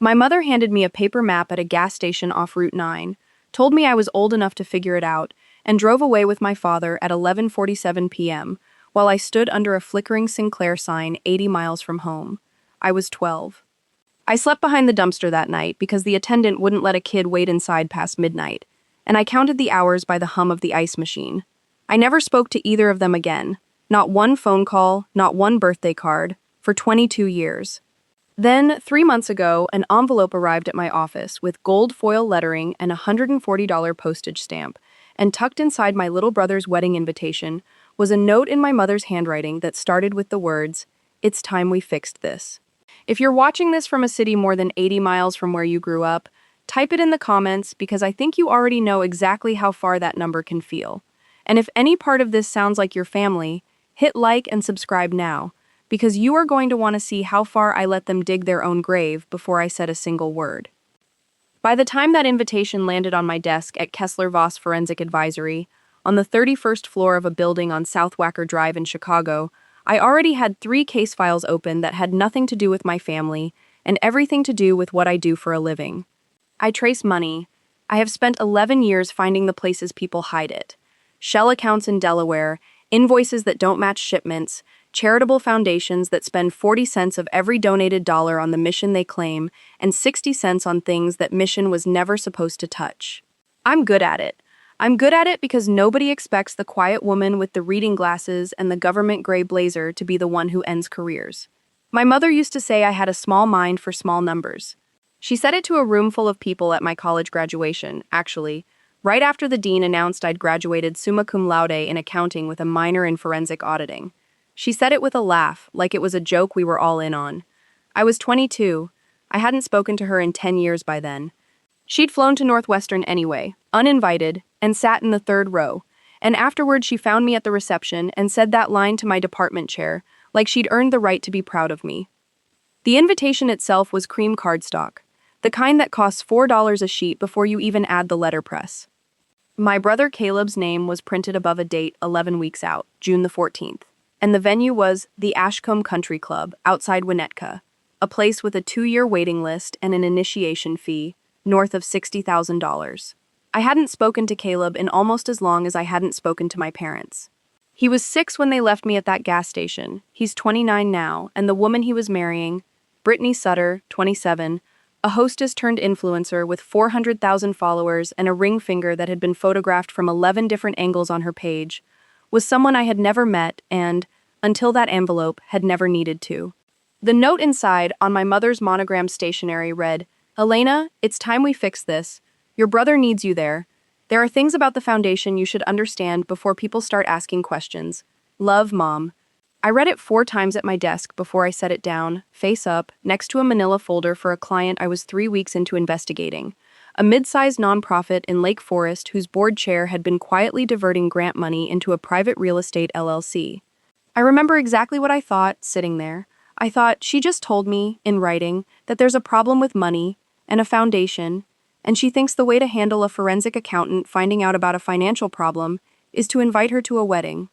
My mother handed me a paper map at a gas station off Route 9, told me I was old enough to figure it out, and drove away with my father at 11:47 p.m., while I stood under a flickering Sinclair sign 80 miles from home. I was 12. I slept behind the dumpster that night because the attendant wouldn't let a kid wait inside past midnight, and I counted the hours by the hum of the ice machine. I never spoke to either of them again. Not one phone call, not one birthday card, for 22 years. Then, 3 months ago, an envelope arrived at my office with gold foil lettering and a $140 postage stamp, and tucked inside my little brother's wedding invitation was a note in my mother's handwriting that started with the words, "It's time we fixed this." If you're watching this from a city more than 80 miles from where you grew up, type it in the comments because I think you already know exactly how far that number can feel. And if any part of this sounds like your family, hit like and subscribe now, because you are going to want to see how far I let them dig their own grave before I said a single word. By the time that invitation landed on my desk at Kessler Voss Forensic Advisory, on the 31st floor of a building on South Wacker Drive in Chicago, I already had 3 case files open that had nothing to do with my family and everything to do with what I do for a living. I trace money. I have spent 11 years finding the places people hide it. Shell accounts in Delaware, invoices that don't match shipments, charitable foundations that spend 40 cents of every donated dollar on the mission they claim, and 60 cents on things that mission was never supposed to touch. I'm good at it. I'm good at it because nobody expects the quiet woman with the reading glasses and the government gray blazer to be the one who ends careers. My mother used to say I had a small mind for small numbers. She said it to a room full of people at my college graduation, actually, right after the dean announced I'd graduated summa cum laude in accounting with a minor in forensic auditing. She said it with a laugh, like it was a joke we were all in on. I was 22. I hadn't spoken to her in 10 years by then. She'd flown to Northwestern anyway, uninvited, and sat in the 3rd row, and afterward she found me at the reception and said that line to my department chair, like she'd earned the right to be proud of me. The invitation itself was cream cardstock, the kind that costs $4 a sheet before you even add the letterpress. My brother Caleb's name was printed above a date 11 weeks out, June the 14th. And the venue was the Ashcombe Country Club outside Winnetka, a place with a 2-year waiting list and an initiation fee, north of $60,000. I hadn't spoken to Caleb in almost as long as I hadn't spoken to my parents. He was 6 when they left me at that gas station. He's 29 now, and the woman he was marrying, Brittany Sutter, 27, a hostess turned influencer with 400,000 followers and a ring finger that had been photographed from 11 different angles on her page, was someone I had never met and, until that envelope, had never needed to. The note inside, on my mother's monogram stationery, read, "Elena, it's time we fix this. Your brother needs you there. There are things about the foundation you should understand before people start asking questions. Love, Mom." I read it 4 times at my desk before I set it down, face up, next to a manila folder for a client I was 3 weeks into investigating. A mid-sized nonprofit in Lake Forest whose board chair had been quietly diverting grant money into a private real estate LLC. I remember exactly what I thought, sitting there. I thought, she just told me, in writing, that there's a problem with money and a foundation, and she thinks the way to handle a forensic accountant finding out about a financial problem is to invite her to a wedding.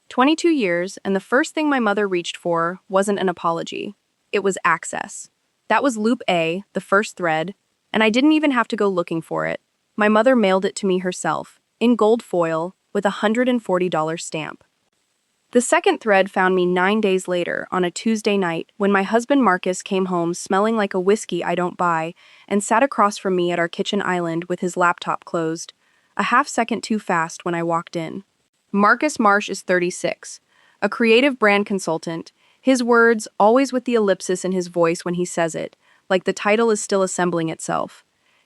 22 years, and the first thing my mother reached for wasn't an apology. It was access. That was Loop A, the first thread, and I didn't even have to go looking for it. My mother mailed it to me herself, in gold foil, with a $140 stamp. The second thread found me 9 days later, on a Tuesday night, when my husband Marcus came home smelling like a whiskey I don't buy, and sat across from me at our kitchen island with his laptop closed, a half-second too fast when I walked in. Marcus Marsh is 36, a creative brand consultant, his words always with the ellipsis in his voice when he says it, like the title is still assembling itself.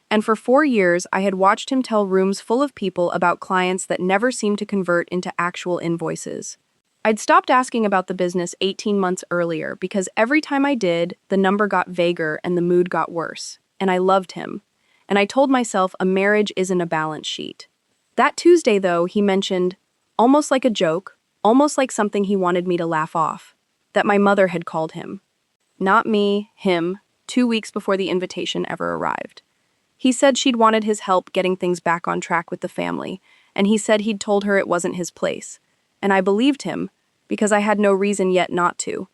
And for 4 years, I had watched him tell rooms full of people about clients that never seemed to convert into actual invoices. I'd stopped asking about the business 18 months earlier because every time I did, the number got vaguer and the mood got worse, and I loved him. And I told myself a marriage isn't a balance sheet. That Tuesday, though, he mentioned, almost like a joke, almost like something he wanted me to laugh off, that my mother had called him. Not me, him, 2 weeks before the invitation ever arrived. He said she'd wanted his help getting things back on track with the family, and he said he'd told her it wasn't his place. And I believed him, because I had no reason yet not to.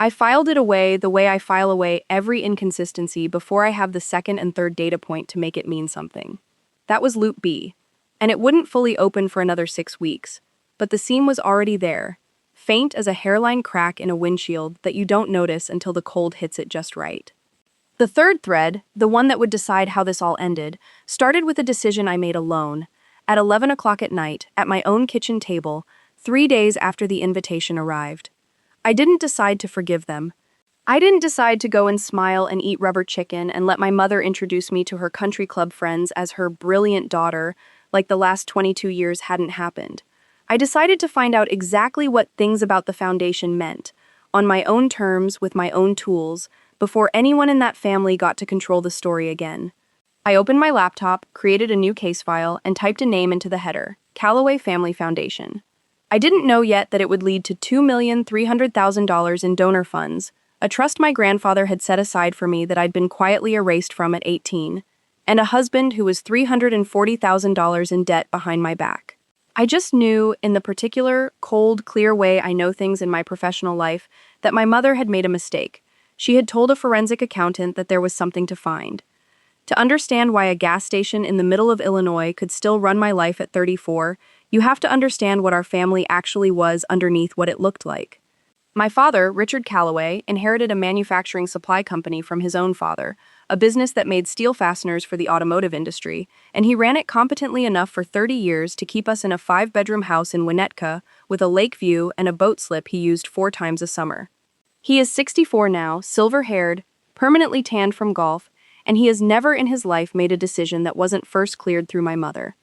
I filed it away the way I file away every inconsistency before I have the second and third data point to make it mean something. That was loop B, and it wouldn't fully open for another 6 weeks, but the seam was already there, faint as a hairline crack in a windshield that you don't notice until the cold hits it just right. The third thread, the one that would decide how this all ended, started with a decision I made alone, at 11 o'clock at night, at my own kitchen table, 3 days after the invitation arrived. I didn't decide to forgive them. I didn't decide to go and smile and eat rubber chicken and let my mother introduce me to her country club friends as her brilliant daughter, like the last 22 years hadn't happened. I decided to find out exactly what things about the foundation meant, on my own terms with my own tools, before anyone in that family got to control the story again. I opened my laptop, created a new case file, and typed a name into the header, Calloway Family Foundation. I didn't know yet that it would lead to $2,300,000 in donor funds, a trust my grandfather had set aside for me that I'd been quietly erased from at 18, and a husband who was $340,000 in debt behind my back. I just knew, in the particular, cold, clear way I know things in my professional life, that my mother had made a mistake. She had told a forensic accountant that there was something to find. To understand why a gas station in the middle of Illinois could still run my life at 34, you have to understand what our family actually was underneath what it looked like. My father, Richard Calloway, inherited a manufacturing supply company from his own father, a business that made steel fasteners for the automotive industry, and he ran it competently enough for 30 years to keep us in a 5-bedroom house in Winnetka with a lake view and a boat slip he used 4 times a summer. He is 64 now, silver-haired, permanently tanned from golf, and he has never in his life made a decision that wasn't first cleared through my mother.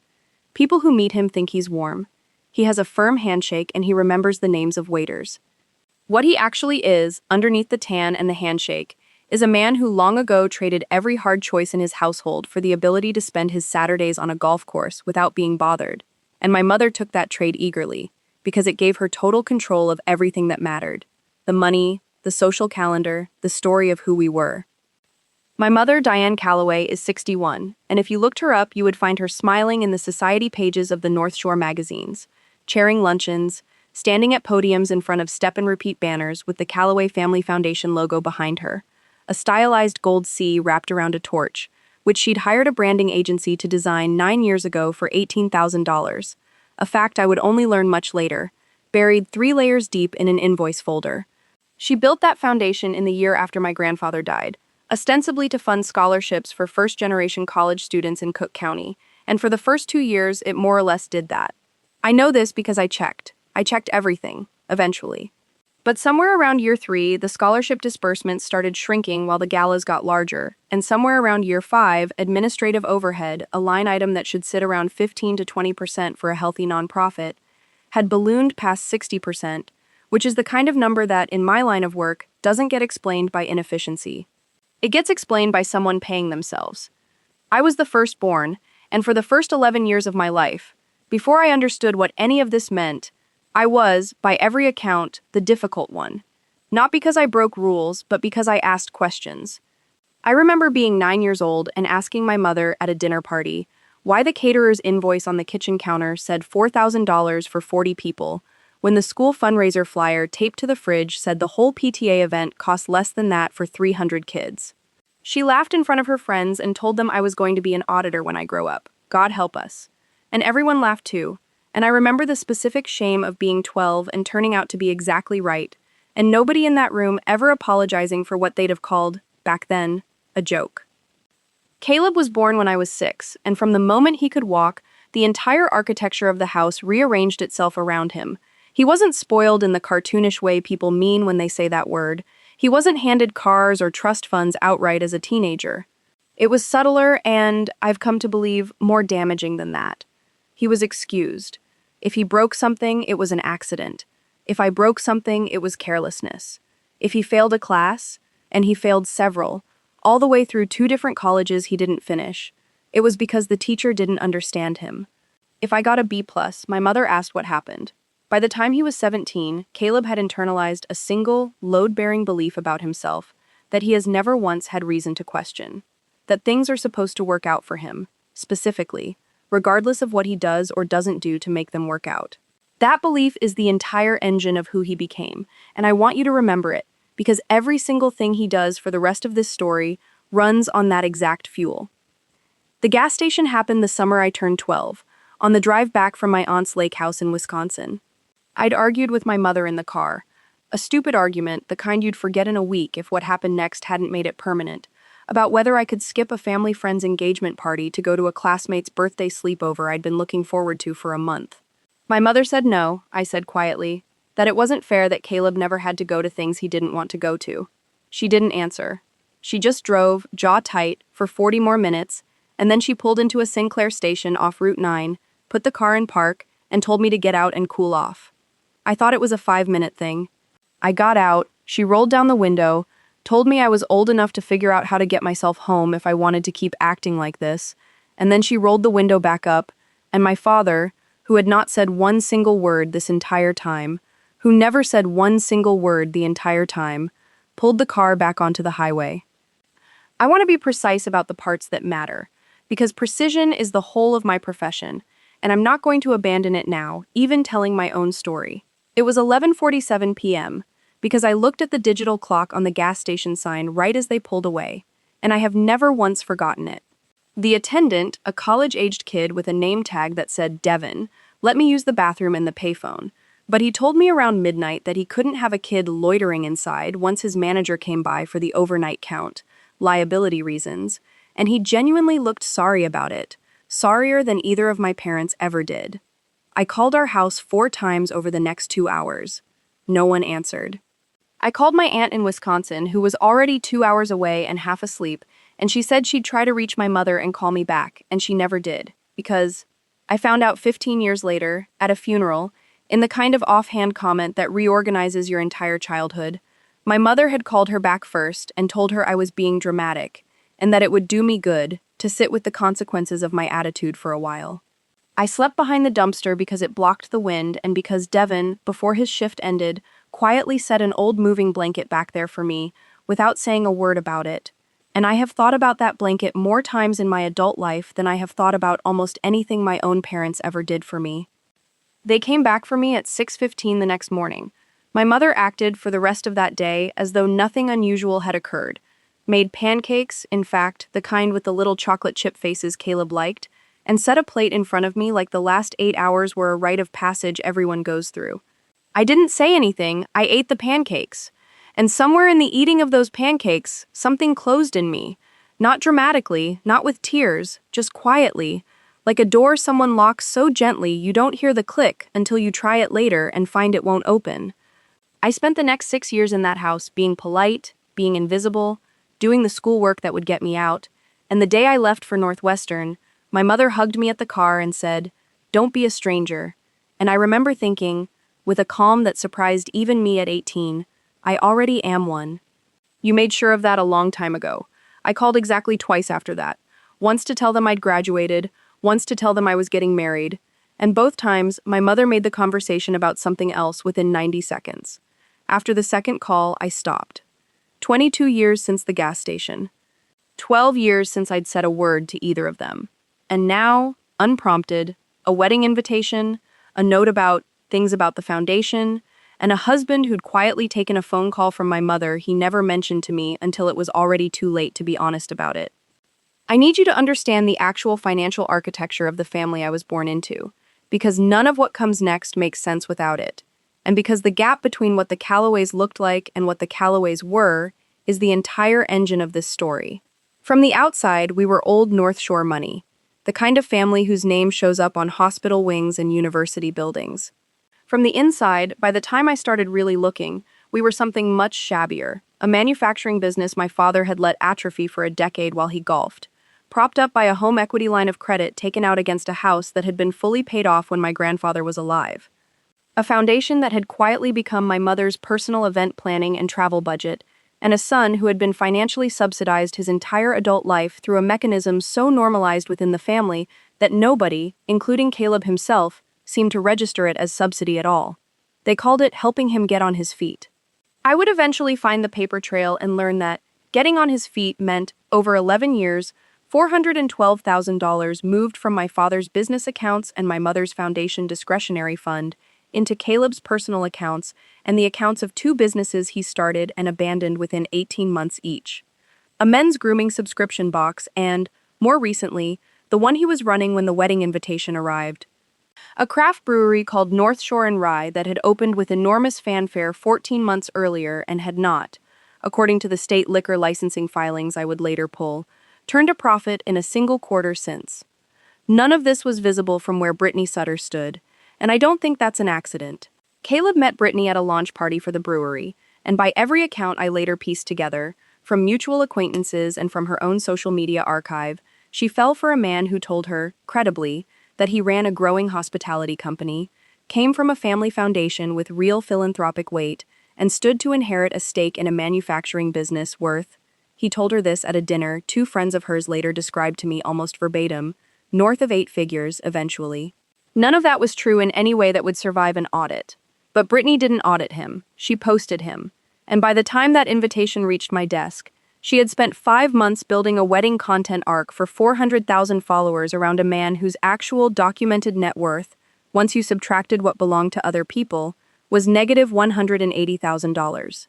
People who meet him think he's warm. He has a firm handshake and he remembers the names of waiters. What he actually is, underneath the tan and the handshake, is a man who long ago traded every hard choice in his household for the ability to spend his Saturdays on a golf course without being bothered. And my mother took that trade eagerly, because it gave her total control of everything that mattered. The money, the social calendar, the story of who we were. My mother, Diane Calloway, is 61, and if you looked her up, you would find her smiling in the society pages of the North Shore magazines, chairing luncheons, standing at podiums in front of step-and-repeat banners with the Calloway Family Foundation logo behind her, a stylized gold C wrapped around a torch, which she'd hired a branding agency to design 9 years ago for $18,000, a fact I would only learn much later, buried 3 layers deep in an invoice folder. She built that foundation in the year after my grandfather died, ostensibly to fund scholarships for first-generation college students in Cook County, and for the first 2 years, it more or less did that. I know this because I checked. I checked everything, eventually. But somewhere around year 3, the scholarship disbursements started shrinking while the galas got larger, and somewhere around year 5, administrative overhead, a line item that should sit around 15 to 20% for a healthy nonprofit, had ballooned past 60%, which is the kind of number that, in my line of work, doesn't get explained by inefficiency. It gets explained by someone paying themselves. I was the firstborn, and for the first 11 years of my life, before I understood what any of this meant, I was, by every account, the difficult one. Not because I broke rules, but because I asked questions. I remember being 9 years old and asking my mother at a dinner party why the caterer's invoice on the kitchen counter said $4,000 for 40 people, when the school fundraiser flyer taped to the fridge said the whole PTA event cost less than that for 300 kids. She laughed in front of her friends and told them I was going to be an auditor when I grow up. God help us. And everyone laughed too. And I remember the specific shame of being 12 and turning out to be exactly right, and nobody in that room ever apologizing for what they'd have called, back then, a joke. Caleb was born when I was 6, and from the moment he could walk, the entire architecture of the house rearranged itself around him. He wasn't spoiled in the cartoonish way people mean when they say that word. He wasn't handed cars or trust funds outright as a teenager. It was subtler and, I've come to believe, more damaging than that. He was excused. If he broke something, it was an accident. If I broke something, it was carelessness. If he failed a class, and he failed several, all the way through 2 different colleges he didn't finish, it was because the teacher didn't understand him. If I got a B+, my mother asked what happened. By the time he was 17, Caleb had internalized a single, load-bearing belief about himself that he has never once had reason to question. That things are supposed to work out for him, specifically, regardless of what he does or doesn't do to make them work out. That belief is the entire engine of who he became, and I want you to remember it, because every single thing he does for the rest of this story runs on that exact fuel. The gas station happened the summer I turned 12, on the drive back from my aunt's lake house in Wisconsin. I'd argued with my mother in the car. A stupid argument, the kind you'd forget in a week if what happened next hadn't made it permanent, about whether I could skip a family friend's engagement party to go to a classmate's birthday sleepover I'd been looking forward to for a month. My mother said no, I said quietly, that it wasn't fair that Caleb never had to go to things he didn't want to go to. She didn't answer. She just drove, jaw tight, for 40 more minutes, and then she pulled into a Sinclair station off Route 9, put the car in park, and told me to get out and cool off. I thought it was a 5-minute thing. I got out, she rolled down the window, told me I was old enough to figure out how to get myself home if I wanted to keep acting like this, and then she rolled the window back up, and my father, who had not said one single word this entire time, who never said one single word the entire time, pulled the car back onto the highway. I want to be precise about the parts that matter, because precision is the whole of my profession, and I'm not going to abandon it now, even telling my own story. It was 11:47 p.m., because I looked at the digital clock on the gas station sign right as they pulled away, and I have never once forgotten it. The attendant, a college-aged kid with a name tag that said Devin, let me use the bathroom and the payphone, but he told me around midnight that he couldn't have a kid loitering inside once his manager came by for the overnight count, liability reasons, and he genuinely looked sorry about it, sorrier than either of my parents ever did. I called our house 4 times over the next 2 hours. No one answered. I called my aunt in Wisconsin, who was already 2 hours away and half asleep, and she said she'd try to reach my mother and call me back, and she never did, because I found out 15 years later, at a funeral, in the kind of offhand comment that reorganizes your entire childhood, my mother had called her back first and told her I was being dramatic, and that it would do me good to sit with the consequences of my attitude for a while. I slept behind the dumpster because it blocked the wind and because Devin, before his shift ended, quietly set an old moving blanket back there for me without saying a word about it. And I have thought about that blanket more times in my adult life than I have thought about almost anything my own parents ever did for me. They came back for me at 6:15 the next morning. My mother acted for the rest of that day as though nothing unusual had occurred, made pancakes, in fact, the kind with the little chocolate chip faces Caleb liked, and set a plate in front of me like the last 8 hours were a rite of passage everyone goes through. I didn't say anything, I ate the pancakes. And somewhere in the eating of those pancakes, something closed in me. Not dramatically, not with tears, just quietly, like a door someone locks so gently you don't hear the click until you try it later and find it won't open. I spent the next 6 years in that house being polite, being invisible, doing the schoolwork that would get me out, and the day I left for Northwestern, my mother hugged me at the car and said, "Don't be a stranger." And I remember thinking, with a calm that surprised even me at 18, I already am one. You made sure of that a long time ago. I called exactly twice after that. Once to tell them I'd graduated, once to tell them I was getting married, and both times my mother made the conversation about something else within 90 seconds. After the second call, I stopped. 22 years since the gas station. 12 years since I'd said a word to either of them. And now, unprompted, a wedding invitation, a note about things about the foundation, and a husband who'd quietly taken a phone call from my mother he never mentioned to me until it was already too late to be honest about it. I need you to understand the actual financial architecture of the family I was born into, because none of what comes next makes sense without it, and because the gap between what the Callaways looked like and what the Callaways were is the entire engine of this story. From the outside, we were old North Shore money, the kind of family whose name shows up on hospital wings and university buildings. From the inside, by the time I started really looking, we were something much shabbier, a manufacturing business my father had let atrophy for a decade while he golfed, propped up by a home equity line of credit taken out against a house that had been fully paid off when my grandfather was alive. A foundation that had quietly become my mother's personal event planning and travel budget, and a son who had been financially subsidized his entire adult life through a mechanism so normalized within the family that nobody, including Caleb himself, seemed to register it as subsidy at all. They called it helping him get on his feet. I would eventually find the paper trail and learn that getting on his feet meant, over 11 years, $412,000 moved from my father's business accounts and my mother's foundation discretionary fund into Caleb's personal accounts and the accounts of two businesses he started and abandoned within 18 months each: a men's grooming subscription box and, more recently, the one he was running when the wedding invitation arrived. A craft brewery called North Shore and Rye that had opened with enormous fanfare 14 months earlier and had not, according to the state liquor licensing filings I would later pull, turned a profit in a single quarter since. None of this was visible from where Brittany Sutter stood, and I don't think that's an accident. Caleb met Brittany at a launch party for the brewery, and by every account I later pieced together, from mutual acquaintances and from her own social media archive, she fell for a man who told her, credibly, that he ran a growing hospitality company, came from a family foundation with real philanthropic weight, and stood to inherit a stake in a manufacturing business worth, he told her this at a dinner two friends of hers later described to me almost verbatim, north of 8 figures, eventually. None of that was true in any way that would survive an audit. But Brittany didn't audit him, she posted him. And by the time that invitation reached my desk, she had spent 5 months building a wedding content arc for 400,000 followers around a man whose actual documented net worth, once you subtracted what belonged to other people, was negative $180,000.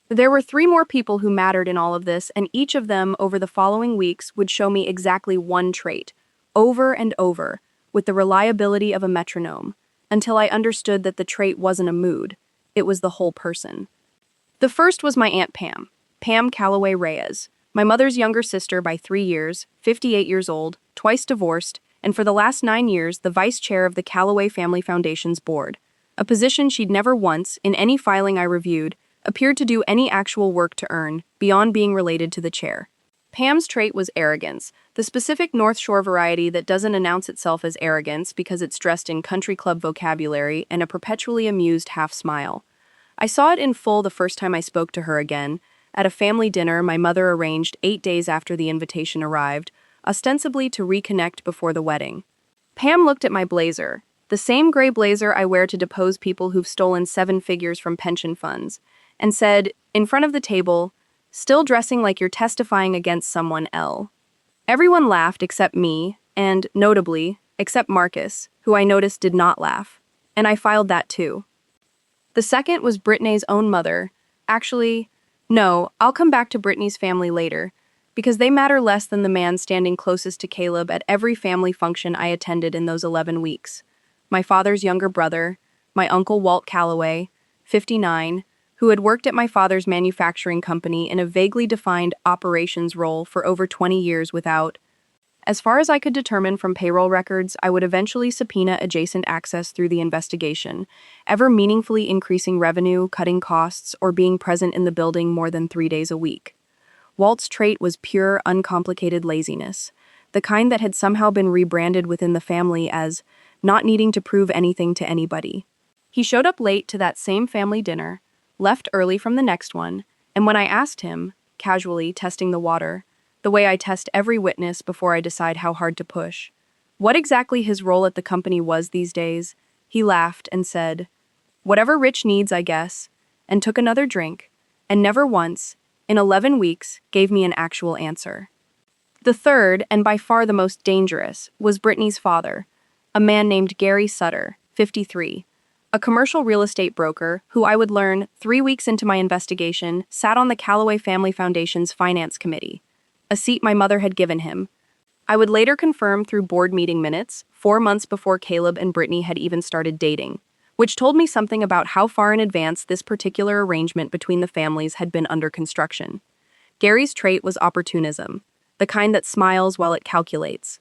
There were 3 more people who mattered in all of this, and each of them over the following weeks would show me exactly one trait, over and over, with the reliability of a metronome, until I understood that the trait wasn't a mood, it was the whole person. The first was my Aunt Pam, Pam Calloway Reyes, my mother's younger sister by 3 years, 58 years old, twice divorced, and for the last 9 years the vice chair of the Calloway Family Foundation's board, a position she'd never once, in any filing I reviewed, appeared to do any actual work to earn, beyond being related to the chair. Pam's trait was arrogance, the specific North Shore variety that doesn't announce itself as arrogance because it's dressed in country club vocabulary and a perpetually amused half smile. I saw it in full the first time I spoke to her again, at a family dinner my mother arranged 8 days after the invitation arrived, ostensibly to reconnect before the wedding. Pam looked at my blazer, the same gray blazer I wear to depose people who've stolen 7 figures from pension funds, and said, in front of the table, "Still dressing like you're testifying against someone, L." Everyone laughed except me, and, notably, except Marcus, who I noticed did not laugh, and I filed that too. The second was Brittany's own mother. Actually, no, I'll come back to Brittany's family later, because they matter less than the man standing closest to Caleb at every family function I attended in those 11 weeks. My father's younger brother, my uncle Walt Calloway, 59, who had worked at my father's manufacturing company in a vaguely defined operations role for over 20 years without, as far as I could determine from payroll records I would eventually subpoena adjacent access through the investigation, ever meaningfully increasing revenue, cutting costs, or being present in the building more than 3 days a week. Walt's trait was pure, uncomplicated laziness, the kind that had somehow been rebranded within the family as not needing to prove anything to anybody. He showed up late to that same family dinner, left early from the next one, and when I asked him, casually testing the water, the way I test every witness before I decide how hard to push, what exactly his role at the company was these days, he laughed and said, "Whatever Rich needs, I guess," and took another drink, and never once, in 11 weeks, gave me an actual answer. The third, and by far the most dangerous, was Brittany's father, a man named Gary Sutter, 53, a commercial real estate broker who I would learn 3 weeks into my investigation sat on the Calloway Family Foundation's finance committee, a seat my mother had given him. I would later confirm through board meeting minutes, 4 months before Caleb and Brittany had even started dating, which told me something about how far in advance this particular arrangement between the families had been under construction. Gary's trait was opportunism, the kind that smiles while it calculates.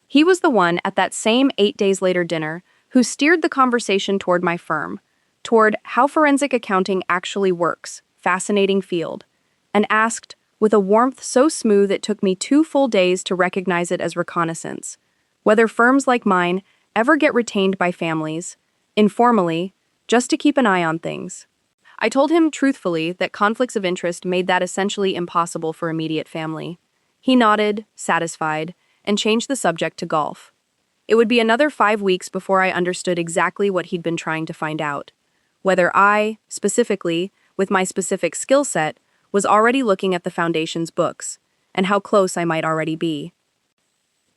He was the one at that same 8 days later dinner who steered the conversation toward my firm, toward how forensic accounting actually works, fascinating field, and asked, with a warmth so smooth it took me 2 full days to recognize it as reconnaissance, whether firms like mine ever get retained by families, informally, just to keep an eye on things. I told him truthfully that conflicts of interest made that essentially impossible for immediate family. He nodded, satisfied, and changed the subject to golf. It would be another 5 weeks before I understood exactly what he'd been trying to find out. Whether I, specifically, with my specific skill set, was already looking at the Foundation's books, and how close I might already be.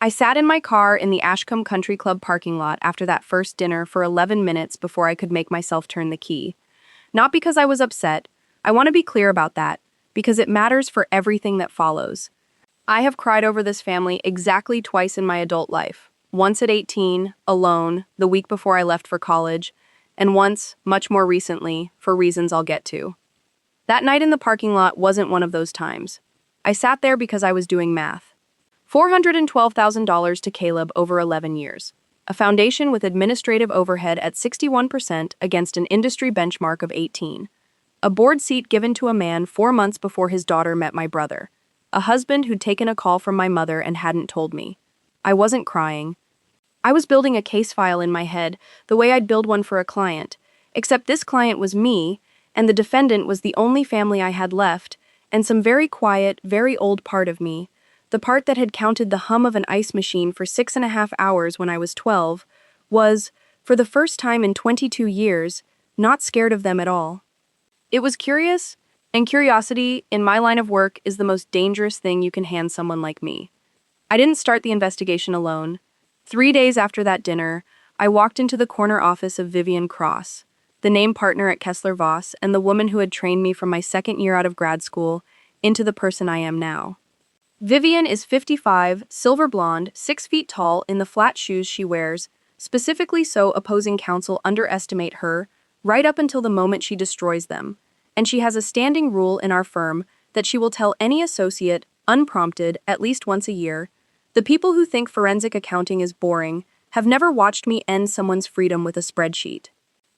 I sat in my car in the Ashcombe Country Club parking lot after that first dinner for 11 minutes before I could make myself turn the key. Not because I was upset, I want to be clear about that, because it matters for everything that follows. I have cried over this family exactly twice in my adult life. Once at 18, alone, the week before I left for college, and once, much more recently, for reasons I'll get to. That night in the parking lot wasn't one of those times. I sat there because I was doing math. $412,000 to Caleb over 11 years. A foundation with administrative overhead at 61% against an industry benchmark of 18. A board seat given to a man 4 months before his daughter met my brother. A husband who'd taken a call from my mother and hadn't told me. I wasn't crying. I was building a case file in my head, the way I'd build one for a client, except this client was me, and the defendant was the only family I had left, and some very quiet, very old part of me, the part that had counted the hum of an ice machine for 6.5 hours when I was 12, was, for the first time in 22 years, not scared of them at all. It was curious, and curiosity, in my line of work, is the most dangerous thing you can hand someone like me. I didn't start the investigation alone. 3 days after that dinner, I walked into the corner office of Vivian Cross, the name partner at Kessler Voss and the woman who had trained me from my second year out of grad school into the person I am now. Vivian is 55, silver blonde, 6 feet tall in the flat shoes she wears, specifically so opposing counsel underestimate her, right up until the moment she destroys them. And she has a standing rule in our firm that she will tell any associate, unprompted, at least once a year, the people who think forensic accounting is boring have never watched me end someone's freedom with a spreadsheet.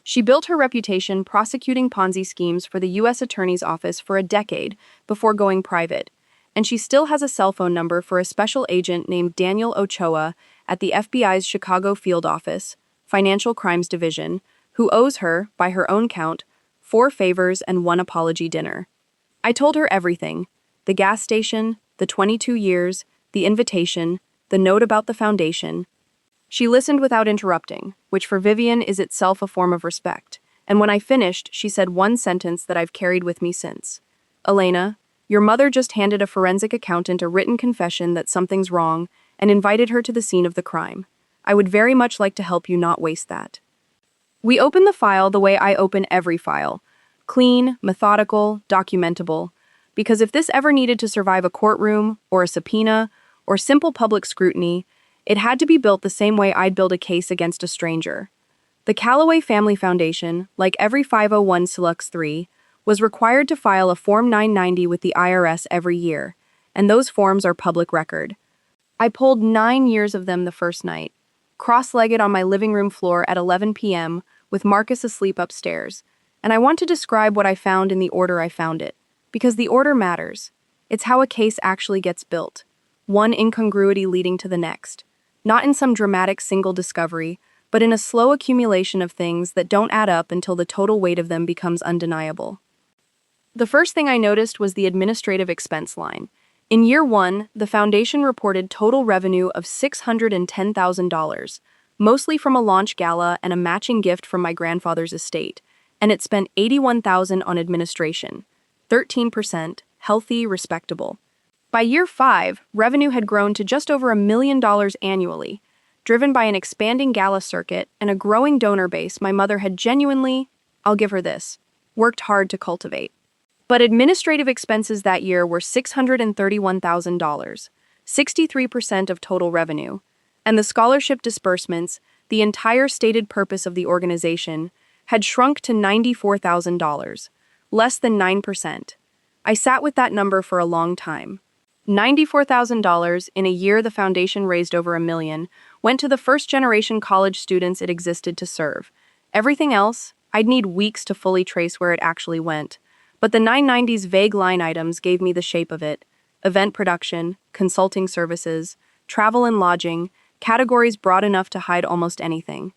She built her reputation prosecuting Ponzi schemes for the U.S. Attorney's Office for a decade before going private, and she still has a cell phone number for a special agent named Daniel Ochoa at the FBI's Chicago Field Office, Financial Crimes Division, who owes her, by her own count, 4 favors and 1 apology dinner. I told her everything: the gas station, the 22 years, the invitation, the note about the foundation. She listened without interrupting, which for Vivian is itself a form of respect, and when I finished, she said one sentence that I've carried with me since. "Elena, your mother just handed a forensic accountant a written confession that something's wrong and invited her to the scene of the crime. I would very much like to help you not waste that." We open the file the way I open every file: clean, methodical, documentable, because if this ever needed to survive a courtroom, or a subpoena, or simple public scrutiny, it had to be built the same way I'd build a case against a stranger. The Callaway Family Foundation, like every 501 Lux 3, was required to file a Form 990 with the IRS every year, and those forms are public record. I pulled 9 years of them the first night, cross-legged on my living room floor at 11 p.m., with Marcus asleep upstairs, and I want to describe what I found in the order I found it, because the order matters. It's how a case actually gets built. One incongruity leading to the next. Not in some dramatic single discovery, but in a slow accumulation of things that don't add up until the total weight of them becomes undeniable. The first thing I noticed was the administrative expense line. In year 1, the foundation reported total revenue of $610,000, mostly from a launch gala and a matching gift from my grandfather's estate, and it spent $81,000 on administration. 13%, healthy, respectable. By year 5, revenue had grown to just over $1 million annually, driven by an expanding gala circuit and a growing donor base my mother had genuinely, I'll give her this, worked hard to cultivate. But administrative expenses that year were $631,000, 63% of total revenue, and the scholarship disbursements, the entire stated purpose of the organization, had shrunk to $94,000, less than 9%. I sat with that number for a long time. $94,000 in a year the foundation raised over $1 million went to the first-generation college students it existed to serve. Everything else, I'd need weeks to fully trace where it actually went. But the 990's vague line items gave me the shape of it: event production, consulting services, travel and lodging, categories broad enough to hide almost anything.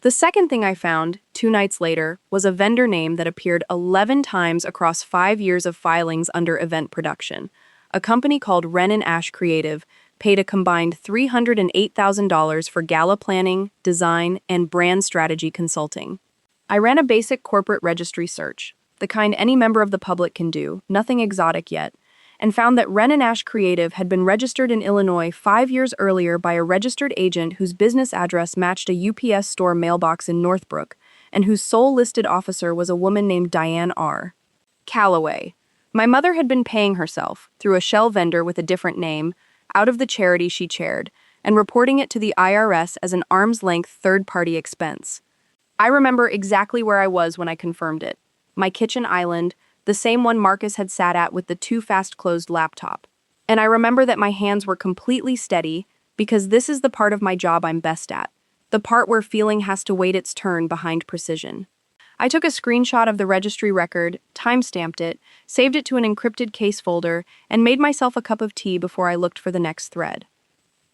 The second thing I found, 2 nights later, was a vendor name that appeared 11 times across 5 years of filings under event production. A company called Wren & Ash Creative paid a combined $308,000 for gala planning, design, and brand strategy consulting. I ran a basic corporate registry search, the kind any member of the public can do, nothing exotic yet, and found that Ren and Ash Creative had been registered in Illinois 5 years earlier by a registered agent whose business address matched a UPS store mailbox in Northbrook, and whose sole listed officer was a woman named Diane R. Calloway. My mother had been paying herself, through a shell vendor with a different name, out of the charity she chaired, and reporting it to the IRS as an arm's-length third-party expense. I remember exactly where I was when I confirmed it. My kitchen island, the same one Marcus had sat at with the too fast-closed laptop. And I remember that my hands were completely steady, because this is the part of my job I'm best at, the part where feeling has to wait its turn behind precision. I took a screenshot of the registry record, time-stamped it, saved it to an encrypted case folder, and made myself a cup of tea before I looked for the next thread.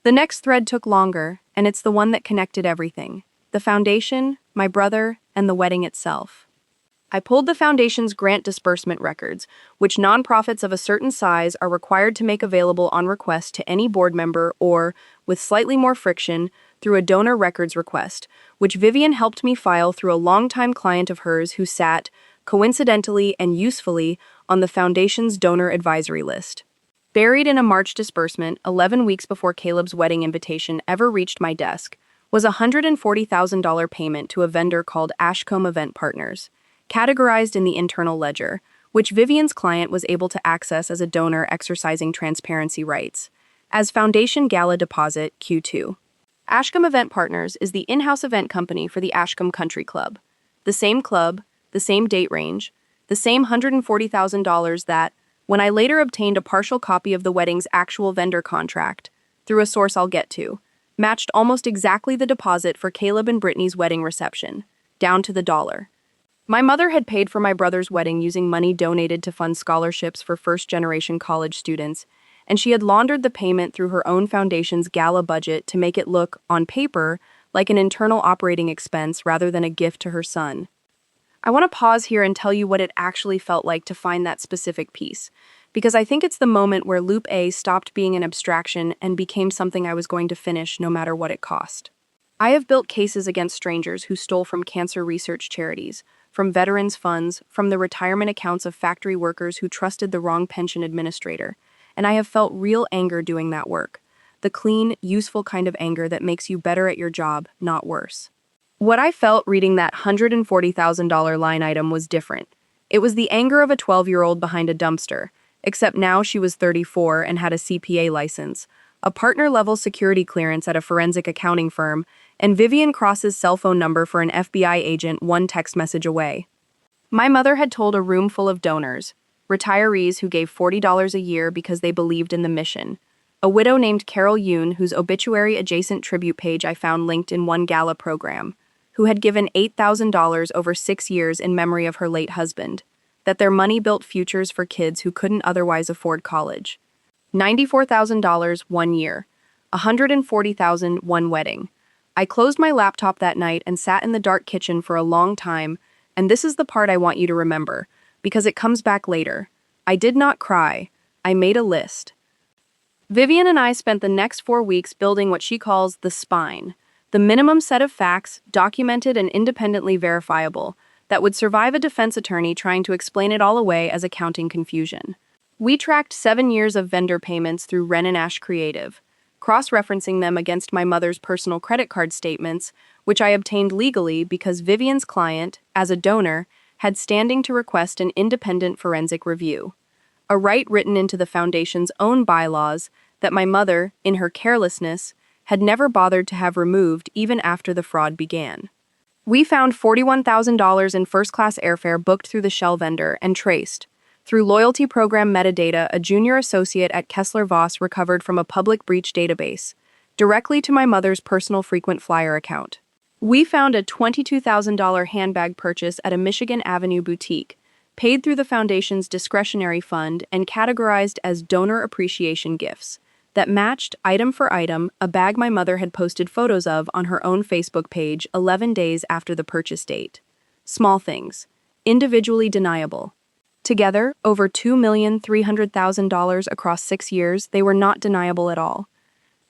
The next thread took longer, and it's the one that connected everything: the foundation, my brother, and the wedding itself. I pulled the foundation's grant disbursement records, which nonprofits of a certain size are required to make available on request to any board member or, with slightly more friction, through a donor records request, which Vivian helped me file through a longtime client of hers who sat, coincidentally and usefully, on the foundation's donor advisory list. Buried in a March disbursement 11 weeks before Caleb's wedding invitation ever reached my desk was a $140,000 payment to a vendor called Ashcombe Event Partners, categorized in the internal ledger, which Vivian's client was able to access as a donor exercising transparency rights, as Foundation Gala Deposit Q2. Ashcombe Event Partners is the in-house event company for the Ashcombe Country Club. The same club, the same date range, the same $140,000 that, when I later obtained a partial copy of the wedding's actual vendor contract, through a source I'll get to, matched almost exactly the deposit for Caleb and Brittany's wedding reception, down to the dollar. My mother had paid for my brother's wedding using money donated to fund scholarships for first-generation college students, and she had laundered the payment through her own foundation's gala budget to make it look, on paper, like an internal operating expense rather than a gift to her son. I want to pause here and tell you what it actually felt like to find that specific piece, because I think it's the moment where Loop A stopped being an abstraction and became something I was going to finish no matter what it cost. I have built cases against strangers who stole from cancer research charities, from veterans' funds, from the retirement accounts of factory workers who trusted the wrong pension administrator, and I have felt real anger doing that work. The clean, useful kind of anger that makes you better at your job, not worse. What I felt reading that $140,000 line item was different. It was the anger of a 12-year-old behind a dumpster, except now she was 34 and had a CPA license, a partner-level security clearance at a forensic accounting firm, and Vivian Cross's cell phone number for an FBI agent one text message away. My mother had told a room full of donors, retirees who gave $40 a year because they believed in the mission, a widow named Carol Yoon whose obituary-adjacent tribute page I found linked in one gala program, who had given $8,000 over 6 years in memory of her late husband, that their money built futures for kids who couldn't otherwise afford college. $94,000 1 year, $140,000 one wedding. I closed my laptop that night and sat in the dark kitchen for a long time, and this is the part I want you to remember, because it comes back later. I did not cry. I made a list. Vivian and I spent the next 4 weeks building what she calls the spine, the minimum set of facts, documented and independently verifiable, that would survive a defense attorney trying to explain it all away as accounting confusion. We tracked 7 years of vendor payments through Ren and Ash Creative, cross-referencing them against my mother's personal credit card statements, which I obtained legally because Vivian's client, as a donor, had standing to request an independent forensic review, a right written into the foundation's own bylaws that my mother, in her carelessness, had never bothered to have removed even after the fraud began. We found $41,000 in first-class airfare booked through the shell vendor and traced, through loyalty program metadata a junior associate at Kessler Voss recovered from a public breach database, directly to my mother's personal frequent flyer account. We found a $22,000 handbag purchase at a Michigan Avenue boutique, paid through the foundation's discretionary fund and categorized as donor appreciation gifts, that matched, item for item, a bag my mother had posted photos of on her own Facebook page 11 days after the purchase date. Small things. Individually deniable. Together, over $2,300,000 across 6 years, they were not deniable at all.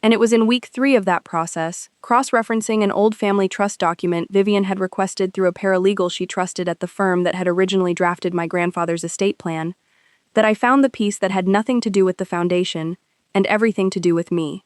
And it was in week 3 of that process, cross-referencing an old family trust document Vivian had requested through a paralegal she trusted at the firm that had originally drafted my grandfather's estate plan, that I found the piece that had nothing to do with the foundation and everything to do with me.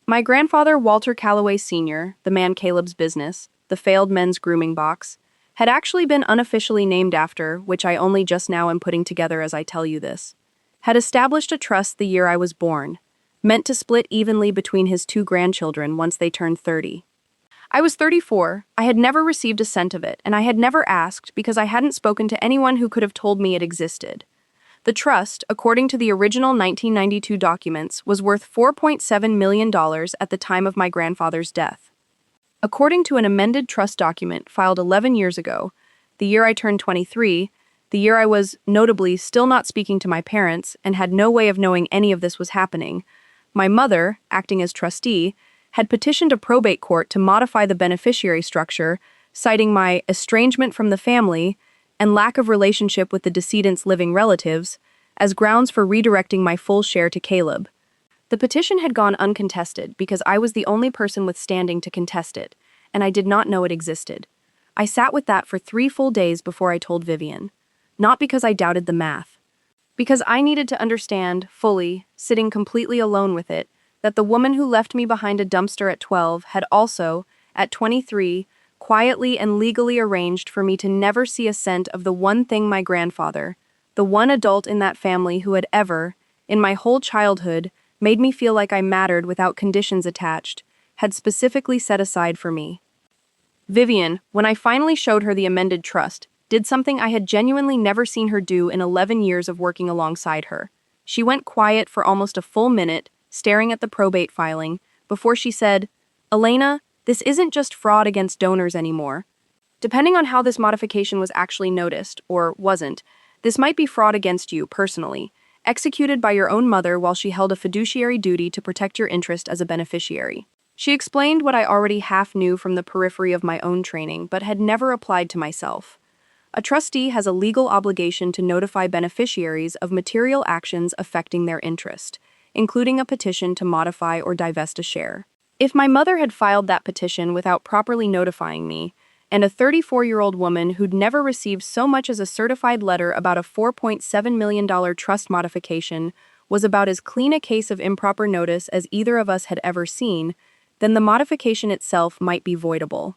My grandfather, Walter Calloway Sr., the man Caleb's business, the failed men's grooming box, had actually been unofficially named after, which I only just now am putting together as I tell you this, had established a trust the year I was born, meant to split evenly between his two grandchildren once they turned 30. I was 34, I had never received a cent of it, and I had never asked because I hadn't spoken to anyone who could have told me it existed. The trust, according to the original 1992 documents, was worth $4.7 million at the time of my grandfather's death. According to an amended trust document filed 11 years ago, the year I turned 23, the year I was, notably, still not speaking to my parents and had no way of knowing any of this was happening, my mother, acting as trustee, had petitioned a probate court to modify the beneficiary structure, citing my estrangement from the family and lack of relationship with the decedent's living relatives as grounds for redirecting my full share to Caleb. The petition had gone uncontested because I was the only person with standing to contest it, and I did not know it existed. I sat with that for 3 full days before I told Vivian. Not because I doubted the math. Because I needed to understand, fully, sitting completely alone with it, that the woman who left me behind a dumpster at 12 had also, at 23, quietly and legally arranged for me to never see a cent of the one thing my grandfather, the one adult in that family who had ever, in my whole childhood, made me feel like I mattered without conditions attached, had specifically set aside for me. Vivian, when I finally showed her the amended trust, did something I had genuinely never seen her do in 11 years of working alongside her. She went quiet for almost a full minute, staring at the probate filing, before she said, "Elena, this isn't just fraud against donors anymore. Depending on how this modification was actually noticed, or wasn't, this might be fraud against you, personally, executed by your own mother while she held a fiduciary duty to protect your interest as a beneficiary." She explained what I already half knew from the periphery of my own training, but had never applied to myself. A trustee has a legal obligation to notify beneficiaries of material actions affecting their interest, including a petition to modify or divest a share. If my mother had filed that petition without properly notifying me, and a 34-year-old woman who'd never received so much as a certified letter about a $4.7 million trust modification was about as clean a case of improper notice as either of us had ever seen, then the modification itself might be voidable.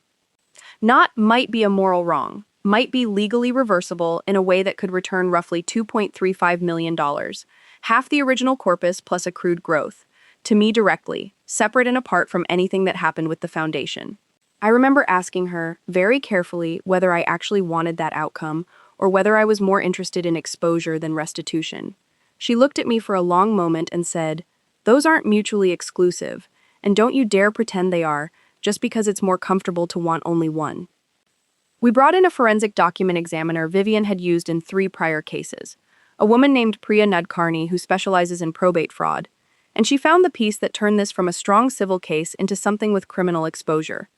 Not might be a moral wrong, might be legally reversible in a way that could return roughly $2.35 million, half the original corpus plus accrued growth, to me directly, separate and apart from anything that happened with the foundation. I remember asking her, very carefully, whether I actually wanted that outcome, or whether I was more interested in exposure than restitution. She looked at me for a long moment and said, "Those aren't mutually exclusive, and don't you dare pretend they are, just because it's more comfortable to want only one." We brought in a forensic document examiner Vivian had used in 3 prior cases, a woman named Priya Nadkarni who specializes in probate fraud, and she found the piece that turned this from a strong civil case into something with criminal exposure.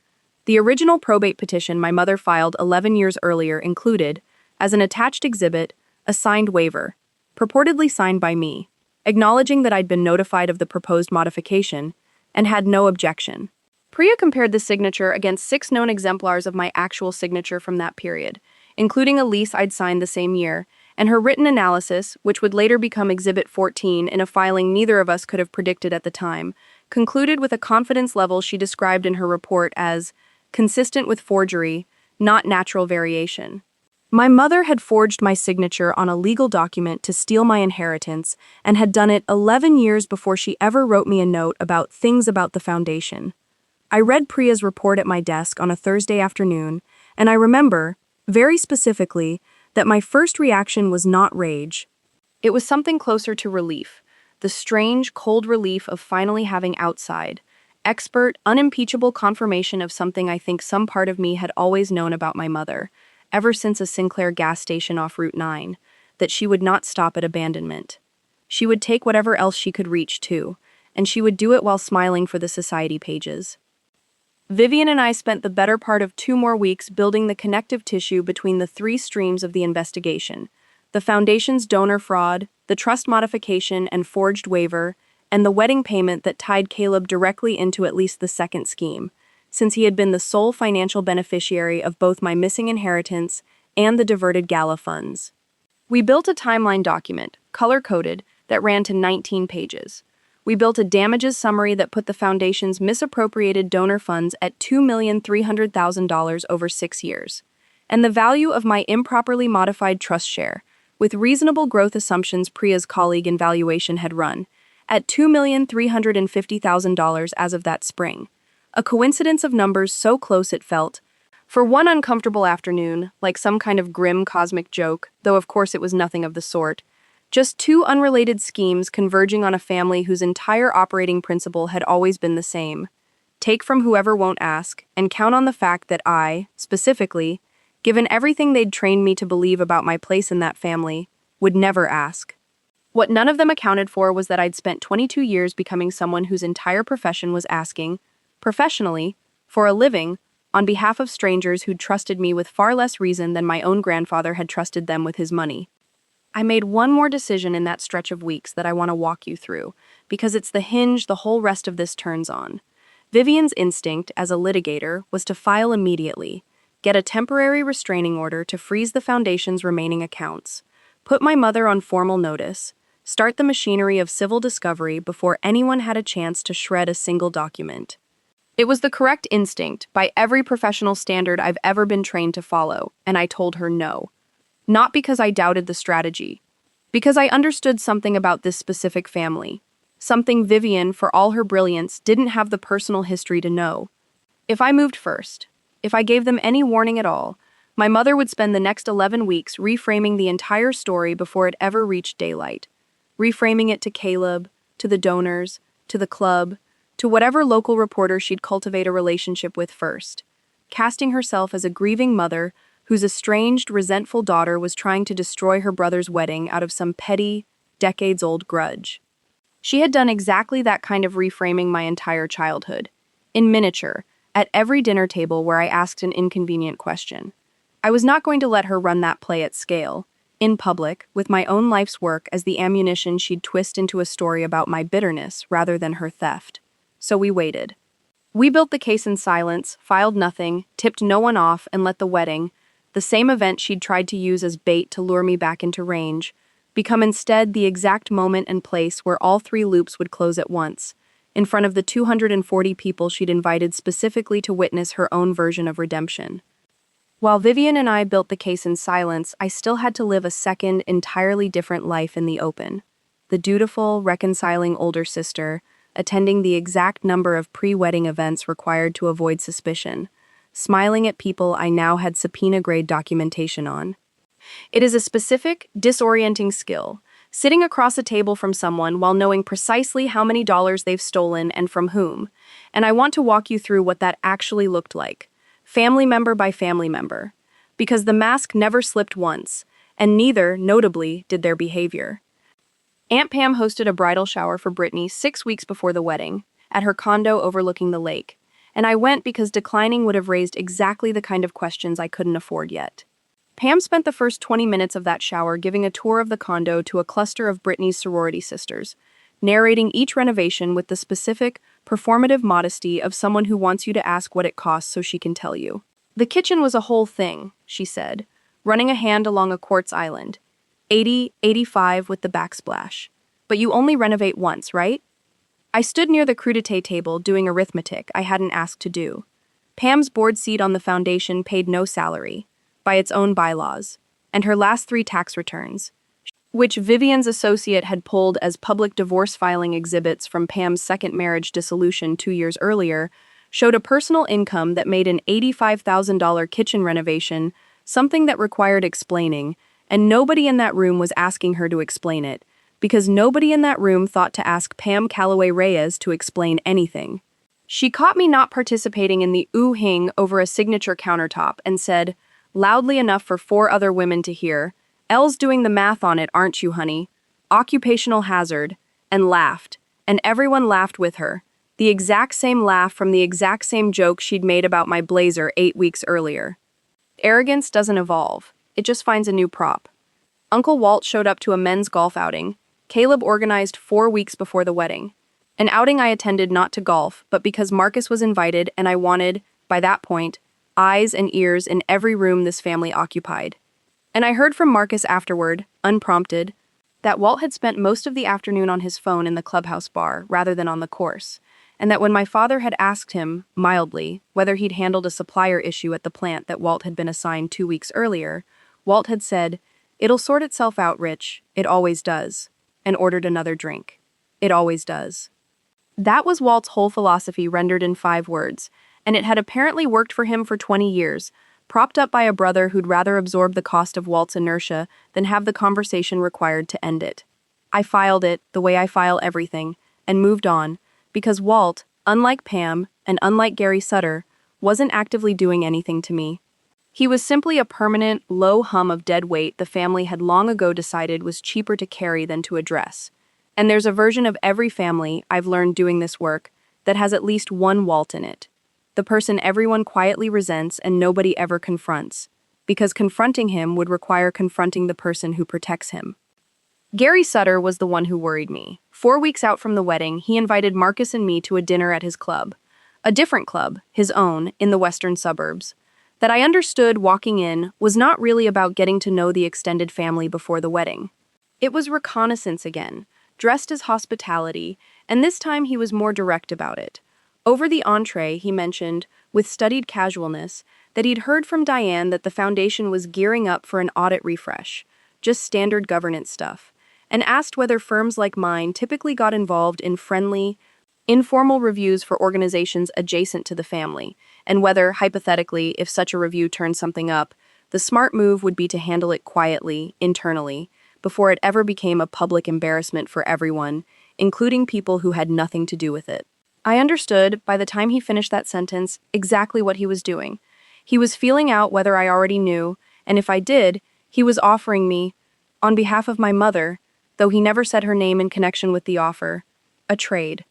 The original probate petition my mother filed 11 years earlier included, as an attached exhibit, a signed waiver, purportedly signed by me, acknowledging that I'd been notified of the proposed modification and had no objection. Priya compared the signature against 6 known exemplars of my actual signature from that period, including a lease I'd signed the same year, and her written analysis, which would later become Exhibit 14 in a filing neither of us could have predicted at the time, concluded with a confidence level she described in her report as consistent with forgery, not natural variation. My mother had forged my signature on a legal document to steal my inheritance and had done it 11 years before she ever wrote me a note about things about the foundation. I read Priya's report at my desk on a Thursday afternoon, and I remember, very specifically, that my first reaction was not rage. It was something closer to relief, the strange, cold relief of finally having outside, expert, unimpeachable confirmation of something I think some part of me had always known about my mother, ever since a Sinclair gas station off Route 9, that she would not stop at abandonment. She would take whatever else she could reach, too, and she would do it while smiling for the society pages. Vivian and I spent the better part of 2 more weeks building the connective tissue between the 3 streams of the investigation: the foundation's donor fraud, the trust modification and forged waiver, and the wedding payment that tied Caleb directly into at least the second scheme, since he had been the sole financial beneficiary of both my missing inheritance and the diverted gala funds. We built a timeline document, color-coded, that ran to 19 pages. We built a damages summary that put the foundation's misappropriated donor funds at $2,300,000 over 6 years, and the value of my improperly modified trust share, with reasonable growth assumptions Priya's colleague in valuation had run, at $2,350,000 as of that spring. A coincidence of numbers so close it felt, for one uncomfortable afternoon, like some kind of grim cosmic joke, though of course it was nothing of the sort, just two unrelated schemes converging on a family whose entire operating principle had always been the same. Take from whoever won't ask, and count on the fact that I, specifically, given everything they'd trained me to believe about my place in that family, would never ask. What none of them accounted for was that I'd spent 22 years becoming someone whose entire profession was asking, professionally, for a living, on behalf of strangers who'd trusted me with far less reason than my own grandfather had trusted them with his money. I made one more decision in that stretch of weeks that I want to walk you through, because it's the hinge the whole rest of this turns on. Vivian's instinct, as a litigator, was to file immediately, get a temporary restraining order to freeze the foundation's remaining accounts, put my mother on formal notice, start the machinery of civil discovery before anyone had a chance to shred a single document. It was the correct instinct, by every professional standard I've ever been trained to follow, and I told her no. Not because I doubted the strategy, because I understood something about this specific family, something Vivian, for all her brilliance, didn't have the personal history to know. If I moved first, if I gave them any warning at all, my mother would spend the next 11 weeks reframing the entire story before it ever reached daylight, reframing it to Caleb, to the donors, to the club, to whatever local reporter she'd cultivate a relationship with first, casting herself as a grieving mother whose estranged, resentful daughter was trying to destroy her brother's wedding out of some petty, decades-old grudge. She had done exactly that kind of reframing my entire childhood, in miniature, at every dinner table where I asked an inconvenient question. I was not going to let her run that play at scale, in public, with my own life's work as the ammunition she'd twist into a story about my bitterness rather than her theft. So we waited. We built the case in silence, filed nothing, tipped no one off, and let the wedding, the same event she'd tried to use as bait to lure me back into range, become instead the exact moment and place where all 3 loops would close at once, in front of the 240 people she'd invited specifically to witness her own version of redemption. While Vivian and I built the case in silence, I still had to live a second, entirely different life in the open. The dutiful, reconciling older sister, attending the exact number of pre-wedding events required to avoid suspicion, smiling at people I now had subpoena-grade documentation on. It is a specific, disorienting skill, sitting across a table from someone while knowing precisely how many dollars they've stolen and from whom, and I want to walk you through what that actually looked like, family member by family member, because the mask never slipped once, and neither, notably, did their behavior. Aunt Pam hosted a bridal shower for Brittany 6 weeks before the wedding, at her condo overlooking the lake, and I went because declining would have raised exactly the kind of questions I couldn't afford yet. Pam spent the first 20 minutes of that shower giving a tour of the condo to a cluster of Brittany's sorority sisters, narrating each renovation with the specific, performative modesty of someone who wants you to ask what it costs so she can tell you. The kitchen was a whole thing, she said, running a hand along a quartz island. 80, 85 with the backsplash. But you only renovate once, right? I stood near the crudité table doing arithmetic I hadn't asked to do. Pam's board seat on the foundation paid no salary, by its own bylaws, and her last 3 tax returns, which Vivian's associate had pulled as public divorce filing exhibits from Pam's second marriage dissolution 2 years earlier, showed a personal income that made an $85,000 kitchen renovation something that required explaining, and nobody in that room was asking her to explain it, because nobody in that room thought to ask Pam Calloway Reyes to explain anything. She caught me not participating in the oohing over a signature countertop and said, loudly enough for 4 other women to hear, "Elle's doing the math on it, aren't you, honey? Occupational hazard," and laughed, and everyone laughed with her, the exact same laugh from the exact same joke she'd made about my blazer 8 weeks earlier. Arrogance doesn't evolve. It just finds a new prop. Uncle Walt showed up to a men's golf outing Caleb organized 4 weeks before the wedding. An outing I attended not to golf, but because Marcus was invited and I wanted, by that point, eyes and ears in every room this family occupied. And I heard from Marcus afterward, unprompted, that Walt had spent most of the afternoon on his phone in the clubhouse bar rather than on the course, and that when my father had asked him, mildly, whether he'd handled a supplier issue at the plant that Walt had been assigned 2 weeks earlier, Walt had said, "It'll sort itself out, Rich, it always does," and ordered another drink. It always does. That was Walt's whole philosophy rendered in 5 words, and it had apparently worked for him for 20 years, propped up by a brother who'd rather absorb the cost of Walt's inertia than have the conversation required to end it. I filed it, the way I file everything, and moved on, because Walt, unlike Pam, and unlike Gary Sutter, wasn't actively doing anything to me. He was simply a permanent, low hum of dead weight the family had long ago decided was cheaper to carry than to address. And there's a version of every family, I've learned doing this work, that has at least one Walt in it. The person everyone quietly resents and nobody ever confronts, because confronting him would require confronting the person who protects him. Gary Sutter was the one who worried me. 4 weeks out from the wedding, he invited Marcus and me to a dinner at his club. A different club, his own, in the western suburbs. That I understood walking in was not really about getting to know the extended family before the wedding. It was reconnaissance again, dressed as hospitality, and this time he was more direct about it. Over the entree, he mentioned, with studied casualness, that he'd heard from Diane that the foundation was gearing up for an audit refresh, just standard governance stuff, and asked whether firms like mine typically got involved in friendly, informal reviews for organizations adjacent to the family, and whether, hypothetically, if such a review turned something up, the smart move would be to handle it quietly, internally, before it ever became a public embarrassment for everyone, including people who had nothing to do with it. I understood, by the time he finished that sentence, exactly what he was doing. He was feeling out whether I already knew, and if I did, he was offering me, on behalf of my mother, though he never said her name in connection with the offer, a trade.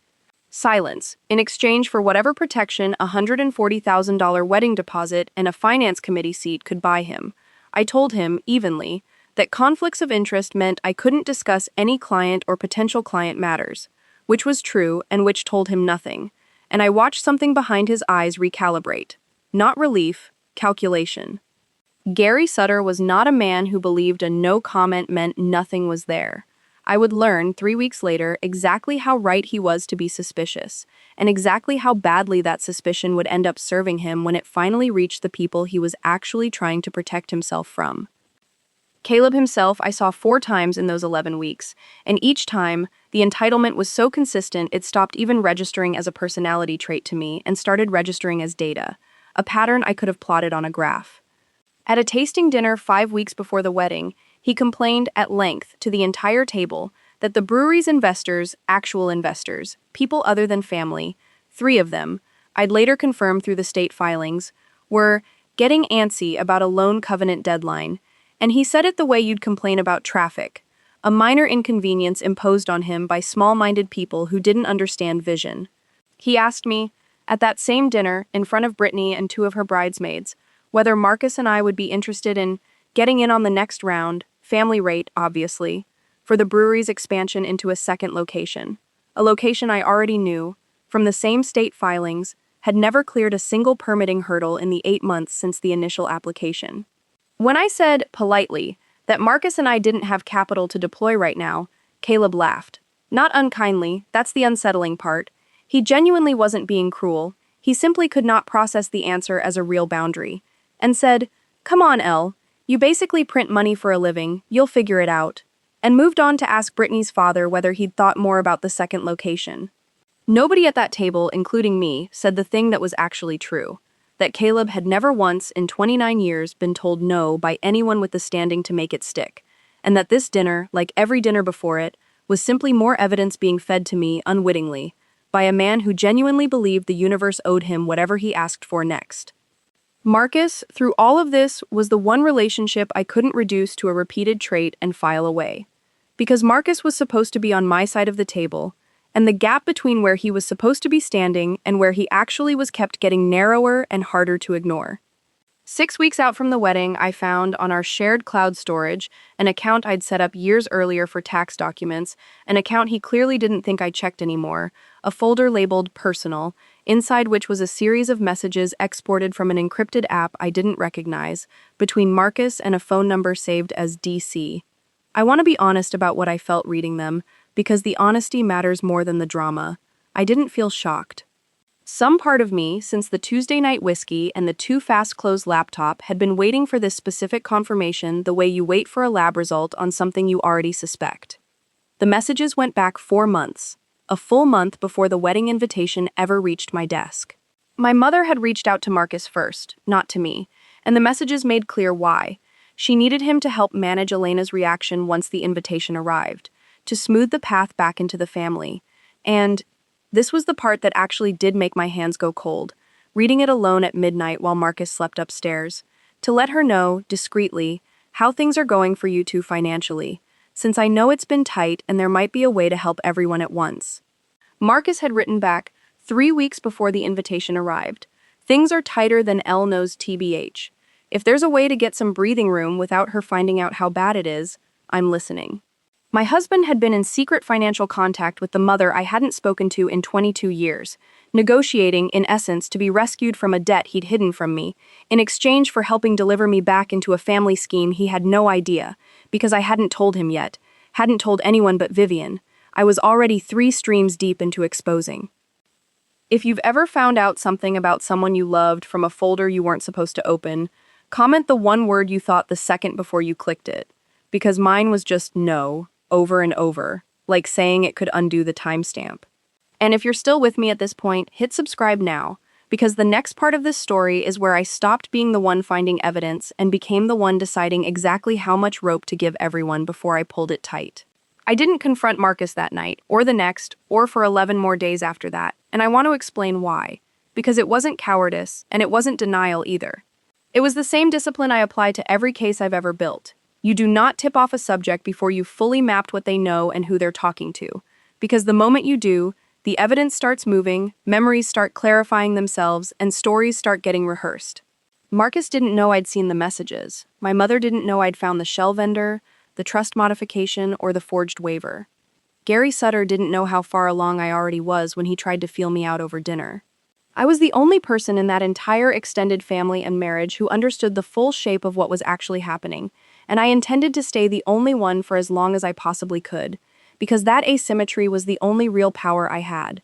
Silence, in exchange for whatever protection a $140,000 wedding deposit and a finance committee seat could buy him. I told him, evenly, that conflicts of interest meant I couldn't discuss any client or potential client matters, which was true and which told him nothing, and I watched something behind his eyes recalibrate. Not relief, calculation. Gary Sutter was not a man who believed a no comment meant nothing was there. I would learn 3 weeks later exactly how right he was to be suspicious, and exactly how badly that suspicion would end up serving him when it finally reached the people he was actually trying to protect himself from. Caleb himself I saw 4 times in those 11 weeks, and each time, the entitlement was so consistent it stopped even registering as a personality trait to me and started registering as data, a pattern I could have plotted on a graph. At a tasting dinner 5 weeks before the wedding, he complained at length to the entire table that the brewery's investors, actual investors, people other than family, 3 of them, I'd later confirm through the state filings, were getting antsy about a loan covenant deadline, and he said it the way you'd complain about traffic, a minor inconvenience imposed on him by small-minded people who didn't understand vision. He asked me, at that same dinner, in front of Brittany and 2 of her bridesmaids, whether Marcus and I would be interested in getting in on the next round, family rate, obviously, for the brewery's expansion into a second location. A location I already knew, from the same state filings, had never cleared a single permitting hurdle in the 8 months since the initial application. When I said, politely, that Marcus and I didn't have capital to deploy right now, Caleb laughed. Not unkindly, that's the unsettling part. He genuinely wasn't being cruel, he simply could not process the answer as a real boundary, and said, "Come on, Elle, you basically print money for a living, you'll figure it out," and moved on to ask Brittany's father whether he'd thought more about the second location. Nobody at that table, including me, said the thing that was actually true, that Caleb had never once in 29 years been told no by anyone with the standing to make it stick, and that this dinner, like every dinner before it, was simply more evidence being fed to me unwittingly, by a man who genuinely believed the universe owed him whatever he asked for next. Marcus, through all of this, was the one relationship I couldn't reduce to a repeated trait and file away. Because Marcus was supposed to be on my side of the table, and the gap between where he was supposed to be standing and where he actually was kept getting narrower and harder to ignore. 6 weeks out from the wedding, I found on our shared cloud storage an account I'd set up years earlier for tax documents, an account he clearly didn't think I checked anymore, a folder labeled personal, inside which was a series of messages exported from an encrypted app I didn't recognize, between Marcus and a phone number saved as DC. I want to be honest about what I felt reading them, because the honesty matters more than the drama. I didn't feel shocked. Some part of me, since the Tuesday night whiskey and the too fast closed laptop, had been waiting for this specific confirmation the way you wait for a lab result on something you already suspect. The messages went back 4 months, a full month before the wedding invitation ever reached my desk. My mother had reached out to Marcus first, not to me, and the messages made clear why. She needed him to help manage Elena's reaction once the invitation arrived, to smooth the path back into the family, and this was the part that actually did make my hands go cold, reading it alone at midnight while Marcus slept upstairs, to let her know, discreetly, how things are going for you two financially, since I know it's been tight and there might be a way to help everyone at once. Marcus had written back 3 weeks before the invitation arrived. Things are tighter than L knows TBH. If there's a way to get some breathing room without her finding out how bad it is, I'm listening. My husband had been in secret financial contact with the mother I hadn't spoken to in 22 years, negotiating, in essence, to be rescued from a debt he'd hidden from me, in exchange for helping deliver me back into a family scheme he had no idea, because I hadn't told him yet, hadn't told anyone but Vivian. I was already 3 streams deep into exposing. If you've ever found out something about someone you loved from a folder you weren't supposed to open, comment the one word you thought the second before you clicked it, because mine was just no, over and over, like saying it could undo the timestamp. And if you're still with me at this point, hit subscribe now, because the next part of this story is where I stopped being the one finding evidence and became the one deciding exactly how much rope to give everyone before I pulled it tight. I didn't confront Marcus that night, or the next, or for 11 more days after that, and I want to explain why. Because it wasn't cowardice, and it wasn't denial either. It was the same discipline I apply to every case I've ever built. You do not tip off a subject before you've fully mapped what they know and who they're talking to. Because the moment you do, the evidence starts moving, memories start clarifying themselves, and stories start getting rehearsed. Marcus didn't know I'd seen the messages. My mother didn't know I'd found the shell vendor, the trust modification, or the forged waiver. Gary Sutter didn't know how far along I already was when he tried to feel me out over dinner. I was the only person in that entire extended family and marriage who understood the full shape of what was actually happening, and I intended to stay the only one for as long as I possibly could, because that asymmetry was the only real power I had.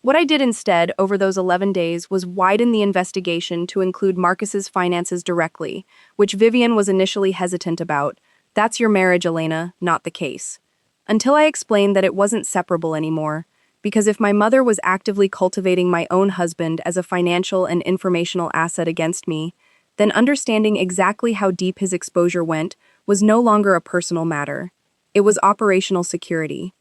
What I did instead, over those 11 days, was widen the investigation to include Marcus's finances directly, which Vivian was initially hesitant about. That's your marriage, Elena, not the case. Until I explained that it wasn't separable anymore, because if my mother was actively cultivating my own husband as a financial and informational asset against me, then understanding exactly how deep his exposure went was no longer a personal matter. It was operational security.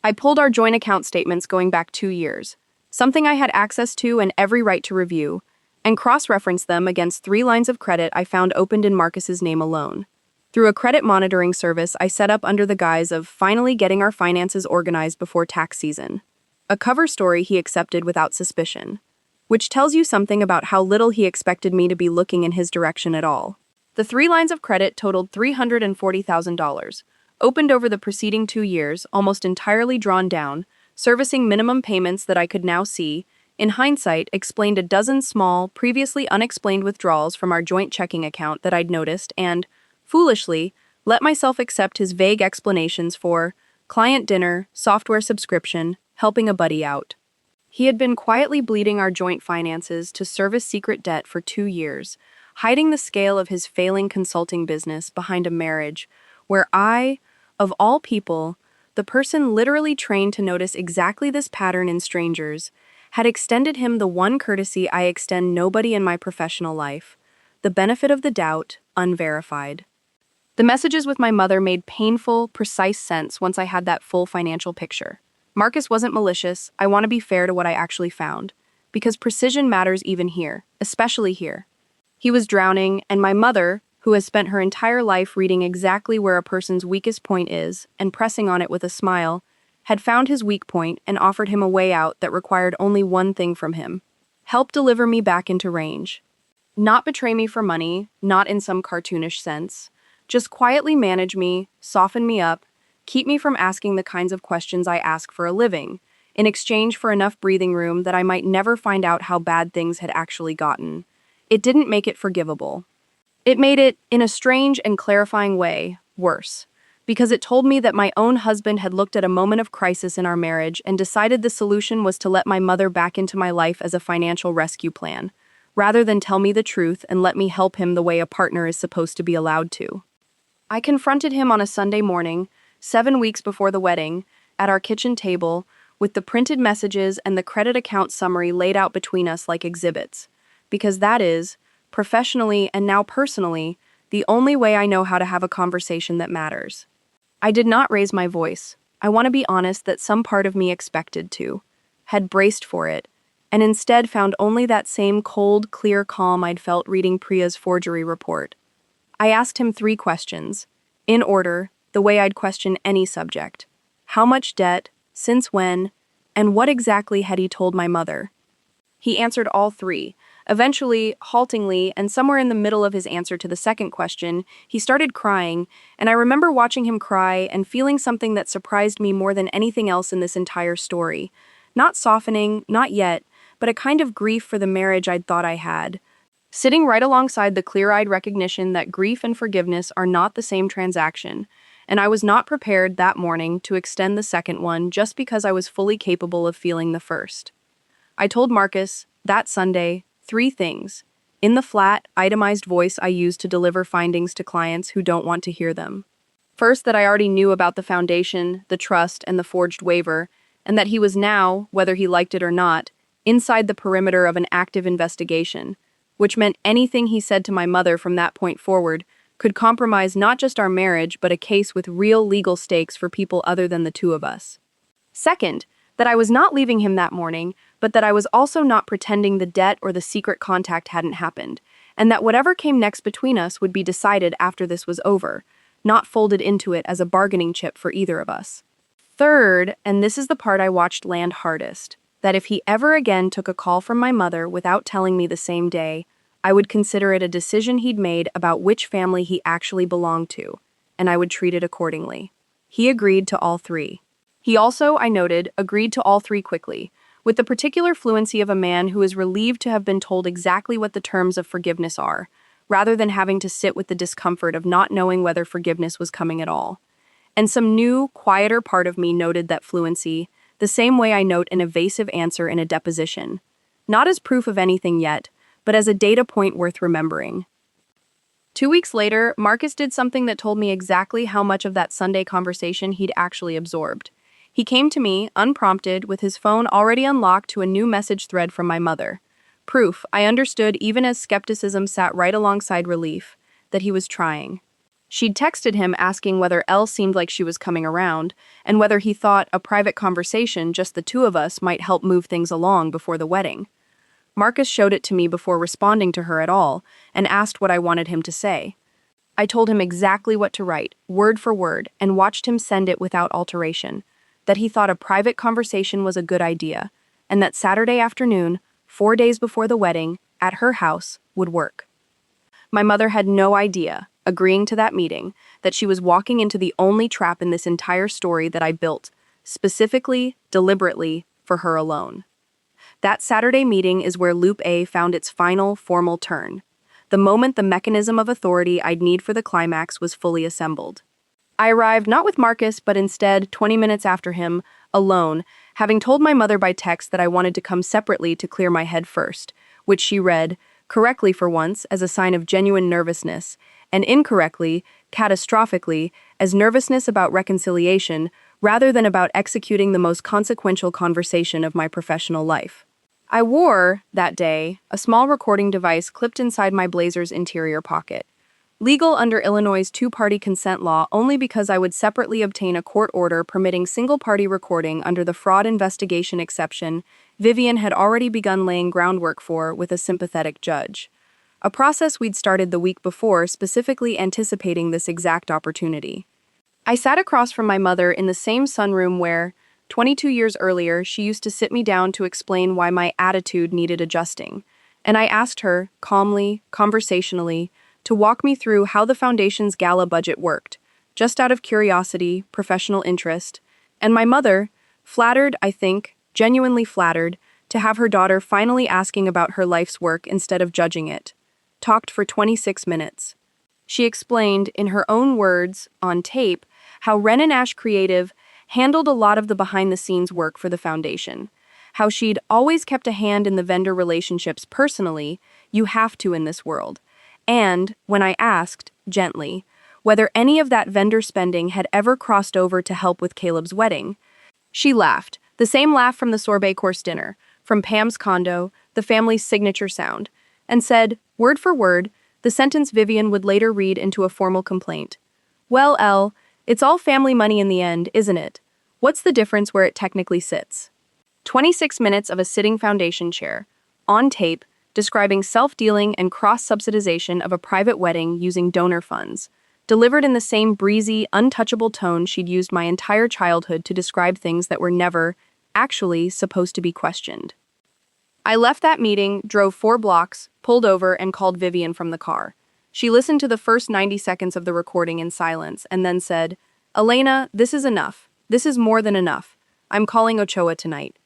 I pulled our joint account statements going back 2 years, something I had access to and every right to review, and cross-referenced them against 3 lines of credit I found opened in Marcus's name alone. Through a credit monitoring service I set up under the guise of finally getting our finances organized before tax season. A cover story he accepted without suspicion, which tells you something about how little he expected me to be looking in his direction at all. The 3 lines of credit totaled $340,000, opened over the preceding 2 years, almost entirely drawn down, servicing minimum payments that I could now see, in hindsight, explained a dozen small, previously unexplained withdrawals from our joint checking account that I'd noticed and, foolishly, let myself accept his vague explanations for client dinner, software subscription, helping a buddy out. He had been quietly bleeding our joint finances to service secret debt for 2 years, hiding the scale of his failing consulting business behind a marriage where I, of all people, the person literally trained to notice exactly this pattern in strangers, had extended him the one courtesy I extend nobody in my professional life, the benefit of the doubt, unverified. The messages with my mother made painful, precise sense once I had that full financial picture. Marcus wasn't malicious. I want to be fair to what I actually found, because precision matters even here, especially here. He was drowning, and my mother, who has spent her entire life reading exactly where a person's weakest point is and pressing on it with a smile, had found his weak point and offered him a way out that required only one thing from him: help deliver me back into range. Not betray me for money, not in some cartoonish sense. Just quietly manage me, soften me up, keep me from asking the kinds of questions I ask for a living, in exchange for enough breathing room that I might never find out how bad things had actually gotten. It didn't make it forgivable. It made it, in a strange and clarifying way, worse, because it told me that my own husband had looked at a moment of crisis in our marriage and decided the solution was to let my mother back into my life as a financial rescue plan, rather than tell me the truth and let me help him the way a partner is supposed to be allowed to. I confronted him on a Sunday morning, 7 weeks before the wedding, at our kitchen table, with the printed messages and the credit account summary laid out between us like exhibits, because that is, professionally and now personally, the only way I know how to have a conversation that matters. I did not raise my voice. I want to be honest that some part of me expected to, had braced for it, and instead found only that same cold, clear calm I'd felt reading Priya's forgery report. I asked him 3 questions, in order, the way I'd question any subject. How much debt, since when, and what exactly had he told my mother? He answered all 3. Eventually, haltingly, and somewhere in the middle of his answer to the second question, he started crying, and I remember watching him cry and feeling something that surprised me more than anything else in this entire story. Not softening, not yet, but a kind of grief for the marriage I'd thought I had. Sitting right alongside the clear-eyed recognition that grief and forgiveness are not the same transaction, and I was not prepared that morning to extend the second one just because I was fully capable of feeling the first. I told Marcus, that Sunday, 3 things, in the flat, itemized voice I use to deliver findings to clients who don't want to hear them. First, that I already knew about the foundation, the trust, and the forged waiver, and that he was now, whether he liked it or not, inside the perimeter of an active investigation, which meant anything he said to my mother from that point forward could compromise not just our marriage, but a case with real legal stakes for people other than the 2 of us. Second, that I was not leaving him that morning, but that I was also not pretending the debt or the secret contact hadn't happened, and that whatever came next between us would be decided after this was over, not folded into it as a bargaining chip for either of us. Third, and this is the part I watched land hardest, that if he ever again took a call from my mother without telling me the same day, I would consider it a decision he'd made about which family he actually belonged to, and I would treat it accordingly. He agreed to all 3. He also, I noted, agreed to all 3 quickly, with the particular fluency of a man who is relieved to have been told exactly what the terms of forgiveness are, rather than having to sit with the discomfort of not knowing whether forgiveness was coming at all. And some new, quieter part of me noted that fluency, the same way I note an evasive answer in a deposition, not as proof of anything yet, but as a data point worth remembering. 2 weeks later, Marcus did something that told me exactly how much of that Sunday conversation he'd actually absorbed. He came to me, unprompted, with his phone already unlocked to a new message thread from my mother. Proof, I understood even as skepticism sat right alongside relief, that he was trying. She'd texted him asking whether Elle seemed like she was coming around, and whether he thought a private conversation, just the 2 of us, might help move things along before the wedding. Marcus showed it to me before responding to her at all, and asked what I wanted him to say. I told him exactly what to write, word for word, and watched him send it without alteration, that he thought a private conversation was a good idea, and that Saturday afternoon, 4 days before the wedding, at her house, would work. My mother had no idea, agreeing to that meeting, that she was walking into the only trap in this entire story that I built, specifically, deliberately, for her alone. That Saturday meeting is where Loop A found its final, formal turn, the moment the mechanism of authority I'd need for the climax was fully assembled. I arrived not with Marcus, but instead, 20 minutes after him, alone, having told my mother by text that I wanted to come separately to clear my head first, which she read, correctly for once, as a sign of genuine nervousness, and incorrectly, catastrophically, as nervousness about reconciliation, rather than about executing the most consequential conversation of my professional life. I wore, that day, a small recording device clipped inside my blazer's interior pocket. Legal under Illinois' 2-party consent law only because I would separately obtain a court order permitting single-party recording under the fraud investigation exception Vivian had already begun laying groundwork for with a sympathetic judge. A process we'd started the week before specifically anticipating this exact opportunity. I sat across from my mother in the same sunroom where, 22 years earlier, she used to sit me down to explain why my attitude needed adjusting, and I asked her, calmly, conversationally, to walk me through how the foundation's gala budget worked, just out of curiosity, professional interest, and my mother, flattered, I think, genuinely flattered, to have her daughter finally asking about her life's work instead of judging it, talked for 26 minutes. She explained, in her own words, on tape, how Ren and Ash Creative handled a lot of the behind-the-scenes work for the foundation, how she'd always kept a hand in the vendor relationships personally, you have to in this world, and, when I asked, gently, whether any of that vendor spending had ever crossed over to help with Caleb's wedding, she laughed, the same laugh from the sorbet course dinner, from Pam's condo, the family's signature sound, and said, word for word, the sentence Vivian would later read into a formal complaint. Well, Elle, it's all family money in the end, isn't it? What's the difference where it technically sits? 26 minutes of a sitting foundation chair, on tape, describing self-dealing and cross-subsidization of a private wedding using donor funds, delivered in the same breezy, untouchable tone she'd used my entire childhood to describe things that were never, actually, supposed to be questioned. I left that meeting, drove 4 blocks, pulled over, and called Vivian from the car. She listened to the first 90 seconds of the recording in silence and then said, Elena, this is enough. This is more than enough. I'm calling Ochoa tonight.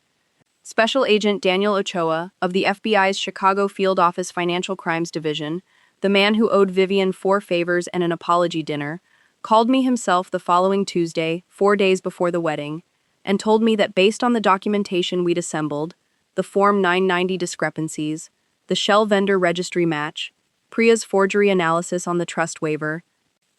Special Agent Daniel Ochoa, of the FBI's Chicago Field Office Financial Crimes Division, the man who owed Vivian 4 favors and an apology dinner, called me himself the following Tuesday, 4 days before the wedding, and told me that based on the documentation we'd assembled, the Form 990 discrepancies, the Shell vendor registry match, Priya's forgery analysis on the trust waiver,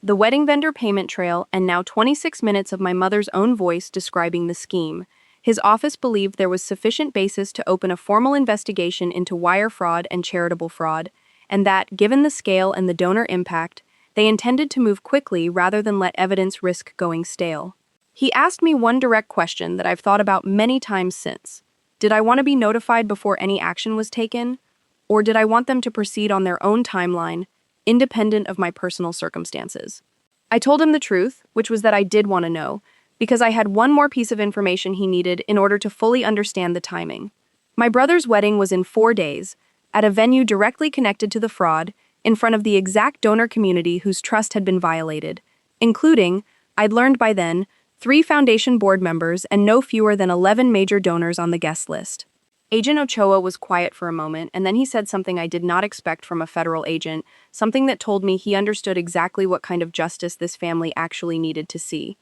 the wedding vendor payment trail, and now 26 minutes of my mother's own voice describing the scheme, his office believed there was sufficient basis to open a formal investigation into wire fraud and charitable fraud, and that, given the scale and the donor impact, they intended to move quickly rather than let evidence risk going stale. He asked me one direct question that I've thought about many times since. Did I want to be notified before any action was taken? Or did I want them to proceed on their own timeline, independent of my personal circumstances? I told him the truth, which was that I did want to know, because I had one more piece of information he needed in order to fully understand the timing. My brother's wedding was in 4 days, at a venue directly connected to the fraud, in front of the exact donor community whose trust had been violated, including, I'd learned by then, 3 foundation board members and no fewer than 11 major donors on the guest list. Agent Ochoa was quiet for a moment, and then he said something I did not expect from a federal agent, something that told me he understood exactly what kind of justice this family actually needed to see.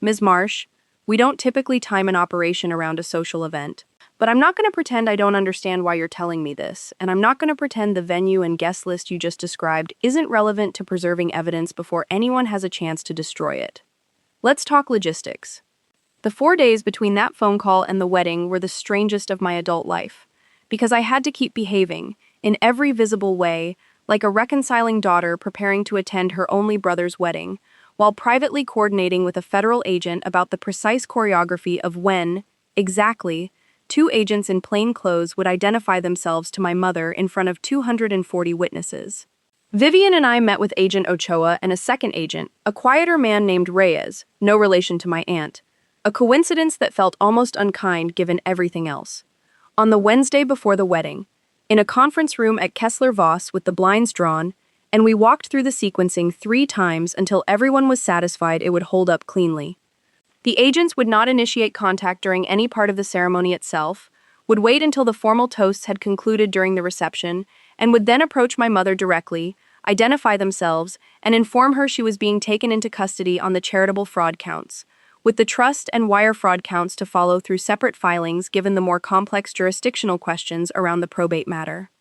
Ms. Marsh, we don't typically time an operation around a social event, but I'm not going to pretend I don't understand why you're telling me this, and I'm not going to pretend the venue and guest list you just described isn't relevant to preserving evidence before anyone has a chance to destroy it. Let's talk logistics. The 4 days between that phone call and the wedding were the strangest of my adult life, because I had to keep behaving, in every visible way, like a reconciling daughter preparing to attend her only brother's wedding, while privately coordinating with a federal agent about the precise choreography of when, exactly, 2 agents in plain clothes would identify themselves to my mother in front of 240 witnesses. Vivian and I met with Agent Ochoa and a second agent, a quieter man named Reyes, no relation to my aunt, a coincidence that felt almost unkind given everything else. On the Wednesday before the wedding, in a conference room at Kessler Voss with the blinds drawn, and we walked through the sequencing 3 times until everyone was satisfied it would hold up cleanly. The agents would not initiate contact during any part of the ceremony itself, would wait until the formal toasts had concluded during the reception, and would then approach my mother directly, identify themselves, and inform her she was being taken into custody on the charitable fraud counts, with the trust and wire fraud counts to follow through separate filings given the more complex jurisdictional questions around the probate matter.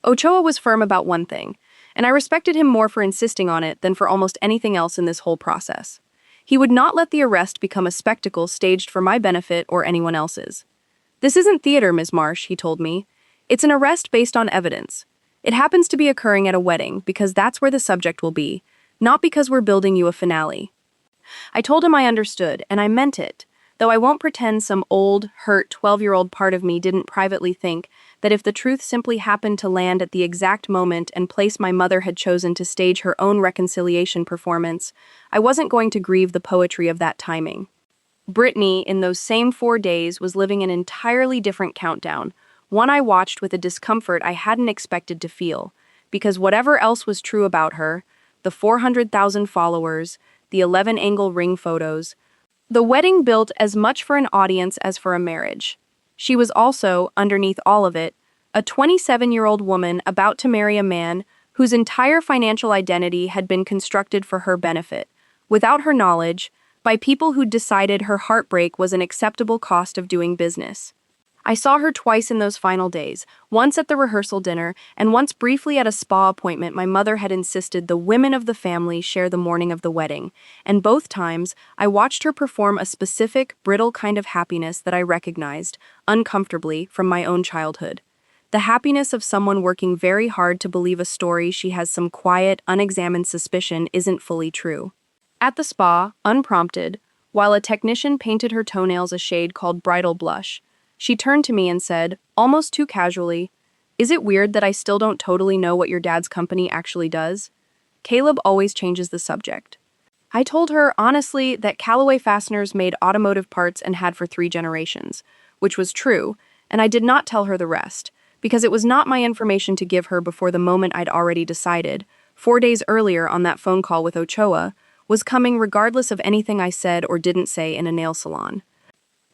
Ochoa was firm about one thing, and I respected him more for insisting on it than for almost anything else in this whole process. He would not let the arrest become a spectacle staged for my benefit or anyone else's. This isn't theater, Ms. Marsh, he told me. It's an arrest based on evidence. It happens to be occurring at a wedding because that's where the subject will be, not because we're building you a finale. I told him I understood, and I meant it, though I won't pretend some old, hurt 12-year-old part of me didn't privately think that if the truth simply happened to land at the exact moment and place my mother had chosen to stage her own reconciliation performance, I wasn't going to grieve the poetry of that timing. Brittany, in those same 4 days, was living an entirely different countdown, one I watched with a discomfort I hadn't expected to feel, because whatever else was true about her, the 400,000 followers, the 11-angle ring photos, the wedding built as much for an audience as for a marriage. She was also, underneath all of it, a 27-year-old woman about to marry a man whose entire financial identity had been constructed for her benefit, without her knowledge, by people who decided her heartbreak was an acceptable cost of doing business. I saw her twice in those final days, once at the rehearsal dinner, and once briefly at a spa appointment my mother had insisted the women of the family share the morning of the wedding, and both times I watched her perform a specific, brittle kind of happiness that I recognized, uncomfortably, from my own childhood. The happiness of someone working very hard to believe a story she has some quiet, unexamined suspicion isn't fully true. At the spa, unprompted, while a technician painted her toenails a shade called bridal blush, she turned to me and said, almost too casually, "Is it weird that I still don't totally know what your dad's company actually does?" Caleb always changes the subject. I told her, honestly, that Callaway Fasteners made automotive parts and had for 3 generations, which was true, and I did not tell her the rest, because it was not my information to give her before the moment I'd already decided, 4 days earlier on that phone call with Ochoa, was coming regardless of anything I said or didn't say in a nail salon.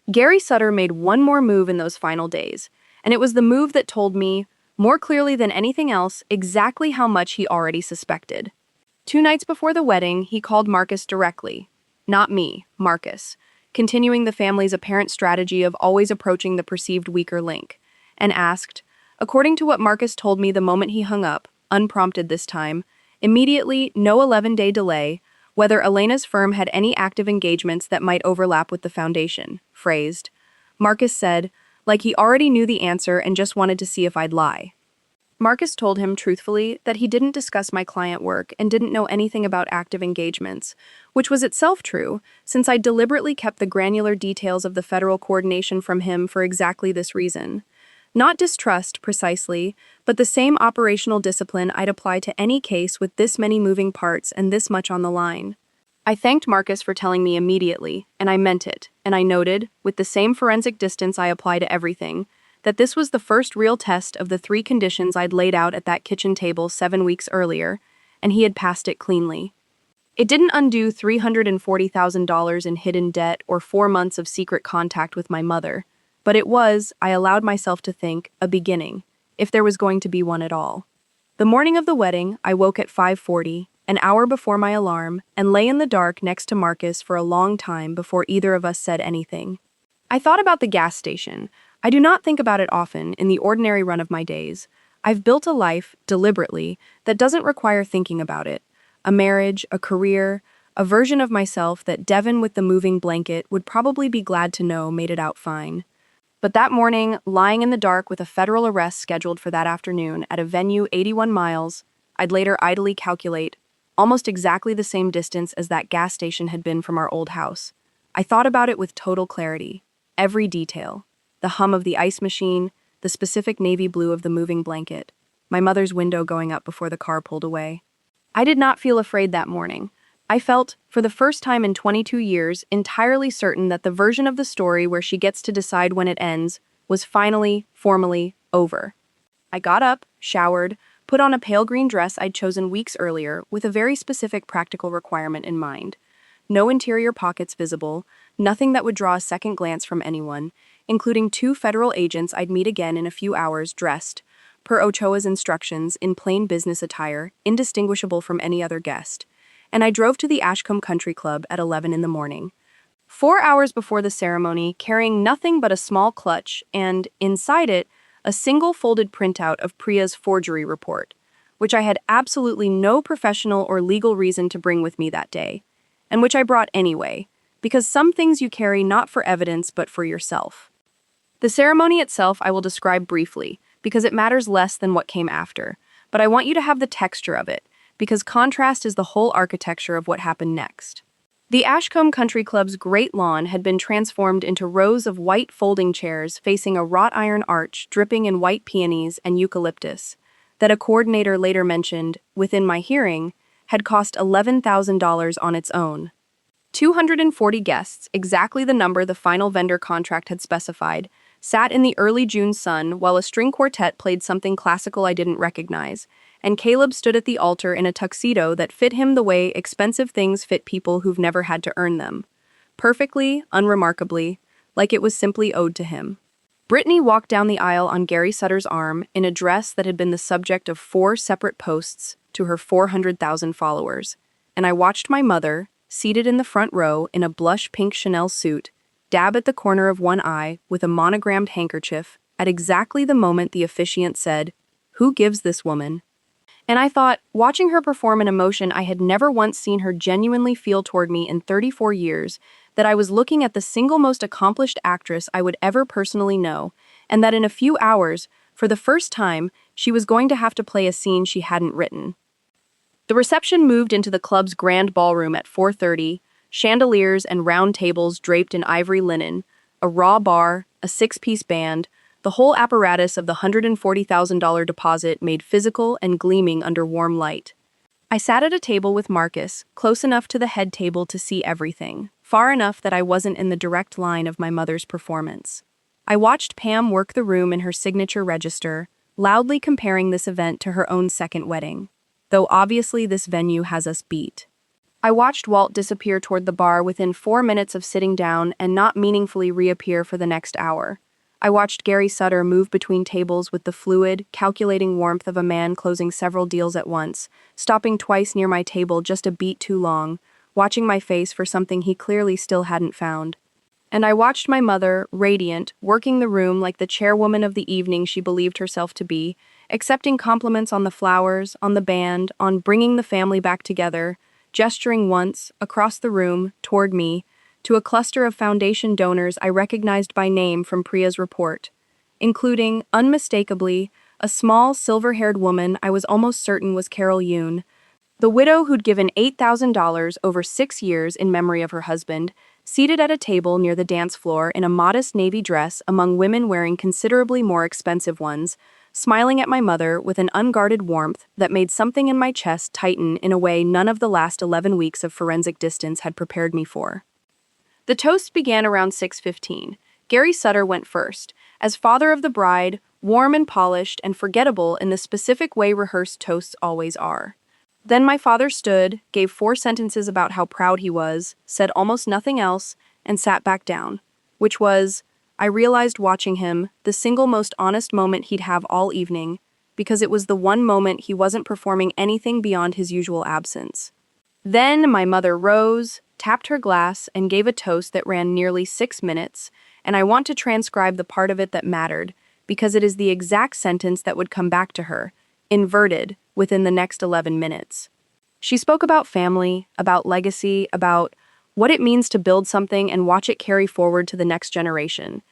Gary Sutter made one more move in those final days, and it was the move that told me, more clearly than anything else, exactly how much he already suspected. 2 nights before the wedding, he called Marcus directly. Not me, Marcus, continuing the family's apparent strategy of always approaching the perceived weaker link, and asked, according to what Marcus told me the moment he hung up, unprompted this time, immediately, no 11-day delay, whether Elena's firm had any active engagements that might overlap with the foundation, phrased. Marcus said, like he already knew the answer and just wanted to see if I'd lie. Marcus told him, truthfully, that he didn't discuss my client work and didn't know anything about active engagements, which was itself true, since I deliberately kept the granular details of the federal coordination from him for exactly this reason. Not distrust, precisely, but the same operational discipline I'd apply to any case with this many moving parts and this much on the line. I thanked Marcus for telling me immediately, and I meant it, and I noted, with the same forensic distance I apply to everything, that this was the first real test of the 3 conditions I'd laid out at that kitchen table 7 weeks earlier, and he had passed it cleanly. It didn't undo $340,000 in hidden debt or 4 months of secret contact with my mother, but it was, I allowed myself to think, a beginning, if there was going to be one at all. The morning of the wedding, I woke at 5:40, an hour before my alarm, and lay in the dark next to Marcus for a long time before either of us said anything. I thought about the gas station. I do not think about it often in the ordinary run of my days. I've built a life, deliberately, that doesn't require thinking about it. A marriage, a career, a version of myself that Devin with the moving blanket would probably be glad to know made it out fine. But that morning, lying in the dark with a federal arrest scheduled for that afternoon at a venue 81 miles, I'd later idly calculate, almost exactly the same distance as that gas station had been from our old house. I thought about it with total clarity. Every detail. The hum of the ice machine, the specific navy blue of the moving blanket, my mother's window going up before the car pulled away. I did not feel afraid that morning. I felt, for the first time in 22 years, entirely certain that the version of the story where she gets to decide when it ends was finally, formally, over. I got up, showered, put on a pale green dress I'd chosen weeks earlier with a very specific practical requirement in mind. No interior pockets visible, nothing that would draw a second glance from anyone, including 2 federal agents I'd meet again in a few hours dressed, per Ochoa's instructions, in plain business attire, indistinguishable from any other guest. And I drove to the Ashcombe Country Club at 11 in the morning. 4 hours before the ceremony, carrying nothing but a small clutch and, inside it, a single folded printout of Priya's forgery report, which I had absolutely no professional or legal reason to bring with me that day, and which I brought anyway, because some things you carry not for evidence but for yourself. The ceremony itself I will describe briefly, because it matters less than what came after, but I want you to have the texture of it, because contrast is the whole architecture of what happened next. The Ashcombe Country Club's great lawn had been transformed into rows of white folding chairs facing a wrought iron arch dripping in white peonies and eucalyptus, that a coordinator later mentioned, within my hearing, had cost $11,000 on its own. 240 guests, exactly the number the final vendor contract had specified, sat in the early June sun while a string quartet played something classical I didn't recognize, and Caleb stood at the altar in a tuxedo that fit him the way expensive things fit people who've never had to earn them. Perfectly, unremarkably, like it was simply owed to him. Brittany walked down the aisle on Gary Sutter's arm in a dress that had been the subject of 4 separate posts to her 400,000 followers, and I watched my mother, seated in the front row in a blush pink Chanel suit, dab at the corner of one eye with a monogrammed handkerchief at exactly the moment the officiant said, "Who gives this woman?" And I thought, watching her perform an emotion I had never once seen her genuinely feel toward me in 34 years, that I was looking at the single most accomplished actress I would ever personally know, and that in a few hours, for the first time, she was going to have to play a scene she hadn't written. The reception moved into the club's grand ballroom at 4:30, chandeliers and round tables draped in ivory linen, a raw bar, a 6-piece band, the whole apparatus of the $140,000 deposit made physical and gleaming under warm light. I sat at a table with Marcus, close enough to the head table to see everything, far enough that I wasn't in the direct line of my mother's performance. I watched Pam work the room in her signature register, loudly comparing this event to her own second wedding, though obviously this venue has us beat. I watched Walt disappear toward the bar within 4 minutes of sitting down and not meaningfully reappear for the next hour. I watched Gary Sutter move between tables with the fluid, calculating warmth of a man closing several deals at once, stopping twice near my table just a beat too long, watching my face for something he clearly still hadn't found. And I watched my mother, radiant, working the room like the chairwoman of the evening she believed herself to be, accepting compliments on the flowers, on the band, on bringing the family back together, gesturing once, across the room, toward me, to a cluster of foundation donors I recognized by name from Priya's report, including, unmistakably, a small, silver-haired woman I was almost certain was Carol Yoon, the widow who'd given $8,000 over 6 years in memory of her husband, seated at a table near the dance floor in a modest navy dress among women wearing considerably more expensive ones, smiling at my mother with an unguarded warmth that made something in my chest tighten in a way none of the last 11 weeks of forensic distance had prepared me for. The toast began around 6:15. Gary Sutter went first, as father of the bride, warm and polished and forgettable in the specific way rehearsed toasts always are. Then my father stood, gave 4 sentences about how proud he was, said almost nothing else, and sat back down, which was, I realized watching him, the single most honest moment he'd have all evening, because it was the one moment he wasn't performing anything beyond his usual absence. Then my mother rose, tapped her glass, and gave a toast that ran nearly 6 minutes, and I want to transcribe the part of it that mattered, because it is the exact sentence that would come back to her, inverted, within the next 11 minutes. She spoke about family, about legacy, about what it means to build something and watch it carry forward to the next generation.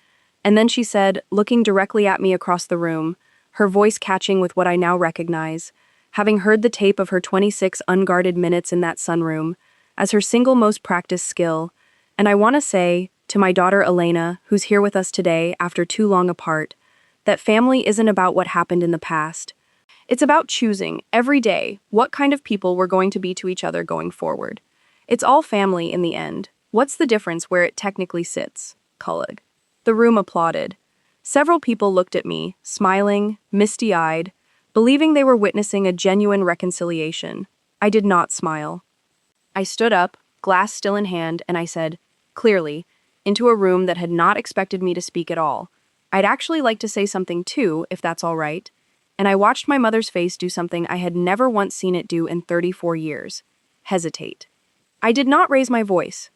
And then she said, looking directly at me across the room, her voice catching with what I now recognize, having heard the tape of her 26 unguarded minutes in that sunroom, as her single most practiced skill, and I want to say, to my daughter Elena, who's here with us today after too long apart, that family isn't about what happened in the past. It's about choosing, every day, what kind of people we're going to be to each other going forward. It's all family in the end. What's the difference where it technically sits? Cullig. The room applauded. Several people looked at me, smiling, misty-eyed, believing they were witnessing a genuine reconciliation. I did not smile. I stood up, glass still in hand, and I said, clearly, into a room that had not expected me to speak at all, I'd actually like to say something too, if that's all right. And I watched my mother's face do something I had never once seen it do in 34 years. Hesitate. I did not raise my voice.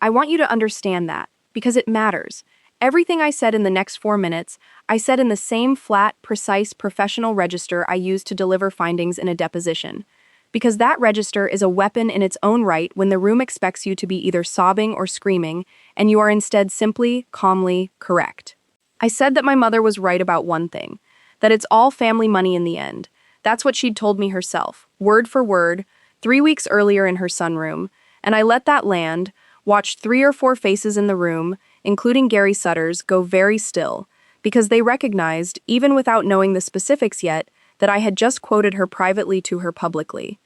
I want you to understand that, because it matters. Everything I said in the next 4 minutes, I said in the same flat, precise, professional register I used to deliver findings in a deposition. Because that register is a weapon in its own right when the room expects you to be either sobbing or screaming, and you are instead simply, calmly, correct. I said that my mother was right about one thing, that it's all family money in the end. That's what she'd told me herself, word for word, 3 weeks earlier in her sunroom, and I let that land, watched 3 or 4 faces in the room, including Gary Sutter's, go very still, because they recognized, even without knowing the specifics yet, that I had just quoted her privately to her publicly.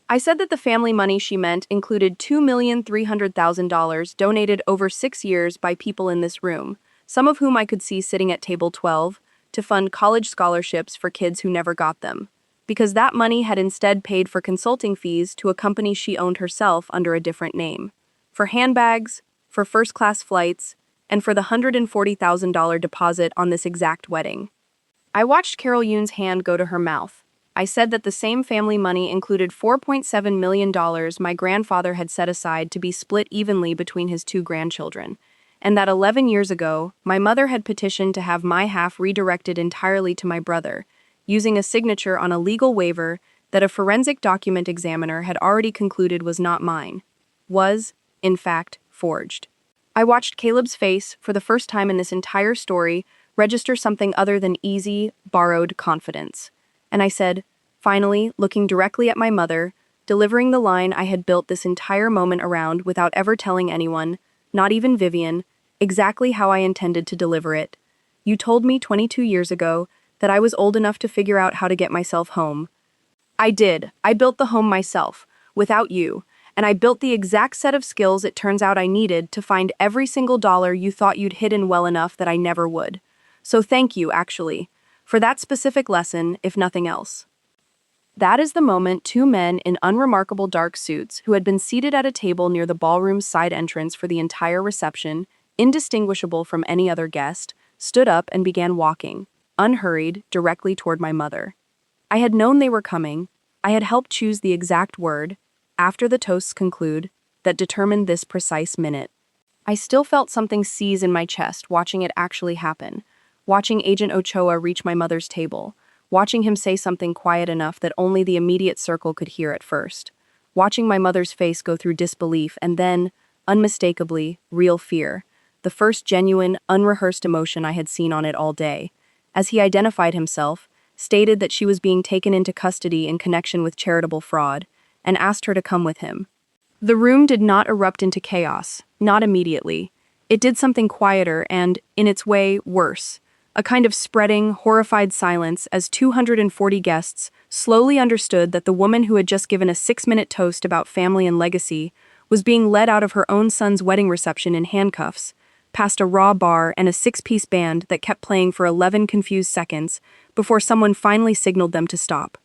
I said that the family money she meant included $2,300,000 donated over 6 years by people in this room, some of whom I could see sitting at table 12, to fund college scholarships for kids who never got them, because that money had instead paid for consulting fees to a company she owned herself under a different name, for handbags, for first-class flights, and for the $140,000 deposit on this exact wedding. I watched Carol Yoon's hand go to her mouth. I said that the same family money included $4.7 million my grandfather had set aside to be split evenly between his two grandchildren, and that 11 years ago, my mother had petitioned to have my half redirected entirely to my brother, using a signature on a legal waiver that a forensic document examiner had already concluded was not mine, was, in fact, forged. I watched Caleb's face, for the first time in this entire story, register something other than easy, borrowed confidence. And I said, finally, looking directly at my mother, delivering the line I had built this entire moment around without ever telling anyone, not even Vivian, exactly how I intended to deliver it. You told me 22 years ago that I was old enough to figure out how to get myself home. I did. I built the home myself, without you, and I built the exact set of skills it turns out I needed to find every single dollar you thought you'd hidden well enough that I never would. So thank you, actually, for that specific lesson, if nothing else. That is the moment two men in unremarkable dark suits, who had been seated at a table near the ballroom's side entrance for the entire reception, indistinguishable from any other guest, stood up and began walking, unhurried, directly toward my mother. I had known they were coming. I had helped choose the exact word, after the toasts conclude, that determined this precise minute. I still felt something seize in my chest watching it actually happen, watching Agent Ochoa reach my mother's table, watching him say something quiet enough that only the immediate circle could hear at first, watching my mother's face go through disbelief and then, unmistakably, real fear, the first genuine, unrehearsed emotion I had seen on it all day. As he identified himself, stated that she was being taken into custody in connection with charitable fraud, and asked her to come with him. The room did not erupt into chaos, not immediately. It did something quieter and, in its way, worse. A kind of spreading, horrified silence as 240 guests slowly understood that the woman who had just given a 6-minute toast about family and legacy was being led out of her own son's wedding reception in handcuffs, past a raw bar and a 6-piece band that kept playing for 11 confused seconds before someone finally signaled them to stop.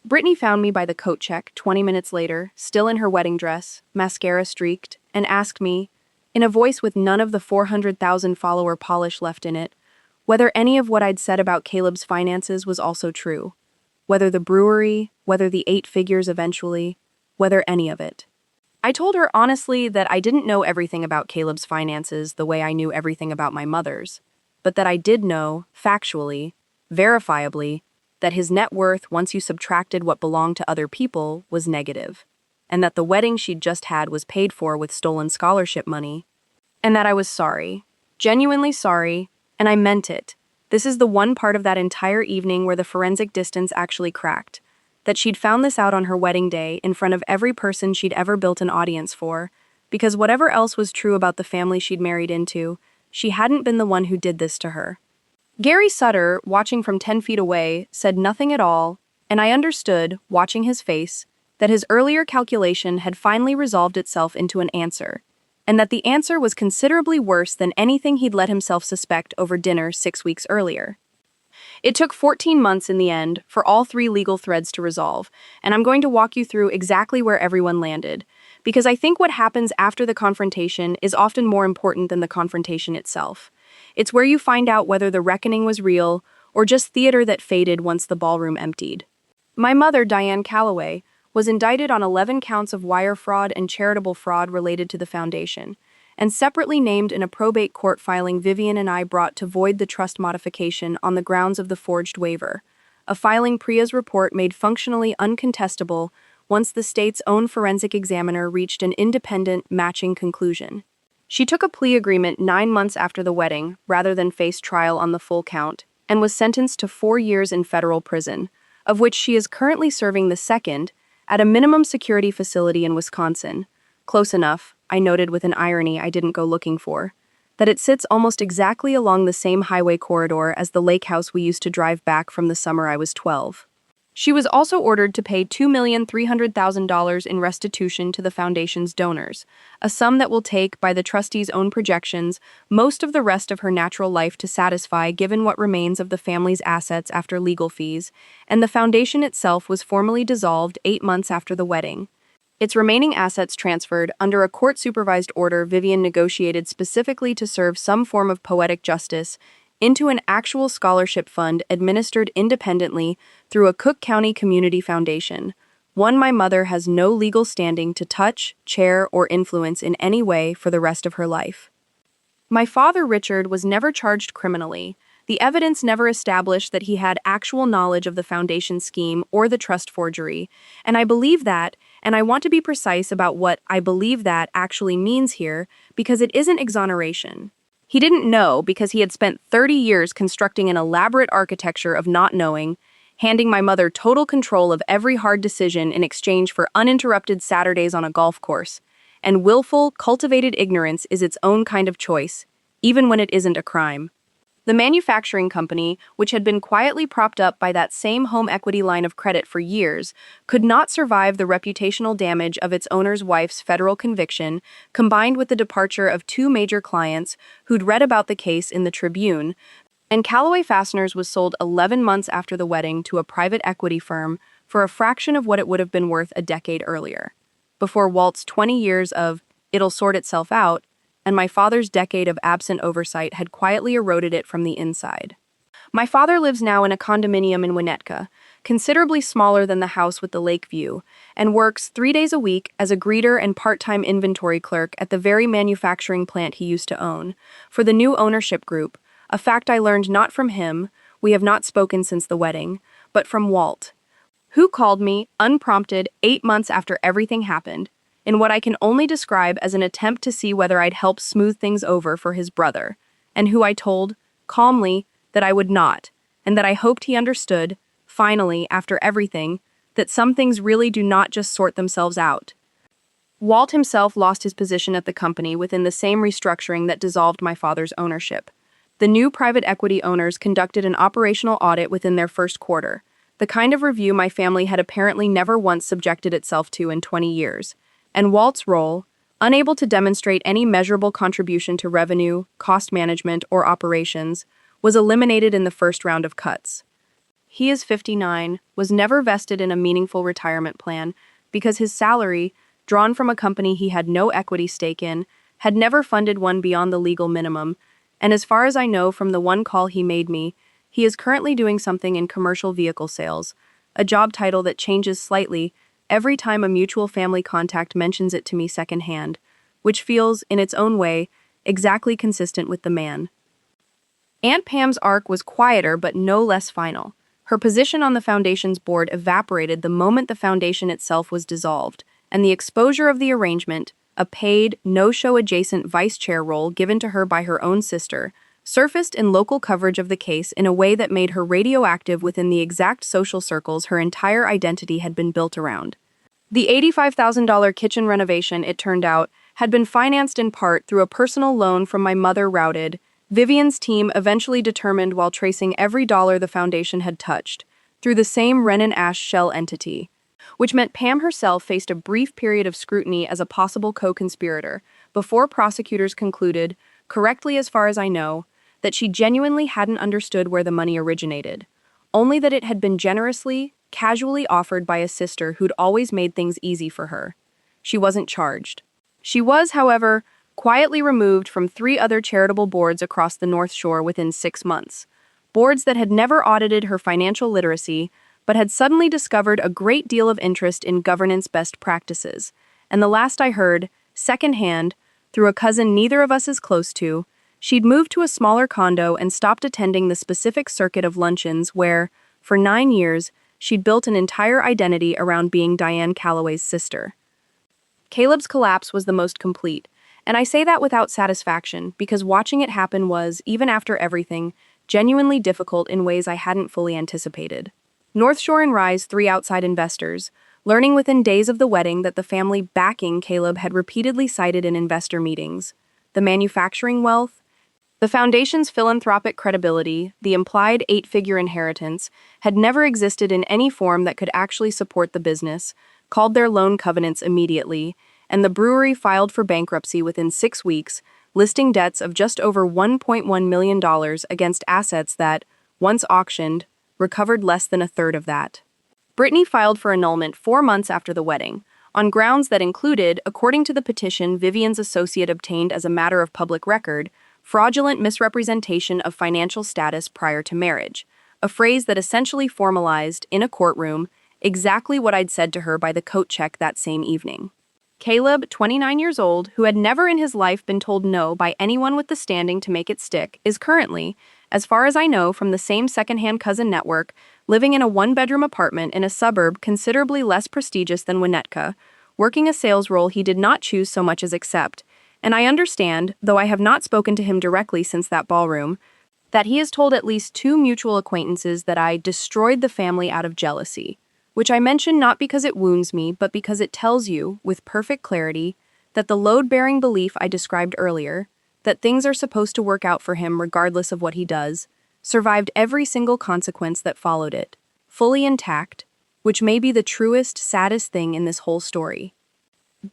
Brittany found me by the coat check 20 minutes later, still in her wedding dress, mascara streaked, and asked me, in a voice with none of the 400,000 follower polish left in it, whether any of what I'd said about Caleb's finances was also true. Whether the brewery, whether the 8 figures eventually, whether any of it. I told her honestly that I didn't know everything about Caleb's finances the way I knew everything about my mother's, but that I did know, factually, verifiably, that his net worth, once you subtracted what belonged to other people, was negative, and that the wedding she'd just had was paid for with stolen scholarship money, and that I was sorry, genuinely sorry, and I meant it. This is the one part of that entire evening where the forensic distance actually cracked, that she'd found this out on her wedding day in front of every person she'd ever built an audience for, because whatever else was true about the family she'd married into, she hadn't been the one who did this to her. Gary Sutter, watching from 10 feet away, said nothing at all, and I understood, watching his face, that his earlier calculation had finally resolved itself into an answer, and that the answer was considerably worse than anything he'd let himself suspect over dinner 6 weeks earlier. It took 14 months in the end for all 3 legal threads to resolve, and I'm going to walk you through exactly where everyone landed, because I think what happens after the confrontation is often more important than the confrontation itself. It's where you find out whether the reckoning was real or just theater that faded once the ballroom emptied. My mother, Diane Calloway, was indicted on 11 counts of wire fraud and charitable fraud related to the foundation, and separately named in a probate court filing Vivian and I brought to void the trust modification on the grounds of the forged waiver, a filing Priya's report made functionally uncontestable once the state's own forensic examiner reached an independent, matching conclusion. She took a plea agreement 9 months after the wedding, rather than face trial on the full count, and was sentenced to 4 years in federal prison, of which she is currently serving the second, at a minimum security facility in Wisconsin. Close enough, I noted with an irony I didn't go looking for, that it sits almost exactly along the same highway corridor as the lake house we used to drive back from the summer I was 12. She was also ordered to pay $2,300,000 in restitution to the foundation's donors, a sum that will take, by the trustee's own projections, most of the rest of her natural life to satisfy given what remains of the family's assets after legal fees, and the foundation itself was formally dissolved 8 months after the wedding. Its remaining assets transferred under a court-supervised order Vivian negotiated specifically to serve some form of poetic justice into an actual scholarship fund administered independently through a Cook County Community Foundation, one my mother has no legal standing to touch, chair, or influence in any way for the rest of her life. My father, Richard, was never charged criminally. The evidence never established that he had actual knowledge of the foundation scheme or the trust forgery, and I believe that, and I want to be precise about what I believe that actually means here, because it isn't exoneration. He didn't know because he had spent 30 years constructing an elaborate architecture of not knowing, handing my mother total control of every hard decision in exchange for uninterrupted Saturdays on a golf course. And willful, cultivated ignorance is its own kind of choice, even when it isn't a crime. The manufacturing company, which had been quietly propped up by that same home equity line of credit for years, could not survive the reputational damage of its owner's wife's federal conviction, combined with the departure of 2 major clients who'd read about the case in the Tribune, and Callaway Fasteners was sold 11 months after the wedding to a private equity firm for a fraction of what it would have been worth a decade earlier. Before Walt's 20 years of "it'll sort itself out," and my father's decade of absent oversight had quietly eroded it from the inside. My father lives now in a condominium in Winnetka, considerably smaller than the house with the lake view, and works 3 days a week as a greeter and part-time inventory clerk at the very manufacturing plant he used to own, for the new ownership group, a fact I learned not from him, we have not spoken since the wedding, but from Walt, who called me, unprompted, 8 months after everything happened, in what I can only describe as an attempt to see whether I'd help smooth things over for his brother, and who I told, calmly, that I would not, and that I hoped he understood, finally, after everything, that some things really do not just sort themselves out. Walt himself lost his position at the company within the same restructuring that dissolved my father's ownership. The new private equity owners conducted an operational audit within their first quarter, the kind of review my family had apparently never once subjected itself to in 20 years. And Walt's role, unable to demonstrate any measurable contribution to revenue, cost management, or operations, was eliminated in the first round of cuts. He is 59, was never vested in a meaningful retirement plan because his salary, drawn from a company he had no equity stake in, had never funded one beyond the legal minimum, and as far as I know from the one call he made me, he is currently doing something in commercial vehicle sales, a job title that changes slightly every time a mutual family contact mentions it to me secondhand, which feels, in its own way, exactly consistent with the man. Aunt Pam's arc was quieter but no less final. Her position on the foundation's board evaporated the moment the foundation itself was dissolved, and the exposure of the arrangement, a paid, no-show adjacent vice chair role given to her by her own sister, surfaced in local coverage of the case in a way that made her radioactive within the exact social circles her entire identity had been built around. The $85,000 kitchen renovation, it turned out, had been financed in part through a personal loan from my mother routed. Vivian's team eventually determined while tracing every dollar the foundation had touched, through the same Renan Ash shell entity, which meant Pam herself faced a brief period of scrutiny as a possible co-conspirator, before prosecutors concluded, correctly as far as I know, that she genuinely hadn't understood where the money originated, only that it had been generously, casually offered by a sister who'd always made things easy for her. She wasn't charged. She was, however, quietly removed from 3 other charitable boards across the North Shore within 6 months, boards that had never audited her financial literacy, but had suddenly discovered a great deal of interest in governance best practices, and the last I heard, secondhand, through a cousin neither of us is close to, she'd moved to a smaller condo and stopped attending the specific circuit of luncheons where, for 9 years, she'd built an entire identity around being Diane Calloway's sister. Caleb's collapse was the most complete, and I say that without satisfaction because watching it happen was, even after everything, genuinely difficult in ways I hadn't fully anticipated. North Shore and Rise, 3 outside investors, learning within days of the wedding that the family backing Caleb had repeatedly cited in investor meetings. The manufacturing wealth, The foundation's philanthropic credibility, the implied eight-figure inheritance, had never existed in any form that could actually support the business, called their loan covenants immediately, and the brewery filed for bankruptcy within 6 weeks, listing debts of just over $1.1 million against assets that, once auctioned, recovered less than a third of that. Brittany filed for annulment 4 months after the wedding, on grounds that included, according to the petition Vivian's associate obtained as a matter of public record, fraudulent misrepresentation of financial status prior to marriage, a phrase that essentially formalized, in a courtroom, exactly what I'd said to her by the coat check that same evening. Caleb, 29 years old, who had never in his life been told no by anyone with the standing to make it stick, is currently, as far as I know from the same secondhand cousin network, living in a one-bedroom apartment in a suburb considerably less prestigious than Winnetka, working a sales role he did not choose so much as accept. And I understand, though I have not spoken to him directly since that ballroom, that he has told at least 2 mutual acquaintances that I destroyed the family out of jealousy, which I mention not because it wounds me, but because it tells you, with perfect clarity, that the load-bearing belief I described earlier, that things are supposed to work out for him regardless of what he does, survived every single consequence that followed it, fully intact, which may be the truest, saddest thing in this whole story.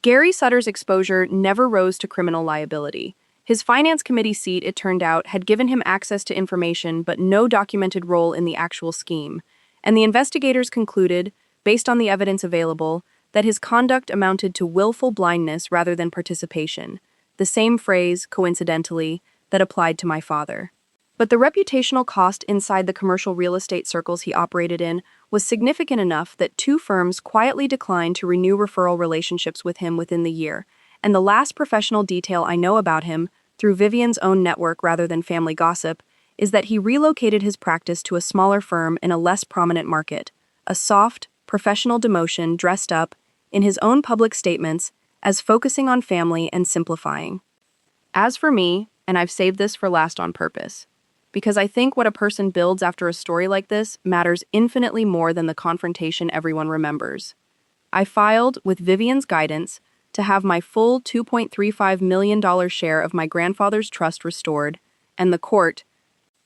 Gary Sutter's exposure never rose to criminal liability. His finance committee seat, it turned out, had given him access to information but no documented role in the actual scheme, and the investigators concluded, based on the evidence available, that his conduct amounted to willful blindness rather than participation, the same phrase, coincidentally, that applied to my father. But the reputational cost inside the commercial real estate circles he operated in was significant enough that 2 firms quietly declined to renew referral relationships with him within the year, and the last professional detail I know about him, through Vivian's own network rather than family gossip, is that he relocated his practice to a smaller firm in a less prominent market, a soft, professional demotion dressed up, in his own public statements, as focusing on family and simplifying. As for me, and I've saved this for last on purpose, because I think what a person builds after a story like this matters infinitely more than the confrontation everyone remembers. I filed, with Vivian's guidance, to have my full $2.35 million share of my grandfather's trust restored, and the court,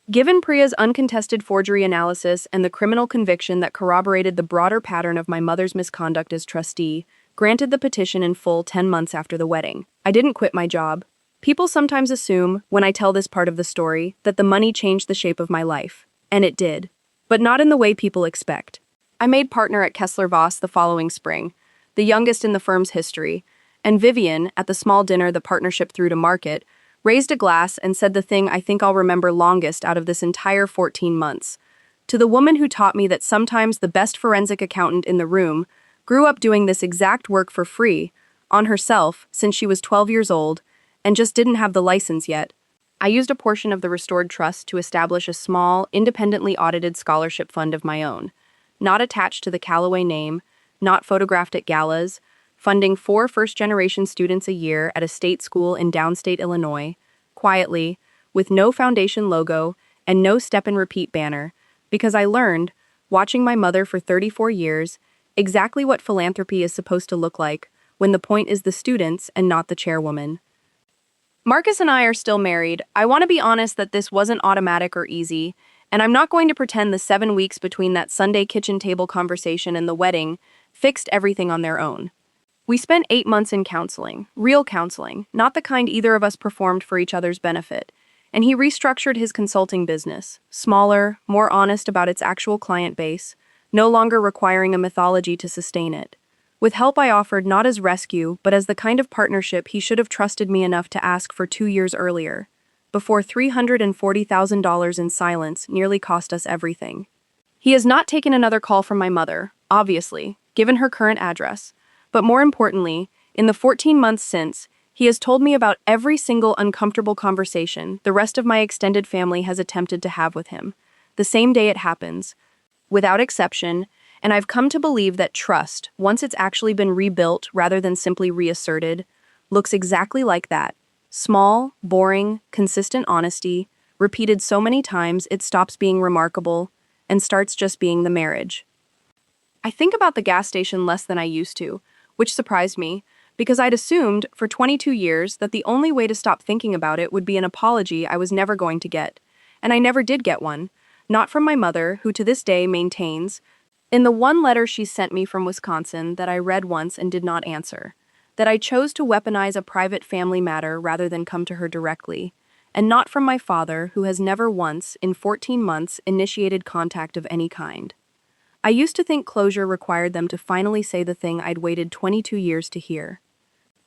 given Priya's uncontested forgery analysis and the criminal conviction that corroborated the broader pattern of my mother's misconduct as trustee, granted the petition in full 10 months after the wedding. I didn't quit my job. People sometimes assume, when I tell this part of the story, that the money changed the shape of my life. And it did. But not in the way people expect. I made partner at Kessler Voss the following spring, the youngest in the firm's history, and Vivian, at the small dinner the partnership threw to market, raised a glass and said the thing I think I'll remember longest out of this entire 14 months. To the woman who taught me that sometimes the best forensic accountant in the room grew up doing this exact work for free, on herself, since she was 12 years old, and just didn't have the license yet. I used a portion of the restored trust to establish a small, independently audited scholarship fund of my own, not attached to the Callaway name, not photographed at galas, funding 4 first-generation students a year at a state school in downstate Illinois, quietly, with no foundation logo and no step-and-repeat banner, because I learned, watching my mother for 34 years, exactly what philanthropy is supposed to look like when the point is the students and not the chairwoman. Marcus and I are still married. I want to be honest that this wasn't automatic or easy, and I'm not going to pretend the 7 weeks between that Sunday kitchen table conversation and the wedding fixed everything on their own. We spent 8 months in counseling, real counseling, not the kind either of us performed for each other's benefit, and he restructured his consulting business, smaller, more honest about its actual client base, no longer requiring a mythology to sustain it. With help I offered not as rescue, but as the kind of partnership he should have trusted me enough to ask for 2 years earlier, before $340,000 in silence nearly cost us everything. He has not taken another call from my mother, obviously, given her current address, but more importantly, in the 14 months since, he has told me about every single uncomfortable conversation the rest of my extended family has attempted to have with him, the same day it happens, without exception, and I've come to believe that trust, once it's actually been rebuilt rather than simply reasserted, looks exactly like that. Small, boring, consistent honesty, repeated so many times it stops being remarkable and starts just being the marriage. I think about the gas station less than I used to, which surprised me, because I'd assumed for 22 years that the only way to stop thinking about it would be an apology I was never going to get. And I never did get one. Not from my mother, who to this day maintains, in the one letter she sent me from Wisconsin that I read once and did not answer, that I chose to weaponize a private family matter rather than come to her directly, and not from my father, who has never once, in 14 months, initiated contact of any kind. I used to think closure required them to finally say the thing I'd waited 22 years to hear.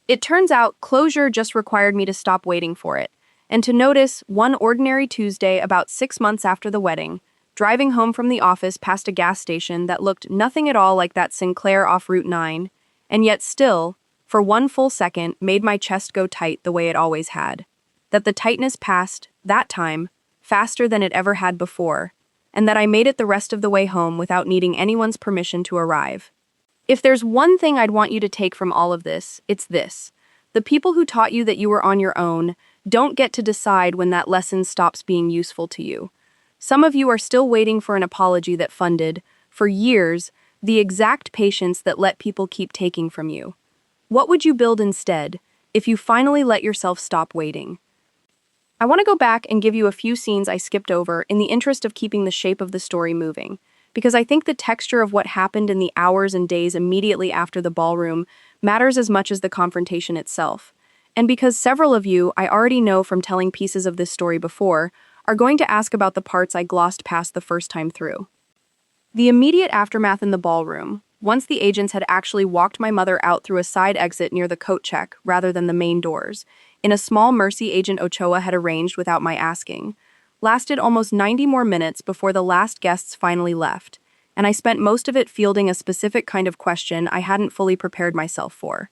It turns out closure just required me to stop waiting for it, and to notice, one ordinary Tuesday about 6 months after the wedding, driving home from the office past a gas station that looked nothing at all like that Sinclair off Route 9, and yet still, for one full second, made my chest go tight the way it always had. That the tightness passed, that time, faster than it ever had before, and that I made it the rest of the way home without needing anyone's permission to arrive. If there's one thing I'd want you to take from all of this, it's this. The people who taught you that you were on your own don't get to decide when that lesson stops being useful to you. Some of you are still waiting for an apology that funded, for years, the exact patience that let people keep taking from you. What would you build instead, if you finally let yourself stop waiting? I want to go back and give you a few scenes I skipped over in the interest of keeping the shape of the story moving, because I think the texture of what happened in the hours and days immediately after the ballroom matters as much as the confrontation itself. And because several of you, I already know from telling pieces of this story before, are going to ask about the parts I glossed past the first time through. The immediate aftermath in the ballroom, once the agents had actually walked my mother out through a side exit near the coat check rather than the main doors, in a small mercy Agent Ochoa had arranged without my asking, lasted almost 90 more minutes before the last guests finally left, and I spent most of it fielding a specific kind of question I hadn't fully prepared myself for.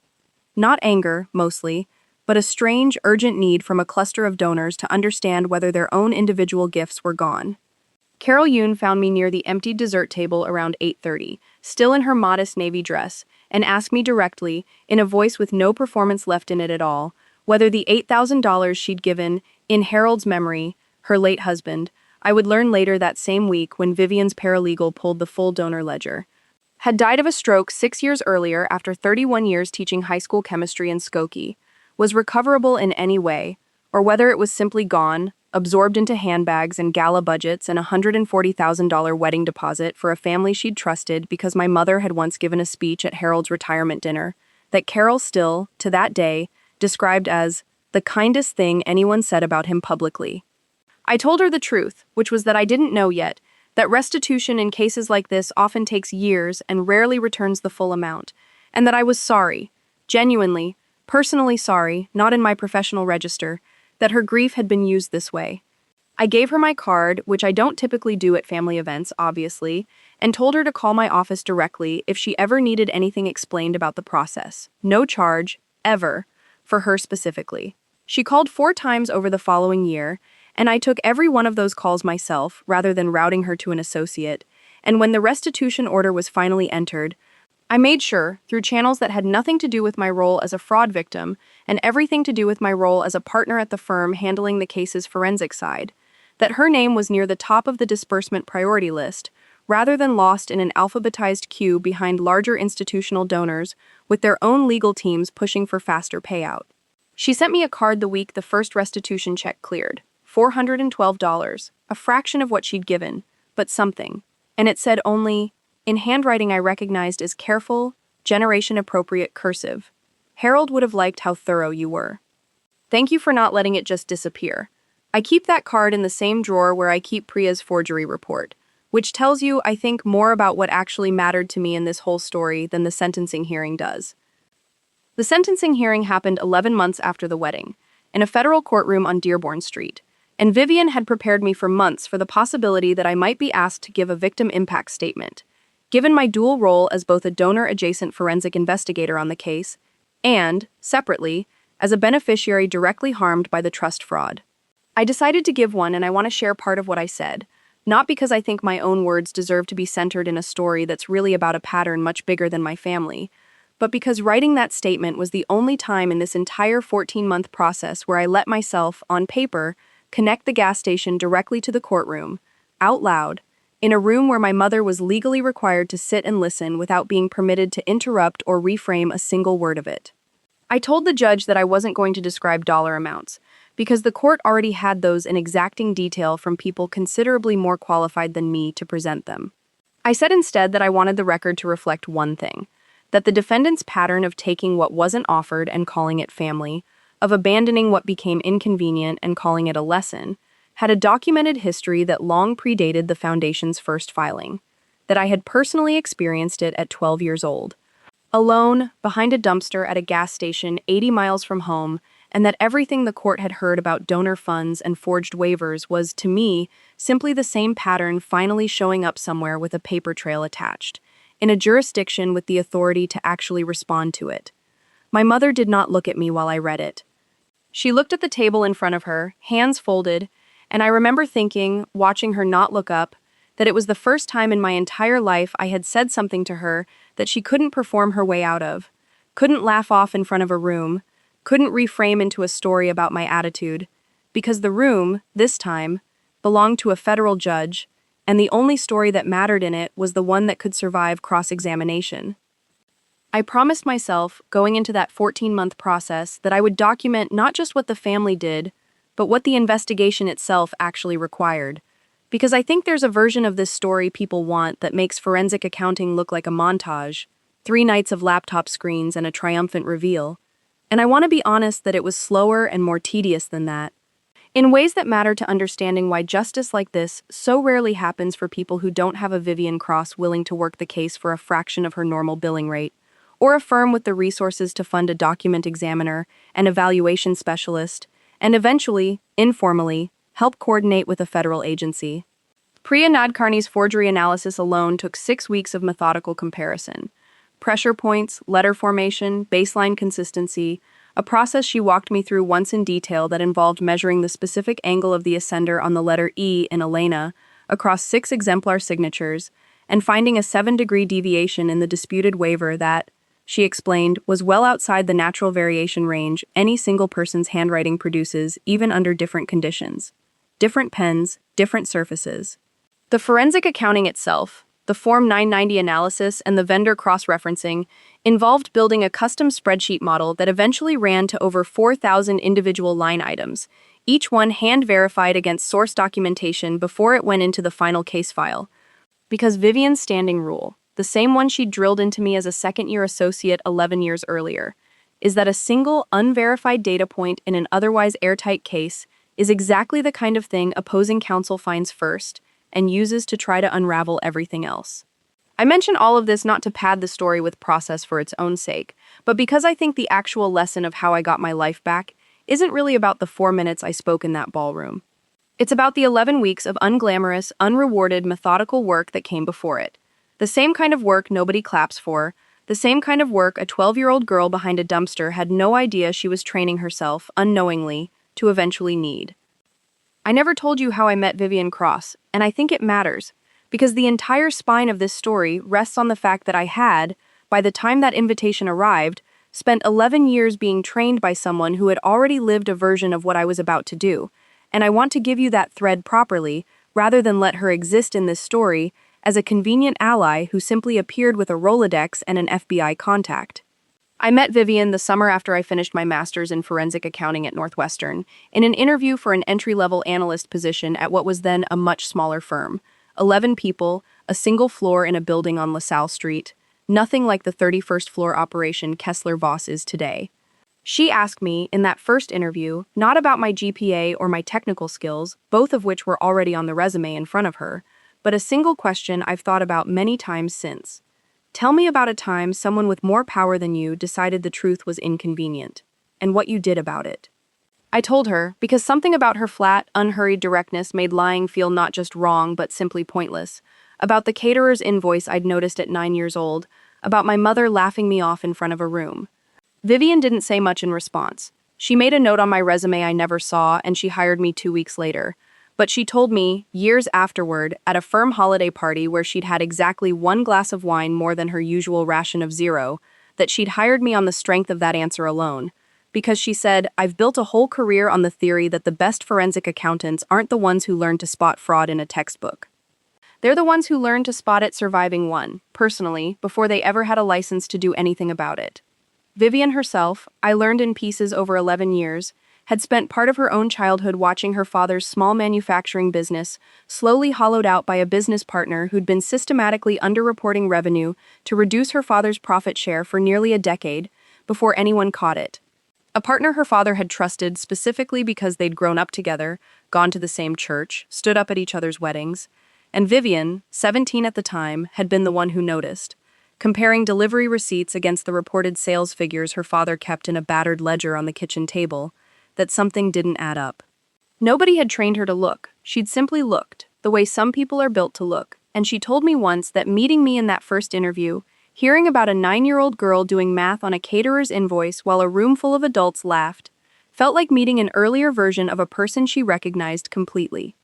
Not anger, mostly, but a strange, urgent need from a cluster of donors to understand whether their own individual gifts were gone. Carol Yoon found me near the empty dessert table around 8:30, still in her modest navy dress, and asked me directly, in a voice with no performance left in it at all, whether the $8,000 she'd given, in Harold's memory, her late husband, I would learn later that same week when Vivian's paralegal pulled the full donor ledger, had died of a stroke 6 years earlier after 31 years teaching high school chemistry in Skokie, was recoverable in any way, or whether it was simply gone, absorbed into handbags and gala budgets and a $140,000 wedding deposit for a family she'd trusted because my mother had once given a speech at Harold's retirement dinner, that Carol still, to that day, described as the kindest thing anyone said about him publicly. I told her the truth, which was that I didn't know yet, that restitution in cases like this often takes years and rarely returns the full amount, and that I was sorry, genuinely, personally sorry, not in my professional register, that her grief had been used this way. I gave her my card, which I don't typically do at family events, obviously, and told her to call my office directly if she ever needed anything explained about the process. No charge, ever, for her specifically. She called 4 times over the following year, and I took every one of those calls myself, rather than routing her to an associate, and when the restitution order was finally entered, I made sure, through channels that had nothing to do with my role as a fraud victim and everything to do with my role as a partner at the firm handling the case's forensic side, that her name was near the top of the disbursement priority list, rather than lost in an alphabetized queue behind larger institutional donors with their own legal teams pushing for faster payout. She sent me a card the week the first restitution check cleared, $412, a fraction of what she'd given, but something, and it said only, in handwriting I recognized as careful, generation-appropriate cursive, Harold would have liked how thorough you were. Thank you for not letting it just disappear. I keep that card in the same drawer where I keep Priya's forgery report, which tells you, I think, more about what actually mattered to me in this whole story than the sentencing hearing does. The sentencing hearing happened 11 months after the wedding, in a federal courtroom on Dearborn Street, and Vivian had prepared me for months for the possibility that I might be asked to give a victim impact statement, given my dual role as both a donor-adjacent forensic investigator on the case and, separately, as a beneficiary directly harmed by the trust fraud. I decided to give one, and I want to share part of what I said, not because I think my own words deserve to be centered in a story that's really about a pattern much bigger than my family, but because writing that statement was the only time in this entire 14-month process where I let myself, on paper, connect the gas station directly to the courtroom, out loud, in a room where my mother was legally required to sit and listen without being permitted to interrupt or reframe a single word of it. I told the judge that I wasn't going to describe dollar amounts, because the court already had those in exacting detail from people considerably more qualified than me to present them. I said instead that I wanted the record to reflect one thing: that the defendant's pattern of taking what wasn't offered and calling it family, of abandoning what became inconvenient and calling it a lesson, had a documented history that long predated the Foundation's first filing, that I had personally experienced it at 12 years old, alone, behind a dumpster at a gas station 80 miles from home, and that everything the court had heard about donor funds and forged waivers was, to me, simply the same pattern finally showing up somewhere with a paper trail attached, in a jurisdiction with the authority to actually respond to it. My mother did not look at me while I read it. She looked at the table in front of her, hands folded, and I remember thinking, watching her not look up, that it was the first time in my entire life I had said something to her that she couldn't perform her way out of, couldn't laugh off in front of a room, couldn't reframe into a story about my attitude, because the room, this time, belonged to a federal judge, and the only story that mattered in it was the one that could survive cross-examination. I promised myself, going into that 14-month process, that I would document not just what the family did, but what the investigation itself actually required. Because I think there's a version of this story people want that makes forensic accounting look like a montage, 3 nights of laptop screens and a triumphant reveal. And I want to be honest that it was slower and more tedious than that, in ways that matter to understanding why justice like this so rarely happens for people who don't have a Vivian Cross willing to work the case for a fraction of her normal billing rate, or a firm with the resources to fund a document examiner, an evaluation specialist, and eventually, informally, help coordinate with a federal agency. Priya Nadkarni's forgery analysis alone took 6 weeks of methodical comparison. Pressure points, letter formation, baseline consistency, a process she walked me through once in detail that involved measuring the specific angle of the ascender on the letter E in Elena across 6 exemplar signatures, and finding a 7-degree deviation in the disputed waiver that, she explained, was well outside the natural variation range any single person's handwriting produces, even under different conditions. Different pens, different surfaces. The forensic accounting itself, the Form 990 analysis and the vendor cross-referencing, involved building a custom spreadsheet model that eventually ran to over 4,000 individual line items, each one hand-verified against source documentation before it went into the final case file. Because Vivian's standing rule, the same one she drilled into me as a second-year associate 11 years earlier, is that a single, unverified data point in an otherwise airtight case is exactly the kind of thing opposing counsel finds first and uses to try to unravel everything else. I mention all of this not to pad the story with process for its own sake, but because I think the actual lesson of how I got my life back isn't really about the 4 minutes I spoke in that ballroom. It's about the 11 weeks of unglamorous, unrewarded, methodical work that came before it. The same kind of work nobody claps for, the same kind of work a 12-year-old girl behind a dumpster had no idea she was training herself, unknowingly, to eventually need. I never told you how I met Vivian Cross, and I think it matters, because the entire spine of this story rests on the fact that I had, by the time that invitation arrived, spent 11 years being trained by someone who had already lived a version of what I was about to do, and I want to give you that thread properly, rather than let her exist in this story as a convenient ally who simply appeared with a Rolodex and an FBI contact. I met Vivian the summer after I finished my master's in forensic accounting at Northwestern, in an interview for an entry-level analyst position at what was then a much smaller firm. 11 people, a single floor in a building on LaSalle Street, nothing like the 31st floor operation Kessler Voss is today. She asked me, in that first interview, not about my GPA or my technical skills, both of which were already on the resume in front of her, but a single question I've thought about many times since. Tell me about a time someone with more power than you decided the truth was inconvenient, and what you did about it. I told her, because something about her flat, unhurried directness made lying feel not just wrong but simply pointless, about the caterer's invoice I'd noticed at 9 years old, about my mother laughing me off in front of a room. Vivian didn't say much in response. She made a note on my resume I never saw, and she hired me 2 weeks later. But she told me, years afterward, at a firm holiday party where she'd had exactly 1 glass of wine more than her usual ration of 0, that she'd hired me on the strength of that answer alone. Because she said, I've built a whole career on the theory that the best forensic accountants aren't the ones who learn to spot fraud in a textbook. They're the ones who learn to spot it surviving one, personally, before they ever had a license to do anything about it. Vivian herself, I learned in pieces over 11 years, had spent part of her own childhood watching her father's small manufacturing business slowly hollowed out by a business partner who'd been systematically underreporting revenue to reduce her father's profit share for nearly a decade before anyone caught it. A partner her father had trusted specifically because they'd grown up together, gone to the same church, stood up at each other's weddings, and Vivian, 17 at the time, had been the one who noticed, comparing delivery receipts against the reported sales figures her father kept in a battered ledger on the kitchen table, that something didn't add up. Nobody had trained her to look, she'd simply looked, the way some people are built to look, and she told me once that meeting me in that first interview, hearing about a 9-year-old girl doing math on a caterer's invoice while a room full of adults laughed, felt like meeting an earlier version of a person she recognized completely.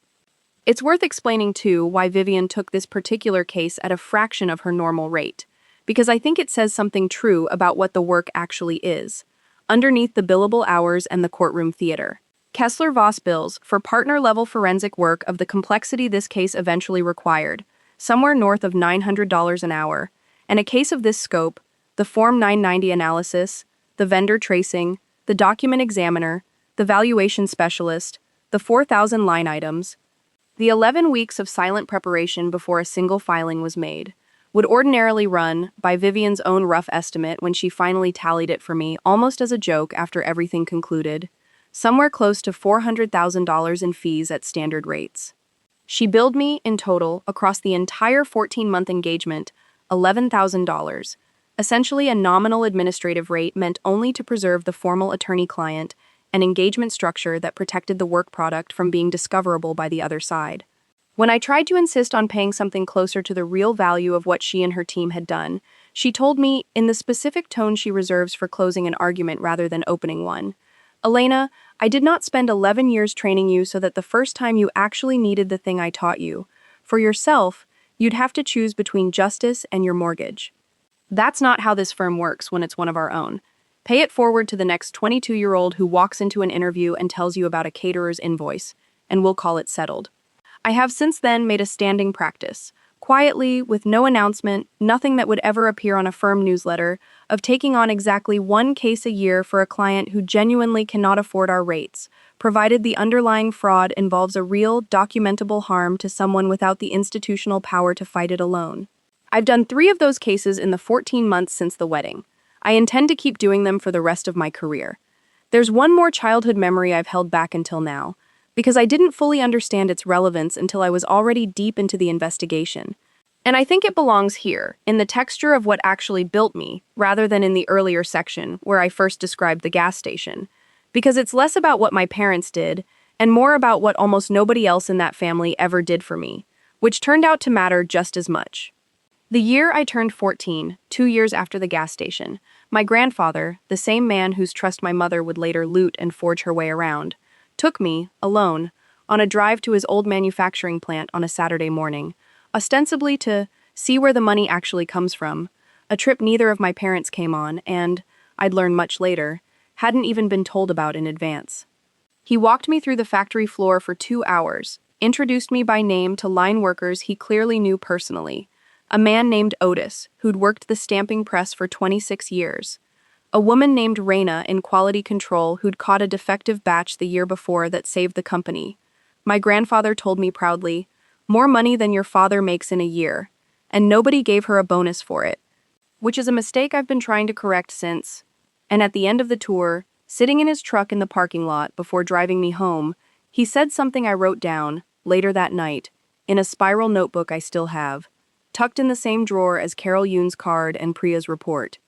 It's worth explaining, too, why Vivian took this particular case at a fraction of her normal rate, because I think it says something true about what the work actually is, underneath the billable hours and the courtroom theater. Kessler-Voss bills for partner-level forensic work of the complexity this case eventually required, somewhere north of $900 an hour, and a case of this scope, the Form 990 analysis, the vendor tracing, the document examiner, the valuation specialist, the 4,000 line items, the 11 weeks of silent preparation before a single filing was made, would ordinarily run, by Vivian's own rough estimate when she finally tallied it for me almost as a joke after everything concluded, somewhere close to $400,000 in fees at standard rates. She billed me, in total, across the entire 14-month engagement, $11,000, essentially a nominal administrative rate meant only to preserve the formal attorney-client and engagement structure that protected the work product from being discoverable by the other side. When I tried to insist on paying something closer to the real value of what she and her team had done, she told me, in the specific tone she reserves for closing an argument rather than opening one, "Elena, I did not spend 11 years training you so that the first time you actually needed the thing I taught you. For yourself, you'd have to choose between justice and your mortgage. That's not how this firm works when it's one of our own. Pay it forward to the next 22-year-old who walks into an interview and tells you about a caterer's invoice, and we'll call it settled." I have since then made a standing practice, quietly, with no announcement, nothing that would ever appear on a firm newsletter, of taking on exactly one case a year for a client who genuinely cannot afford our rates, provided the underlying fraud involves a real, documentable harm to someone without the institutional power to fight it alone. I've done 3 of those cases in the 14 months since the wedding. I intend to keep doing them for the rest of my career. There's one more childhood memory I've held back until now, because I didn't fully understand its relevance until I was already deep into the investigation. And I think it belongs here, in the texture of what actually built me, rather than in the earlier section where I first described the gas station, because it's less about what my parents did, and more about what almost nobody else in that family ever did for me, which turned out to matter just as much. The year I turned 14, 2 years after the gas station, my grandfather, the same man whose trust my mother would later loot and forge her way around, took me, alone, on a drive to his old manufacturing plant on a Saturday morning, ostensibly to see where the money actually comes from, a trip neither of my parents came on and, I'd learn much later, hadn't even been told about in advance. He walked me through the factory floor for 2 hours, introduced me by name to line workers he clearly knew personally, a man named Otis, who'd worked the stamping press for 26 years, a woman named Raina in quality control who'd caught a defective batch the year before that saved the company. My grandfather told me proudly, "More money than your father makes in a year," and nobody gave her a bonus for it, which is a mistake I've been trying to correct since. And at the end of the tour, sitting in his truck in the parking lot before driving me home, he said something I wrote down, later that night, in a spiral notebook I still have, tucked in the same drawer as Carol Yoon's card and Priya's report.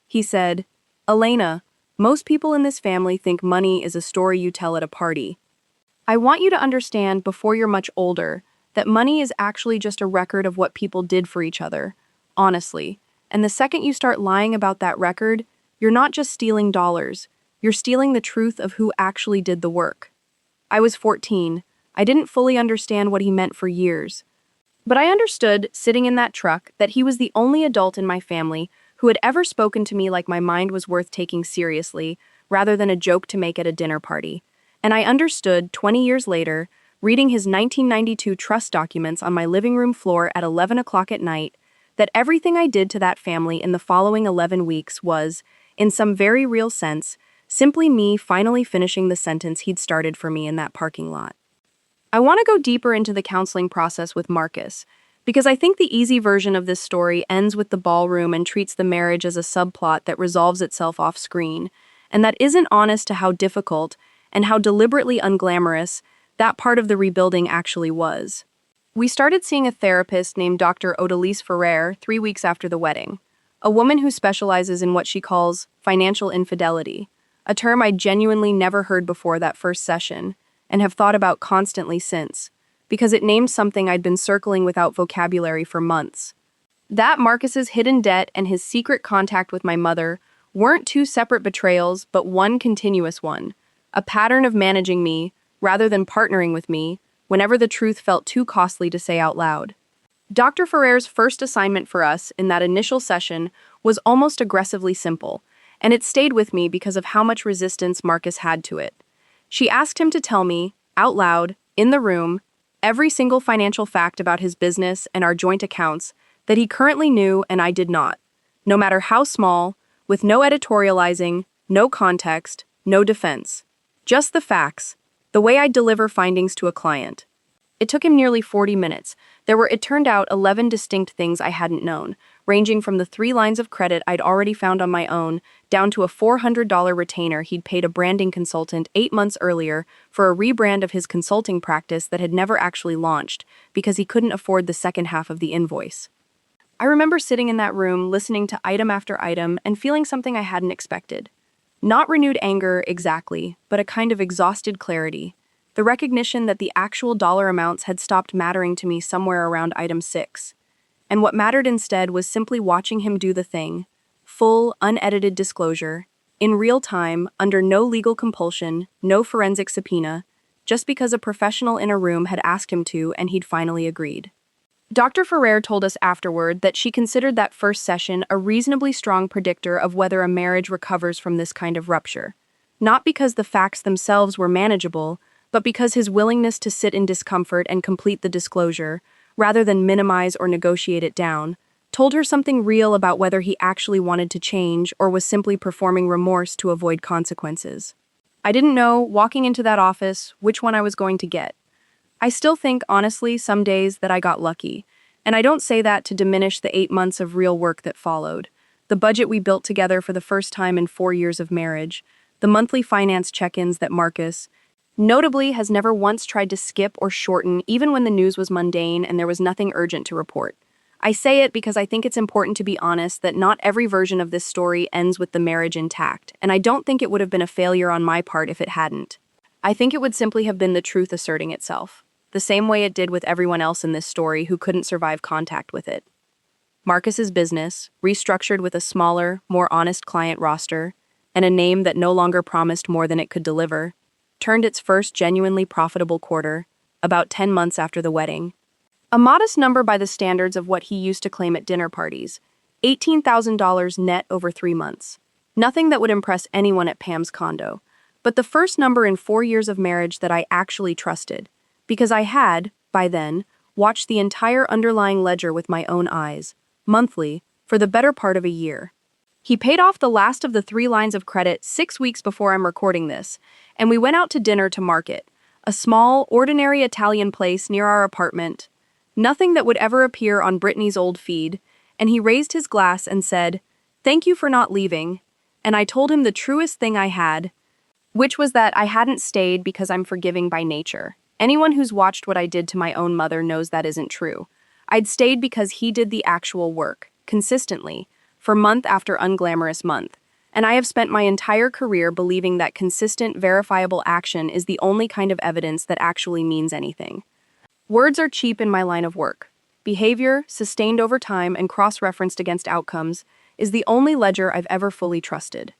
He said, "Elena, most people in this family think money is a story you tell at a party. I want you to understand before you're much older that money is actually just a record of what people did for each other, honestly, and the second you start lying about that record, you're not just stealing dollars, you're stealing the truth of who actually did the work." I was 14. I didn't fully understand what he meant for years. But I understood, sitting in that truck, that he was the only adult in my family who had ever spoken to me like my mind was worth taking seriously, rather than a joke to make at a dinner party. And I understood, 20 years later, reading his 1992 trust documents on my living room floor at 11 o'clock at night, that everything I did to that family in the following 11 weeks was, in some very real sense, simply me finally finishing the sentence he'd started for me in that parking lot. I want to go deeper into the counseling process with Marcus, because I think the easy version of this story ends with the ballroom and treats the marriage as a subplot that resolves itself off screen, and that isn't honest to how difficult and how deliberately unglamorous that part of the rebuilding actually was. We started seeing a therapist named Dr. Odalise Ferrer 3 weeks after the wedding, a woman who specializes in what she calls financial infidelity, a term I genuinely never heard before that first session, and have thought about constantly since, because it named something I'd been circling without vocabulary for months. That Marcus's hidden debt and his secret contact with my mother weren't two separate betrayals, but one continuous one, a pattern of managing me, rather than partnering with me, whenever the truth felt too costly to say out loud. Dr. Ferrer's first assignment for us in that initial session was almost aggressively simple, and it stayed with me because of how much resistance Marcus had to it. She asked him to tell me, out loud, in the room, every single financial fact about his business and our joint accounts that he currently knew and I did not, no matter how small, with no editorializing, no context, no defense. Just the facts, the way I deliver findings to a client. It took him nearly 40 minutes. There were, it turned out, 11 distinct things I hadn't known, ranging from the 3 lines of credit I'd already found on my own, down to a $400 retainer he'd paid a branding consultant 8 months earlier for a rebrand of his consulting practice that had never actually launched, because he couldn't afford the second half of the invoice. I remember sitting in that room, listening to item after item, and feeling something I hadn't expected. Not renewed anger, exactly, but a kind of exhausted clarity. The recognition that the actual dollar amounts had stopped mattering to me somewhere around item 6. And what mattered instead was simply watching him do the thing. Full, unedited disclosure, in real time, under no legal compulsion, no forensic subpoena, just because a professional in a room had asked him to and he'd finally agreed. Dr. Ferrer told us afterward that she considered that first session a reasonably strong predictor of whether a marriage recovers from this kind of rupture. Not because the facts themselves were manageable, but because his willingness to sit in discomfort and complete the disclosure, rather than minimize or negotiate it down, told her something real about whether he actually wanted to change or was simply performing remorse to avoid consequences. I didn't know, walking into that office, which one I was going to get. I still think, honestly, some days that I got lucky, and I don't say that to diminish the 8 months of real work that followed, the budget we built together for the first time in 4 years of marriage, the monthly finance check-ins that Marcus, notably, has never once tried to skip or shorten even when the news was mundane and there was nothing urgent to report. I say it because I think it's important to be honest that not every version of this story ends with the marriage intact, and I don't think it would have been a failure on my part if it hadn't. I think it would simply have been the truth asserting itself, the same way it did with everyone else in this story who couldn't survive contact with it. Marcus's business, restructured with a smaller, more honest client roster, and a name that no longer promised more than it could deliver, turned its first genuinely profitable quarter, about 10 months after the wedding. A modest number by the standards of what he used to claim at dinner parties, $18,000 net over 3 months. Nothing that would impress anyone at Pam's condo, but the first number in 4 years of marriage that I actually trusted, because I had, by then, watched the entire underlying ledger with my own eyes, monthly, for the better part of a year. He paid off the last of the 3 lines of credit 6 weeks before I'm recording this, and we went out to dinner to Market, a small, ordinary Italian place near our apartment. Nothing that would ever appear on Brittany's old feed, and he raised his glass and said, "Thank you for not leaving," and I told him the truest thing I had, which was that I hadn't stayed because I'm forgiving by nature. Anyone who's watched what I did to my own mother knows that isn't true. I'd stayed because he did the actual work, consistently, for month after unglamorous month, and I have spent my entire career believing that consistent, verifiable action is the only kind of evidence that actually means anything. Words are cheap in my line of work. Behavior, sustained over time and cross-referenced against outcomes, is the only ledger I've ever fully trusted.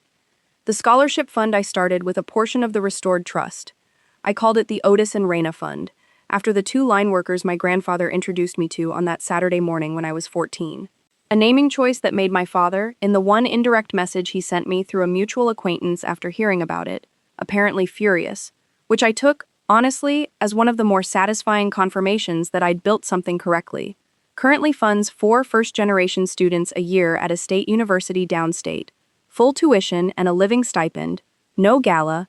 The scholarship fund I started with a portion of the restored trust. I called it the Otis and Raina Fund, after the 2 line workers my grandfather introduced me to on that Saturday morning when I was 14. A naming choice that made my father, in the one indirect message he sent me through a mutual acquaintance after hearing about it, apparently furious, which I took, honestly, as one of the more satisfying confirmations that I'd built something correctly. Currently funds 4 first-generation students a year at a state university downstate, full tuition and a living stipend, no gala,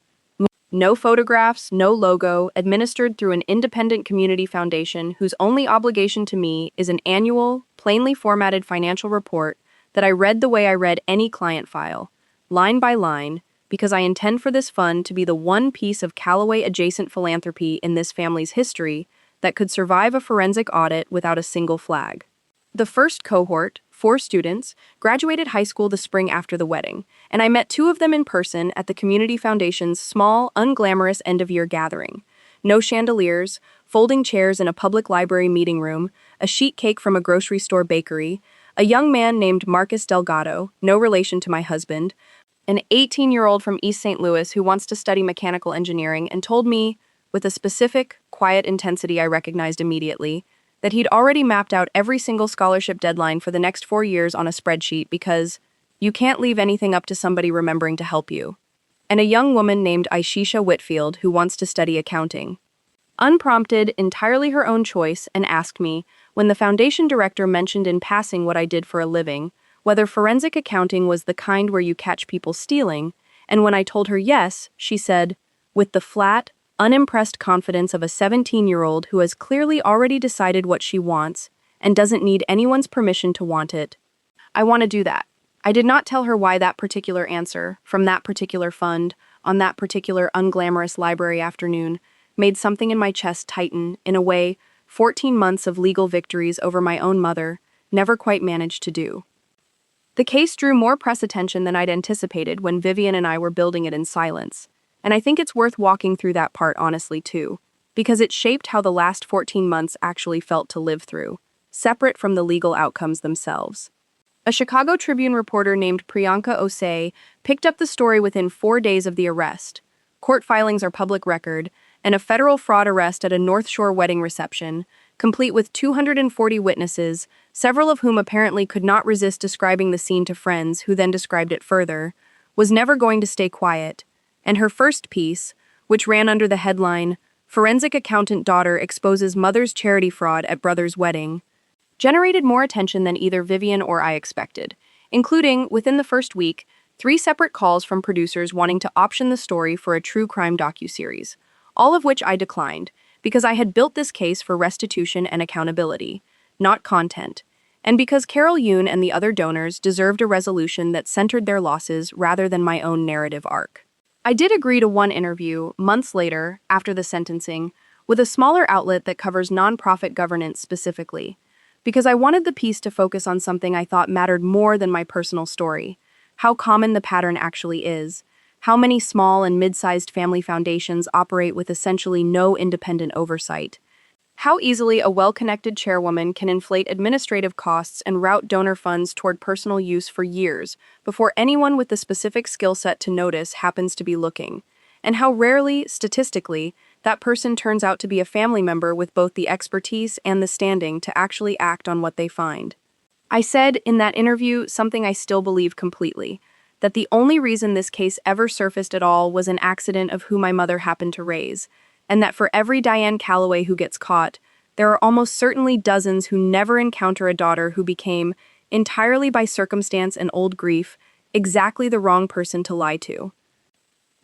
no photographs, no logo, administered through an independent community foundation whose only obligation to me is an annual, plainly formatted financial report that I read the way I read any client file, line by line, because I intend for this fund to be the one piece of Callaway-adjacent philanthropy in this family's history that could survive a forensic audit without a single flag. The first cohort, 4 students, graduated high school the spring after the wedding, and I met 2 of them in person at the Community Foundation's small, unglamorous end-of-year gathering. No chandeliers, folding chairs in a public library meeting room, a sheet cake from a grocery store bakery, a young man named Marcus Delgado, no relation to my husband, an 18-year-old from East St. Louis who wants to study mechanical engineering and told me, with a specific, quiet intensity I recognized immediately, that he'd already mapped out every single scholarship deadline for the next 4 years on a spreadsheet because you can't leave anything up to somebody remembering to help you. And a young woman named Aishisha Whitfield who wants to study accounting. Unprompted, entirely her own choice, and asked me, when the foundation director mentioned in passing what I did for a living, whether forensic accounting was the kind where you catch people stealing, and when I told her yes, she said, with the flat, unimpressed confidence of a 17-year-old who has clearly already decided what she wants and doesn't need anyone's permission to want it, I want to do that. I did not tell her why that particular answer, from that particular fund, on that particular unglamorous library afternoon, made something in my chest tighten in a way 14 months of legal victories over my own mother never quite managed to do. The case drew more press attention than I'd anticipated when Vivian and I were building it in silence. And I think it's worth walking through that part honestly too, because it shaped how the last 14 months actually felt to live through, separate from the legal outcomes themselves. A Chicago Tribune reporter named Priyanka Osei picked up the story within 4 days of the arrest. Court filings are public record, and a federal fraud arrest at a North Shore wedding reception, complete with 240 witnesses, several of whom apparently could not resist describing the scene to friends who then described it further, was never going to stay quiet. And her first piece, which ran under the headline, Forensic Accountant Daughter Exposes Mother's Charity Fraud at Brother's Wedding, generated more attention than either Vivian or I expected, including, within the first week, 3 separate calls from producers wanting to option the story for a true crime docuseries, all of which I declined, because I had built this case for restitution and accountability, not content, and because Carol Yoon and the other donors deserved a resolution that centered their losses rather than my own narrative arc. I did agree to one interview, months later, after the sentencing, with a smaller outlet that covers nonprofit governance specifically, because I wanted the piece to focus on something I thought mattered more than my personal story, how common the pattern actually is, how many small and mid-sized family foundations operate with essentially no independent oversight, how easily a well-connected chairwoman can inflate administrative costs and route donor funds toward personal use for years before anyone with the specific skill set to notice happens to be looking, and how rarely, statistically, that person turns out to be a family member with both the expertise and the standing to actually act on what they find. I said in that interview something I still believe completely, that the only reason this case ever surfaced at all was an accident of who my mother happened to raise, and that for every Diane Calloway who gets caught, there are almost certainly dozens who never encounter a daughter who became, entirely by circumstance and old grief, exactly the wrong person to lie to.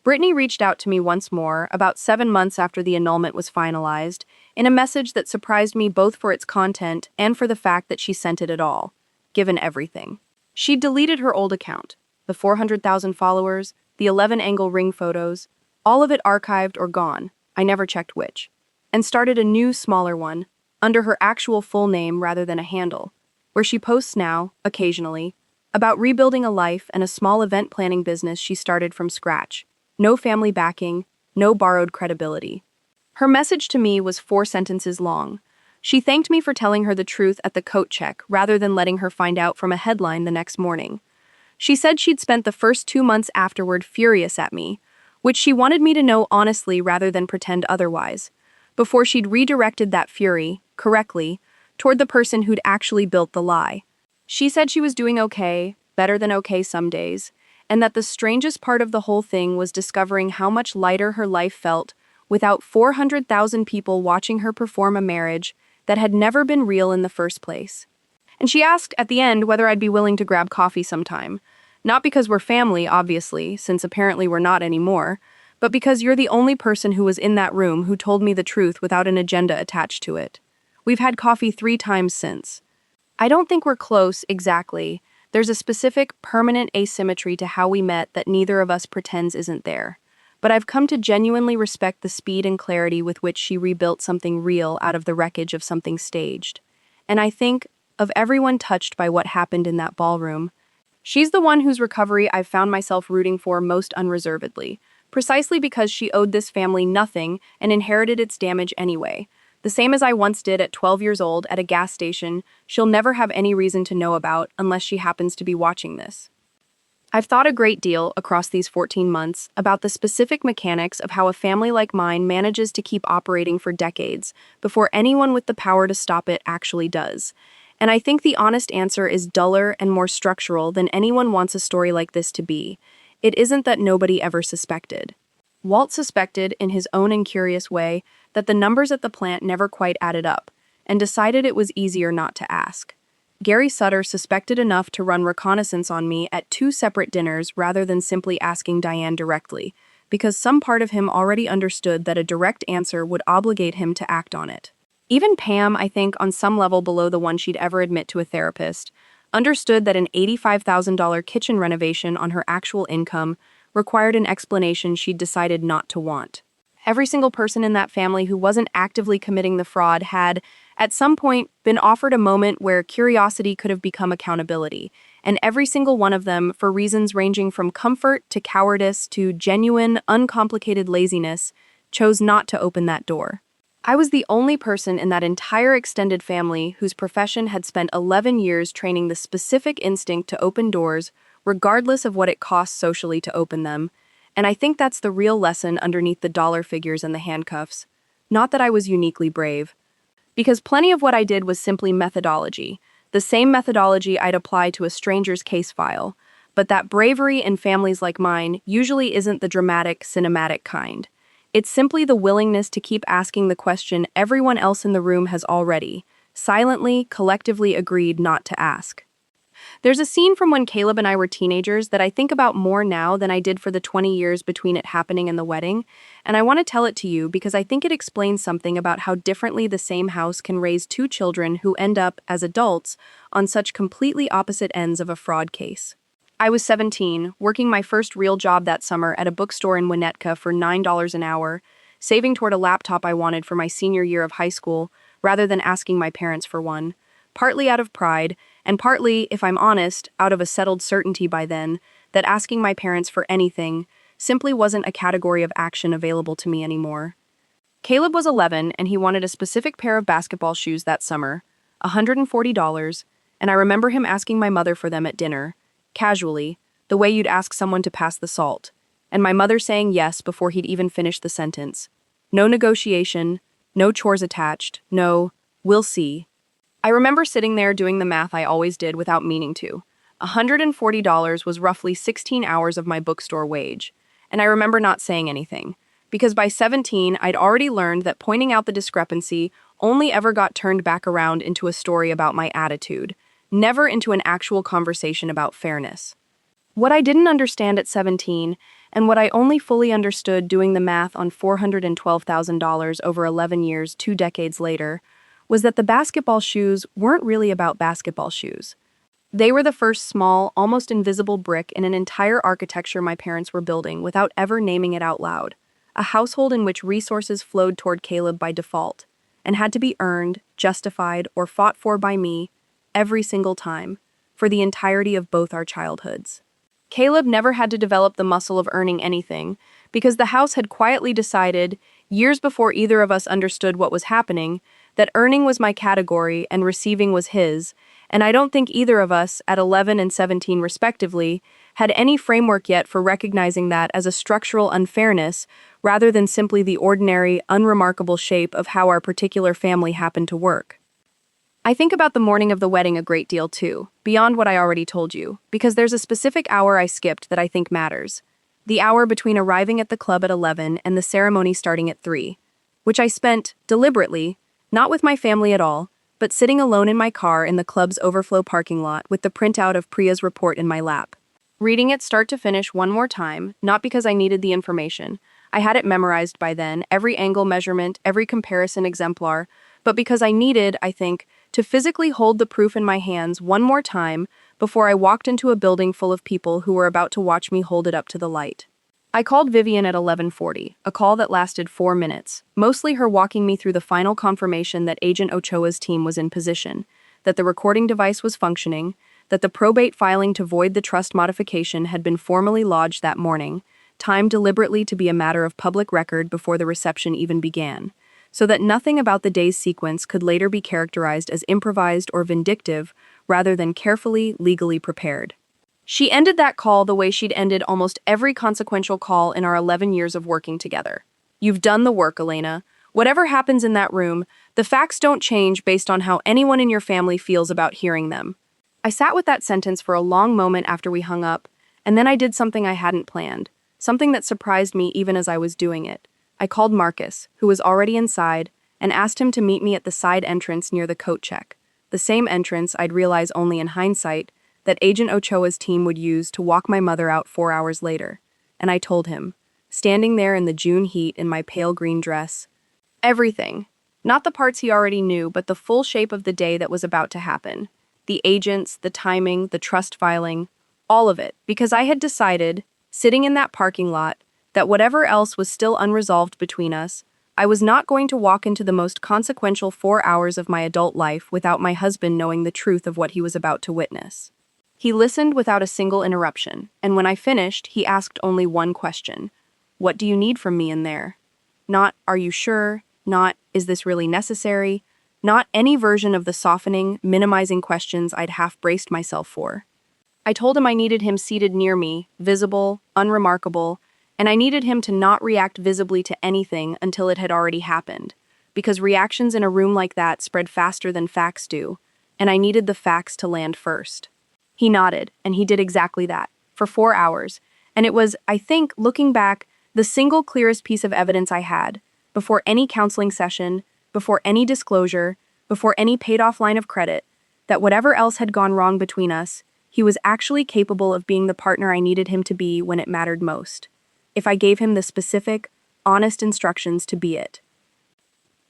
Brittany reached out to me once more, about 7 months after the annulment was finalized, in a message that surprised me both for its content and for the fact that she sent it at all, given everything. She'd deleted her old account, the 400,000 followers, the 11-angle ring photos, all of it archived or gone, I never checked which, and started a new, smaller one, under her actual full name rather than a handle, where she posts now, occasionally, about rebuilding a life and a small event planning business she started from scratch. No family backing, no borrowed credibility. Her message to me was 4 sentences long. She thanked me for telling her the truth at the coat check rather than letting her find out from a headline the next morning. She said she'd spent the first 2 months afterward furious at me, which she wanted me to know honestly rather than pretend otherwise, before she'd redirected that fury, correctly, toward the person who'd actually built the lie. She said she was doing okay, better than okay some days, and that the strangest part of the whole thing was discovering how much lighter her life felt without 400,000 people watching her perform a marriage that had never been real in the first place. And she asked at the end whether I'd be willing to grab coffee sometime, Not because we're family, obviously, since apparently we're not anymore, but because you're the only person who was in that room who told me the truth without an agenda attached to it. We've had coffee 3 times since. I don't think we're close, exactly. There's a specific, permanent asymmetry to how we met that neither of us pretends isn't there. But I've come to genuinely respect the speed and clarity with which she rebuilt something real out of the wreckage of something staged. And I think, of everyone touched by what happened in that ballroom, she's the one whose recovery I've found myself rooting for most unreservedly, precisely because she owed this family nothing and inherited its damage anyway. The same as I once did at 12 years old at a gas station she'll never have any reason to know about unless she happens to be watching this. I've thought a great deal across these 14 months about the specific mechanics of how a family like mine manages to keep operating for decades before anyone with the power to stop it actually does. And I think the honest answer is duller and more structural than anyone wants a story like this to be. It isn't that nobody ever suspected. Walt suspected, in his own incurious way, that the numbers at the plant never quite added up, and decided it was easier not to ask. Gary Sutter suspected enough to run reconnaissance on me at 2 separate dinners rather than simply asking Diane directly, because some part of him already understood that a direct answer would obligate him to act on it. Even Pam, I think, on some level below the one she'd ever admit to a therapist, understood that an $85,000 kitchen renovation on her actual income required an explanation she'd decided not to want. Every single person in that family who wasn't actively committing the fraud had, at some point, been offered a moment where curiosity could have become accountability, and every single one of them, for reasons ranging from comfort to cowardice to genuine, uncomplicated laziness, chose not to open that door. I was the only person in that entire extended family whose profession had spent 11 years training the specific instinct to open doors, regardless of what it costs socially to open them, and I think that's the real lesson underneath the dollar figures and the handcuffs. Not that I was uniquely brave. Because plenty of what I did was simply methodology, the same methodology I'd apply to a stranger's case file, but that bravery in families like mine usually isn't the dramatic, cinematic kind. It's simply the willingness to keep asking the question everyone else in the room has already, silently, collectively agreed not to ask. There's a scene from when Caleb and I were teenagers that I think about more now than I did for the 20 years between it happening and the wedding, and I want to tell it to you because I think it explains something about how differently the same house can raise 2 children who end up, as adults, on such completely opposite ends of a fraud case. I was 17, working my first real job that summer at a bookstore in Winnetka for $9 an hour, saving toward a laptop I wanted for my senior year of high school, rather than asking my parents for one. Partly out of pride, and partly, if I'm honest, out of a settled certainty by then, that asking my parents for anything simply wasn't a category of action available to me anymore. Caleb was 11, and he wanted a specific pair of basketball shoes that summer, $140, and I remember him asking my mother for them at dinner, casually, the way you'd ask someone to pass the salt, and my mother saying yes before he'd even finished the sentence. No negotiation, no chores attached, no, we'll see. I remember sitting there doing the math I always did without meaning to. $140 was roughly 16 hours of my bookstore wage, and I remember not saying anything, because by 17 I'd already learned that pointing out the discrepancy only ever got turned back around into a story about my attitude, never into an actual conversation about fairness. What I didn't understand at 17, and what I only fully understood doing the math on $412,000 over 11 years, 2 decades later, was that the basketball shoes weren't really about basketball shoes. They were the first small, almost invisible brick in an entire architecture my parents were building without ever naming it out loud. A household in which resources flowed toward Caleb by default, and had to be earned, justified, or fought for by me, every single time, for the entirety of both our childhoods. Caleb never had to develop the muscle of earning anything, because the house had quietly decided, years before either of us understood what was happening, that earning was my category and receiving was his, and I don't think either of us, at 11 and 17 respectively, had any framework yet for recognizing that as a structural unfairness rather than simply the ordinary, unremarkable shape of how our particular family happened to work. I think about the morning of the wedding a great deal too, beyond what I already told you, because there's a specific hour I skipped that I think matters. The hour between arriving at the club at 11 and the ceremony starting at 3, which I spent, deliberately, not with my family at all, but sitting alone in my car in the club's overflow parking lot with the printout of Priya's report in my lap. reading it start to finish one more time, not because I needed the information. I had it memorized by then, every angle measurement, every comparison exemplar, but because I needed, I think, to physically hold the proof in my hands one more time before I walked into a building full of people who were about to watch me hold it up to the light. I called Vivian at 11:40, a call that lasted 4 minutes, mostly her walking me through the final confirmation that Agent Ochoa's team was in position, that the recording device was functioning, that the probate filing to void the trust modification had been formally lodged that morning, timed deliberately to be a matter of public record before the reception even began, so that nothing about the day's sequence could later be characterized as improvised or vindictive rather than carefully, legally prepared. She ended that call the way she'd ended almost every consequential call in our 11 years of working together. You've done the work, Elena. Whatever happens in that room, the facts don't change based on how anyone in your family feels about hearing them. I sat with that sentence for a long moment after we hung up, and then I did something I hadn't planned, something that surprised me even as I was doing it. I called Marcus, who was already inside, and asked him to meet me at the side entrance near the coat check, the same entrance I'd realize only in hindsight that Agent Ochoa's team would use to walk my mother out 4 hours later. And I told him, standing there in the June heat in my pale green dress, everything. Not the parts he already knew, but the full shape of the day that was about to happen. The agents, the timing, the trust filing, all of it, because I had decided, sitting in that parking lot, that whatever else was still unresolved between us, I was not going to walk into the most consequential 4 hours of my adult life without my husband knowing the truth of what he was about to witness. He listened without a single interruption, and when I finished, he asked only one question. What do you need from me in there? Not, are you sure? Not, is this really necessary? Not any version of the softening, minimizing questions I'd half-braced myself for. I told him I needed him seated near me, visible, unremarkable, and I needed him to not react visibly to anything until it had already happened, because reactions in a room like that spread faster than facts do, and I needed the facts to land first. He nodded, and he did exactly that, for 4 hours, and it was, I think, looking back, the single clearest piece of evidence I had, before any counseling session, before any disclosure, before any paid-off line of credit, that whatever else had gone wrong between us, he was actually capable of being the partner I needed him to be when it mattered most, if I gave him the specific, honest instructions to be it.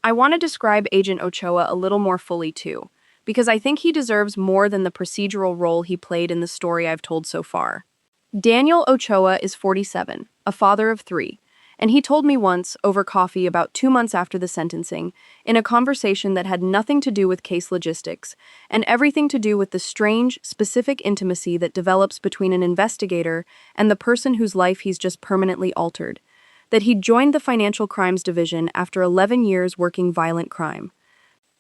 I want to describe Agent Ochoa a little more fully, too, because I think he deserves more than the procedural role he played in the story I've told so far. Daniel Ochoa is 47, a father of 3, and he told me once, over coffee about 2 months after the sentencing, in a conversation that had nothing to do with case logistics, and everything to do with the strange, specific intimacy that develops between an investigator and the person whose life he's just permanently altered, that he'd joined the Financial Crimes Division after 11 years working violent crime.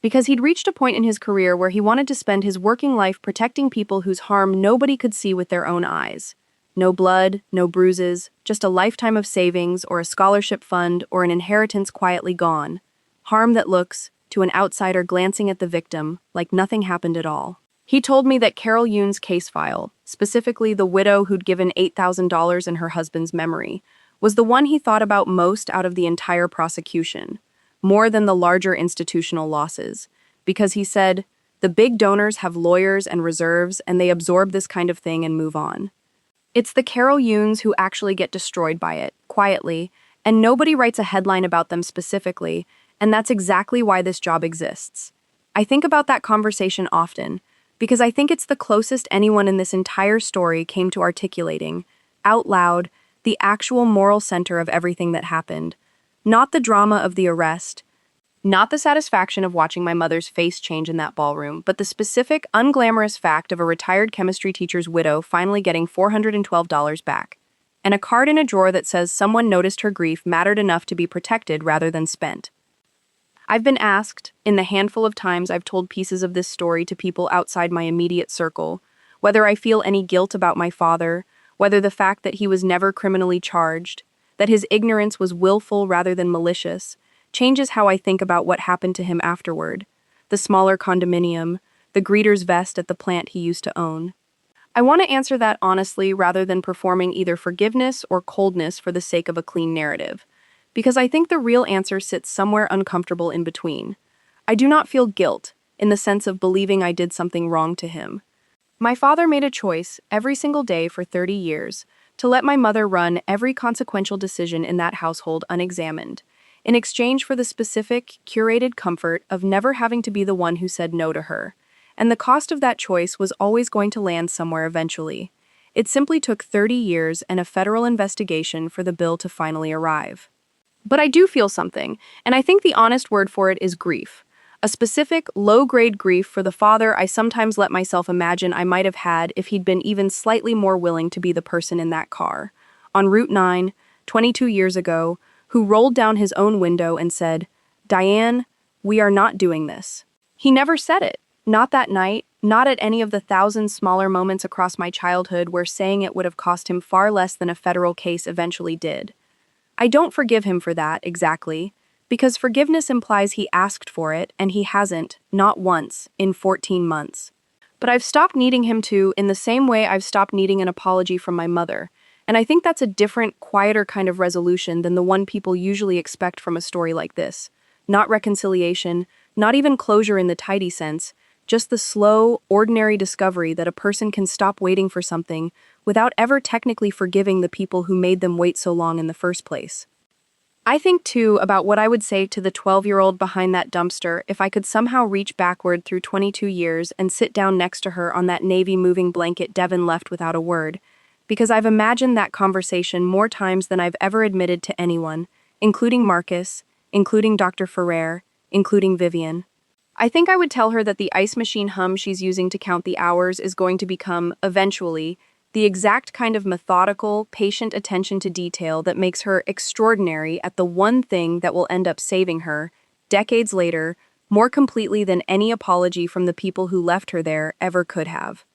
Because he'd reached a point in his career where he wanted to spend his working life protecting people whose harm nobody could see with their own eyes. No blood, no bruises, just a lifetime of savings or a scholarship fund or an inheritance quietly gone. Harm that looks, to an outsider glancing at the victim, like nothing happened at all. He told me that Carol Yoon's case file, specifically the widow who'd given $8,000 in her husband's memory, was the one he thought about most out of the entire prosecution, more than the larger institutional losses, because he said, the big donors have lawyers and reserves and they absorb this kind of thing and move on. It's the Carol Yoons who actually get destroyed by it, quietly, and nobody writes a headline about them specifically, and that's exactly why this job exists. I think about that conversation often, because I think it's the closest anyone in this entire story came to articulating, out loud, the actual moral center of everything that happened. Not the drama of the arrest, not the satisfaction of watching my mother's face change in that ballroom, but the specific, unglamorous fact of a retired chemistry teacher's widow finally getting $412 back, and a card in a drawer that says someone noticed her grief mattered enough to be protected rather than spent. I've been asked, in the handful of times I've told pieces of this story to people outside my immediate circle, whether I feel any guilt about my father, whether the fact that he was never criminally charged, that his ignorance was willful rather than malicious, changes how I think about what happened to him afterward. The smaller condominium, the greeter's vest at the plant he used to own. I want to answer that honestly rather than performing either forgiveness or coldness for the sake of a clean narrative, because I think the real answer sits somewhere uncomfortable in between. I do not feel guilt, in the sense of believing I did something wrong to him. My father made a choice every single day for 30 years to let my mother run every consequential decision in that household unexamined, in exchange for the specific, curated comfort of never having to be the one who said no to her. And the cost of that choice was always going to land somewhere eventually. It simply took 30 years and a federal investigation for the bill to finally arrive. But I do feel something, and I think the honest word for it is grief. A specific, low-grade grief for the father I sometimes let myself imagine I might have had if he'd been even slightly more willing to be the person in that car, on Route 9, 22 years ago, who rolled down his own window and said, "Diane, we are not doing this." He never said it. Not that night, not at any of the thousand smaller moments across my childhood where saying it would have cost him far less than a federal case eventually did. I don't forgive him for that, exactly, because forgiveness implies he asked for it, and he hasn't, not once, in 14 months. But I've stopped needing him to, in the same way I've stopped needing an apology from my mother, and I think that's a different, quieter kind of resolution than the one people usually expect from a story like this. Not reconciliation, not even closure in the tidy sense, just the slow, ordinary discovery that a person can stop waiting for something without ever technically forgiving the people who made them wait so long in the first place. I think, too, about what I would say to the 12-year-old behind that dumpster if I could somehow reach backward through 22 years and sit down next to her on that navy moving blanket Devin left without a word, because I've imagined that conversation more times than I've ever admitted to anyone, including Marcus, including Dr. Ferrer, including Vivian. I think I would tell her that the ice machine hum she's using to count the hours is going to become, eventually, the exact kind of methodical, patient attention to detail that makes her extraordinary at the one thing that will end up saving her, decades later, more completely than any apology from the people who left her there ever could have.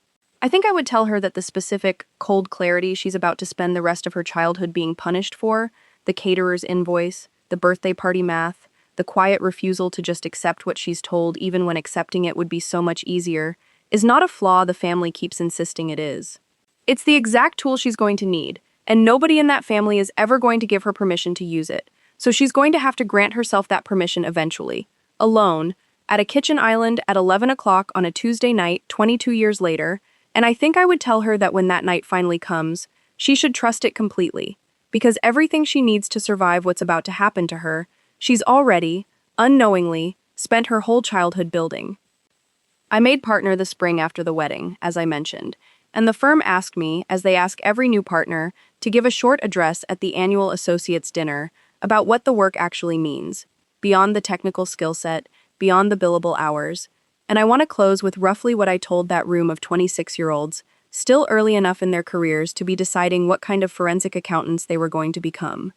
I think I would tell her that the specific, cold clarity she's about to spend the rest of her childhood being punished for, the caterer's invoice, the birthday party math, the quiet refusal to just accept what she's told even when accepting it would be so much easier, is not a flaw the family keeps insisting it is. It's the exact tool she's going to need, and nobody in that family is ever going to give her permission to use it, so she's going to have to grant herself that permission eventually, alone, at a kitchen island at 11 o'clock on a Tuesday night 22 years later, and I think I would tell her that when that night finally comes, she should trust it completely, because everything she needs to survive what's about to happen to her, she's already, unknowingly, spent her whole childhood building. I made partner the spring after the wedding, as I mentioned, and the firm asked me, as they ask every new partner, to give a short address at the annual associates dinner about what the work actually means, beyond the technical skill set, beyond the billable hours, and I want to close with roughly what I told that room of 26-year-olds, still early enough in their careers to be deciding what kind of forensic accountants they were going to become.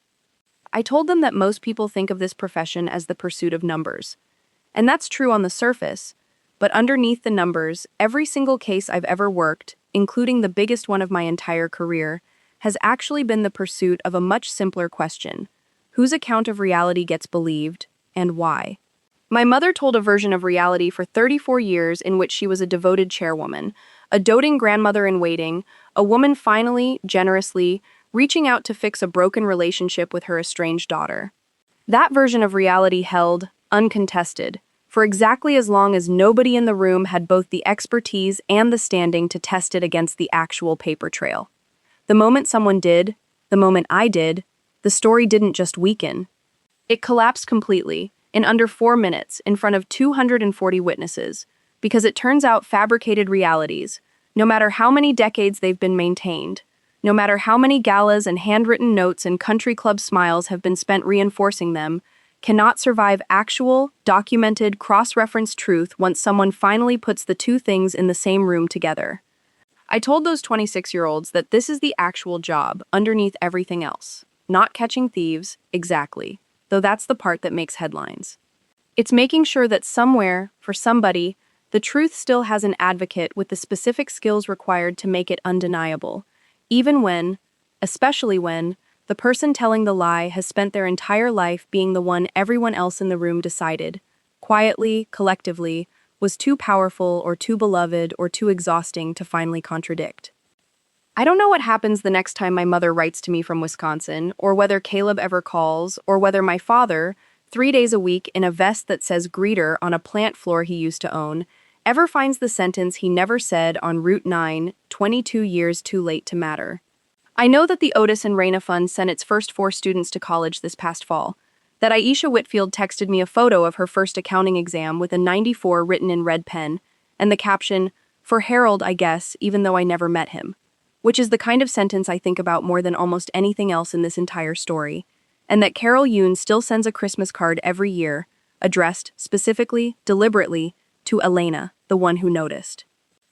I told them that most people think of this profession as the pursuit of numbers. And that's true on the surface, but underneath the numbers, every single case I've ever worked, including the biggest one of my entire career, has actually been the pursuit of a much simpler question: whose account of reality gets believed, and why? My mother told a version of reality for 34 years in which she was a devoted chairwoman, a doting grandmother-in-waiting, a woman finally, generously, reaching out to fix a broken relationship with her estranged daughter. That version of reality held, uncontested, for exactly as long as nobody in the room had both the expertise and the standing to test it against the actual paper trail. The moment someone did, the moment I did, the story didn't just weaken. It collapsed completely, in under 4 minutes, in front of 240 witnesses, because it turns out fabricated realities, no matter how many decades they've been maintained, no matter how many galas and handwritten notes and country club smiles have been spent reinforcing them, cannot survive actual, documented, cross-referenced truth once someone finally puts the two things in the same room together. I told those 26-year-olds that this is the actual job, underneath everything else. Not catching thieves, exactly, though that's the part that makes headlines. It's making sure that somewhere, for somebody, the truth still has an advocate with the specific skills required to make it undeniable, even when, especially when, the person telling the lie has spent their entire life being the one everyone else in the room decided, quietly, collectively, was too powerful or too beloved or too exhausting to finally contradict. I don't know what happens the next time my mother writes to me from Wisconsin, or whether Caleb ever calls, or whether my father, 3 days a week in a vest that says greeter on a plant floor he used to own, ever finds the sentence he never said on Route 9, 22 years too late to matter. I know that the Otis and Raina Fund sent its first 4 students to college this past fall, that Aisha Whitfield texted me a photo of her first accounting exam with a 94 written in red pen, and the caption, "For Harold, I guess, even though I never met him," which is the kind of sentence I think about more than almost anything else in this entire story, and that Carol Yoon still sends a Christmas card every year, addressed, specifically, deliberately, to Elena, the one who noticed.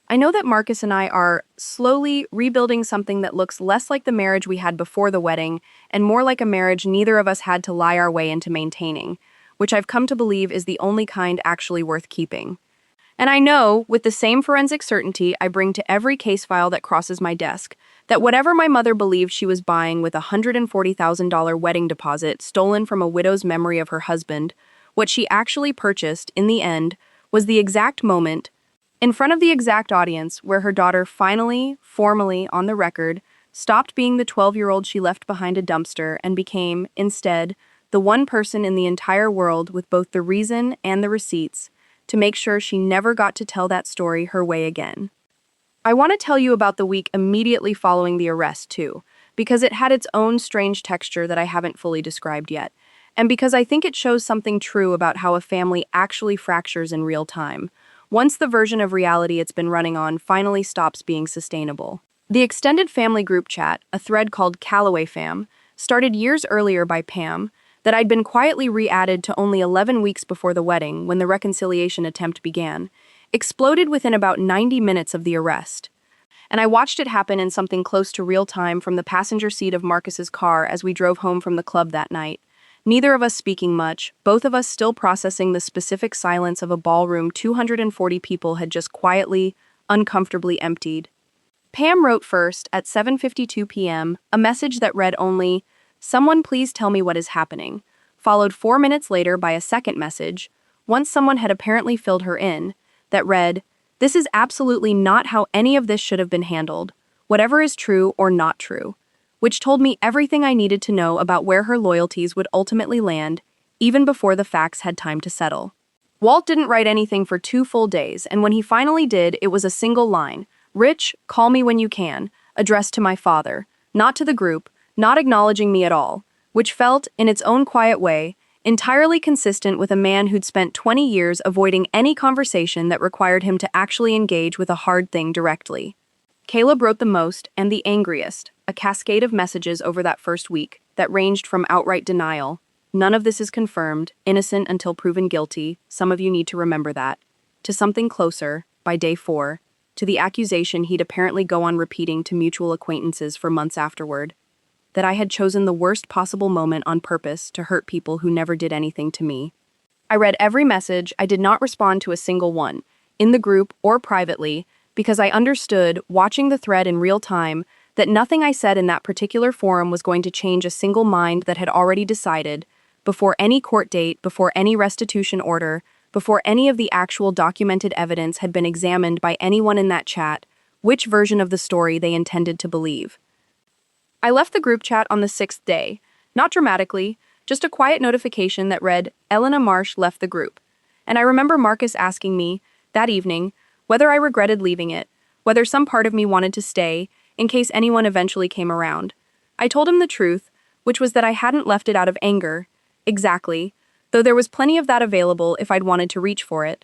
I know that Marcus and I are slowly rebuilding something that looks less like the marriage we had before the wedding and more like a marriage neither of us had to lie our way into maintaining, which I've come to believe is the only kind actually worth keeping. And I know, with the same forensic certainty I bring to every case file that crosses my desk, that whatever my mother believed she was buying with a $140,000 wedding deposit stolen from a widow's memory of her husband, what she actually purchased, in the end, was the exact moment, in front of the exact audience, where her daughter finally, formally, on the record, stopped being the 12-year-old she left behind a dumpster and became, instead, the one person in the entire world with both the reason and the receipts to make sure she never got to tell that story her way again. I want to tell you about the week immediately following the arrest, too, because it had its own strange texture that I haven't fully described yet, and because I think it shows something true about how a family actually fractures in real time, once the version of reality it's been running on finally stops being sustainable. The extended family group chat, a thread called Callaway Fam, started years earlier by Pam, that I'd been quietly re-added to only 11 weeks before the wedding when the reconciliation attempt began, exploded within about 90 minutes of the arrest. And I watched it happen in something close to real time from the passenger seat of Marcus's car as we drove home from the club that night. Neither of us speaking much, both of us still processing the specific silence of a ballroom 240 people had just quietly, uncomfortably emptied. Pam wrote first, at 7:52 p.m., a message that read only, "Someone please tell me what is happening," followed 4 minutes later by a second message, once someone had apparently filled her in, that read, "This is absolutely not how any of this should have been handled, whatever is true or not true," which told me everything I needed to know about where her loyalties would ultimately land, even before the facts had time to settle. Walt didn't write anything for 2 full days, and when he finally did, it was a single line, "Rich, call me when you can," addressed to my father, not to the group, not acknowledging me at all, which felt, in its own quiet way, entirely consistent with a man who'd spent 20 years avoiding any conversation that required him to actually engage with a hard thing directly. Caleb wrote the most and the angriest, a cascade of messages over that first week that ranged from outright denial, "None of this is confirmed, innocent until proven guilty, some of you need to remember that," to something closer, by day 4, to the accusation he'd apparently go on repeating to mutual acquaintances for months afterward, that I had chosen the worst possible moment on purpose to hurt people who never did anything to me. I read every message. I did not respond to a single one, in the group or privately, because I understood, watching the thread in real time, that nothing I said in that particular forum was going to change a single mind that had already decided, before any court date, before any restitution order, before any of the actual documented evidence had been examined by anyone in that chat, which version of the story they intended to believe. I left the group chat on the 6th day, not dramatically, just a quiet notification that read, "Elena Marsh left the group." And I remember Marcus asking me, that evening, whether I regretted leaving it, whether some part of me wanted to stay, in case anyone eventually came around. I told him the truth, which was that I hadn't left it out of anger, exactly, though there was plenty of that available if I'd wanted to reach for it.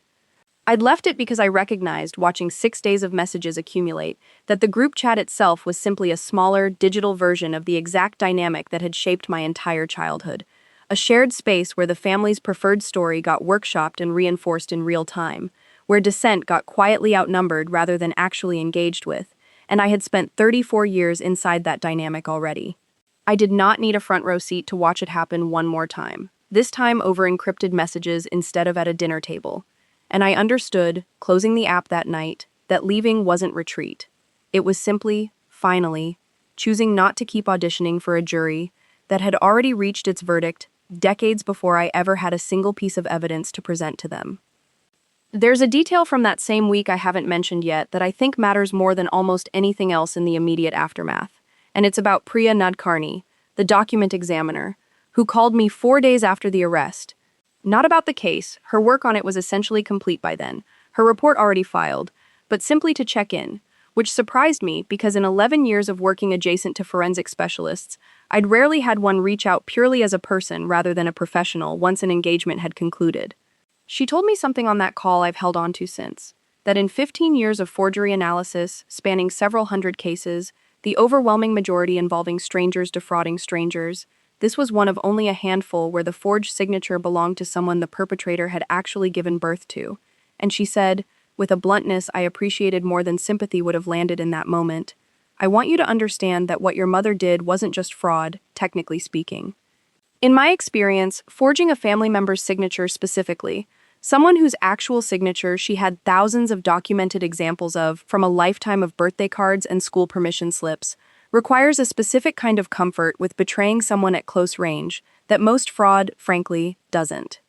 I'd left it because I recognized, watching 6 days of messages accumulate, that the group chat itself was simply a smaller, digital version of the exact dynamic that had shaped my entire childhood. A shared space where the family's preferred story got workshopped and reinforced in real time, where dissent got quietly outnumbered rather than actually engaged with, and I had spent 34 years inside that dynamic already. I did not need a front row seat to watch it happen one more time, this time over encrypted messages instead of at a dinner table. And I understood, closing the app that night, that leaving wasn't retreat. It was simply, finally, choosing not to keep auditioning for a jury that had already reached its verdict decades before I ever had a single piece of evidence to present to them. There's a detail from that same week I haven't mentioned yet that I think matters more than almost anything else in the immediate aftermath, and it's about Priya Nadkarni, the document examiner, who called me 4 days after the arrest. Not about the case, her work on it was essentially complete by then, her report already filed, but simply to check in, which surprised me because in 11 years of working adjacent to forensic specialists, I'd rarely had one reach out purely as a person rather than a professional once an engagement had concluded. She told me something on that call I've held on to since, that in 15 years of forgery analysis, spanning several hundred cases, the overwhelming majority involving strangers defrauding strangers, this was one of only a handful where the forged signature belonged to someone the perpetrator had actually given birth to. And she said, with a bluntness I appreciated more than sympathy would have landed in that moment, "I want you to understand that what your mother did wasn't just fraud, technically speaking." In my experience, forging a family member's signature specifically, someone whose actual signature she had thousands of documented examples of from a lifetime of birthday cards and school permission slips, requires a specific kind of comfort with betraying someone at close range that most fraud, frankly, doesn't.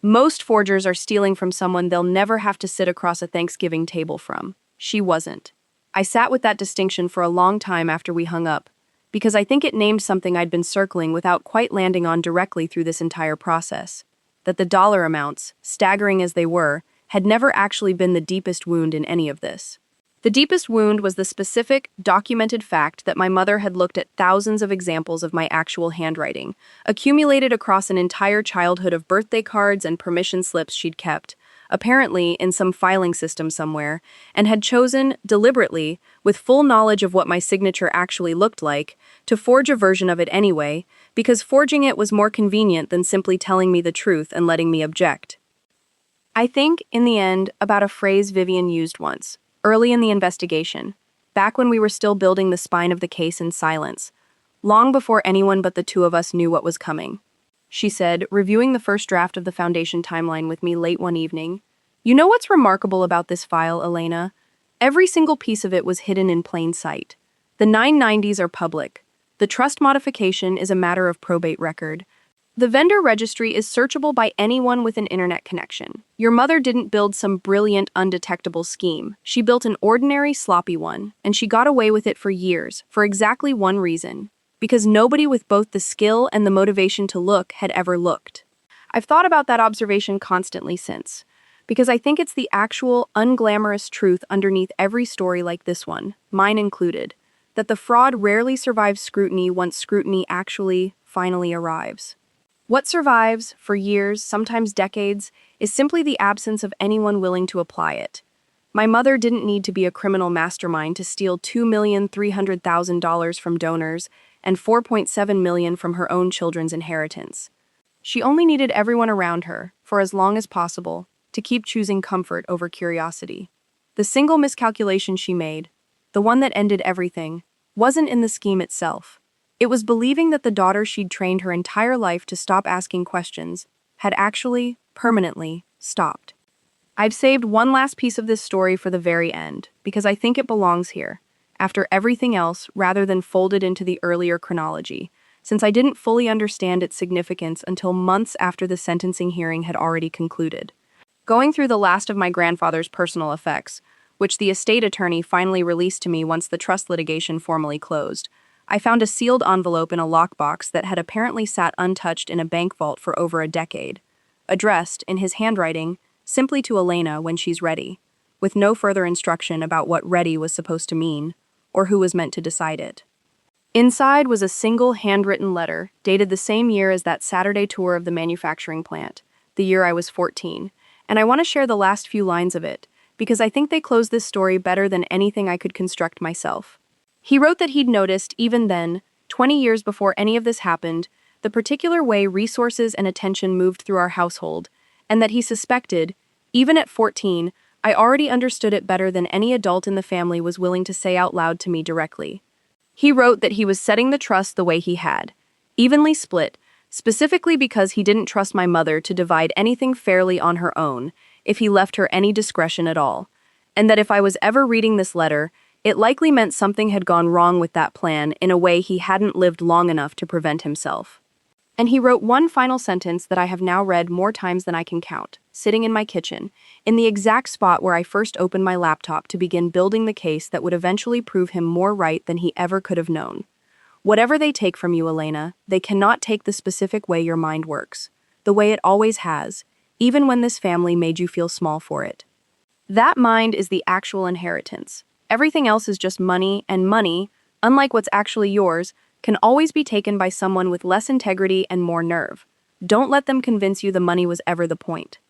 Most forgers are stealing from someone they'll never have to sit across a Thanksgiving table from. She wasn't. I sat with that distinction for a long time after we hung up, because I think it named something I'd been circling without quite landing on directly through this entire process. That the dollar amounts, staggering as they were, had never actually been the deepest wound in any of this. The deepest wound was the specific, documented fact that my mother had looked at thousands of examples of my actual handwriting, accumulated across an entire childhood of birthday cards and permission slips she'd kept, apparently in some filing system somewhere, and had chosen, deliberately, with full knowledge of what my signature actually looked like, to forge a version of it anyway, because forging it was more convenient than simply telling me the truth and letting me object. I think, in the end, about a phrase Vivian used once, early in the investigation, back when we were still building the spine of the case in silence, long before anyone but the two of us knew what was coming. She said, reviewing the first draft of the Foundation timeline with me late one evening, "You know what's remarkable about this file, Elena? Every single piece of it was hidden in plain sight. The 990s are public. The trust modification is a matter of probate record. The vendor registry is searchable by anyone with an internet connection. Your mother didn't build some brilliant, undetectable scheme. She built an ordinary, sloppy one, and she got away with it for years, for exactly one reason. Because nobody with both the skill and the motivation to look had ever looked." I've thought about that observation constantly since, because I think it's the actual, unglamorous truth underneath every story like this one, mine included, that the fraud rarely survives scrutiny once scrutiny actually, finally arrives. What survives, for years, sometimes decades, is simply the absence of anyone willing to apply it. My mother didn't need to be a criminal mastermind to steal $2,300,000 from donors and $4.7 million from her own children's inheritance. She only needed everyone around her, for as long as possible, to keep choosing comfort over curiosity. The single miscalculation she made, the one that ended everything, wasn't in the scheme itself. It was believing that the daughter she'd trained her entire life to stop asking questions had actually, permanently, stopped. I've saved one last piece of this story for the very end, because I think it belongs here, after everything else rather than folded into the earlier chronology, since I didn't fully understand its significance until months after the sentencing hearing had already concluded. Going through the last of my grandfather's personal effects, which the estate attorney finally released to me once the trust litigation formally closed, I found a sealed envelope in a lockbox that had apparently sat untouched in a bank vault for over a decade, addressed, in his handwriting, simply to Elena when she's ready, with no further instruction about what ready was supposed to mean, or who was meant to decide it. Inside was a single handwritten letter, dated the same year as that Saturday tour of the manufacturing plant, the year I was 14, and I want to share the last few lines of it, because I think they close this story better than anything I could construct myself. He wrote that he'd noticed, even then, 20 years before any of this happened, the particular way resources and attention moved through our household, and that he suspected, even at 14, I already understood it better than any adult in the family was willing to say out loud to me directly. He wrote that he was setting the trust the way he had, evenly split, specifically because he didn't trust my mother to divide anything fairly on her own, if he left her any discretion at all, and that if I was ever reading this letter, it likely meant something had gone wrong with that plan in a way he hadn't lived long enough to prevent himself. And he wrote one final sentence that I have now read more times than I can count, sitting in my kitchen, in the exact spot where I first opened my laptop to begin building the case that would eventually prove him more right than he ever could have known. "Whatever they take from you, Elena, they cannot take the specific way your mind works, the way it always has, even when this family made you feel small for it. That mind is the actual inheritance. Everything else is just money, and money, unlike what's actually yours, can always be taken by someone with less integrity and more nerve. Don't let them convince you the money was ever the point.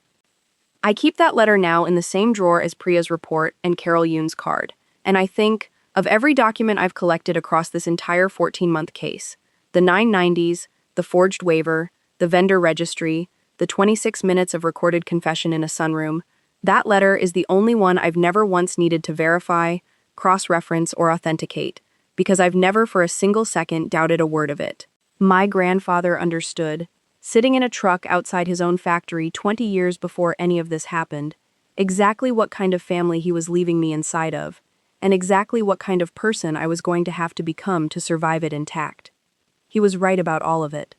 I keep that letter now in the same drawer as Priya's report and Carol Yoon's card, and I think, of every document I've collected across this entire 14-month case, the 990s, the forged waiver, the vendor registry, the 26 minutes of recorded confession in a sunroom, that letter is the only one I've never once needed to verify, cross-reference, or authenticate, because I've never for a single second doubted a word of it. My grandfather understood, sitting in a truck outside his own factory 20 years before any of this happened, exactly what kind of family he was leaving me inside of, and exactly what kind of person I was going to have to become to survive it intact. He was right about all of it.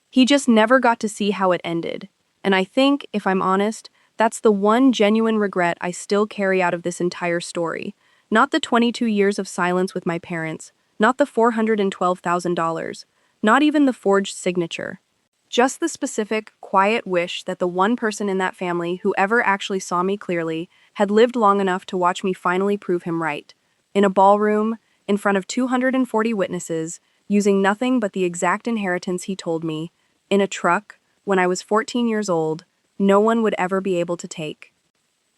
He just never got to see how it ended, and I think, if I'm honest, that's the one genuine regret I still carry out of this entire story. Not the 22 years of silence with my parents, not the $412,000, not even the forged signature. Just the specific, quiet wish that the one person in that family who ever actually saw me clearly had lived long enough to watch me finally prove him right. In a ballroom, in front of 240 witnesses, using nothing but the exact inheritance he told me, in a truck, when I was 14 years old, no one would ever be able to take.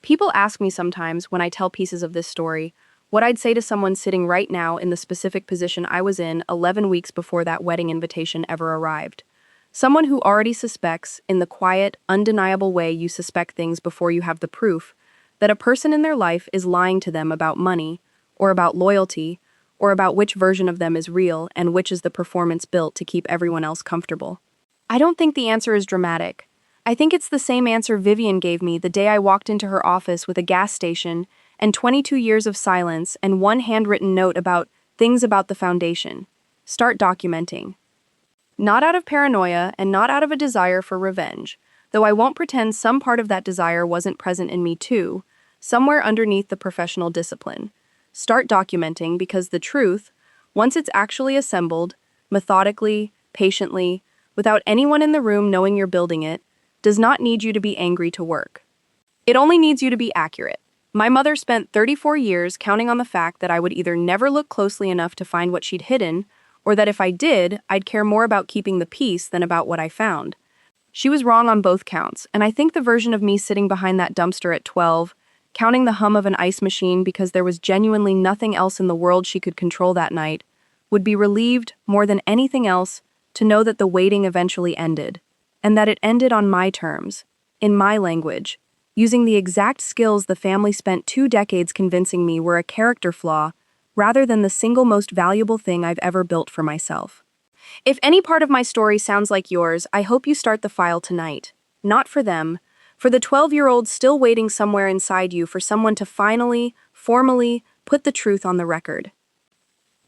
People ask me sometimes, when I tell pieces of this story, what I'd say to someone sitting right now in the specific position I was in 11 weeks before that wedding invitation ever arrived. Someone who already suspects, in the quiet, undeniable way you suspect things before you have the proof, that a person in their life is lying to them about money, or about loyalty, or about which version of them is real and which is the performance built to keep everyone else comfortable. I don't think the answer is dramatic. I think it's the same answer Vivian gave me the day I walked into her office with a gas station and 22 years of silence and one handwritten note about things about the foundation. Start documenting. Not out of paranoia and not out of a desire for revenge, though I won't pretend some part of that desire wasn't present in me too, somewhere underneath the professional discipline. Start documenting because the truth, once it's actually assembled, methodically, patiently, without anyone in the room knowing you're building it, does not need you to be angry to work. It only needs you to be accurate. My mother spent 34 years counting on the fact that I would either never look closely enough to find what she'd hidden, or that if I did, I'd care more about keeping the peace than about what I found. She was wrong on both counts, and I think the version of me sitting behind that dumpster at 12, counting the hum of an ice machine because there was genuinely nothing else in the world she could control that night, would be relieved, more than anything else, to know that the waiting eventually ended, and that it ended on my terms, in my language, using the exact skills the family spent 2 decades convincing me were a character flaw, rather than the single most valuable thing I've ever built for myself. If any part of my story sounds like yours, I hope you start the file tonight. Not for them, for the 12-year-old still waiting somewhere inside you for someone to finally, formally, put the truth on the record.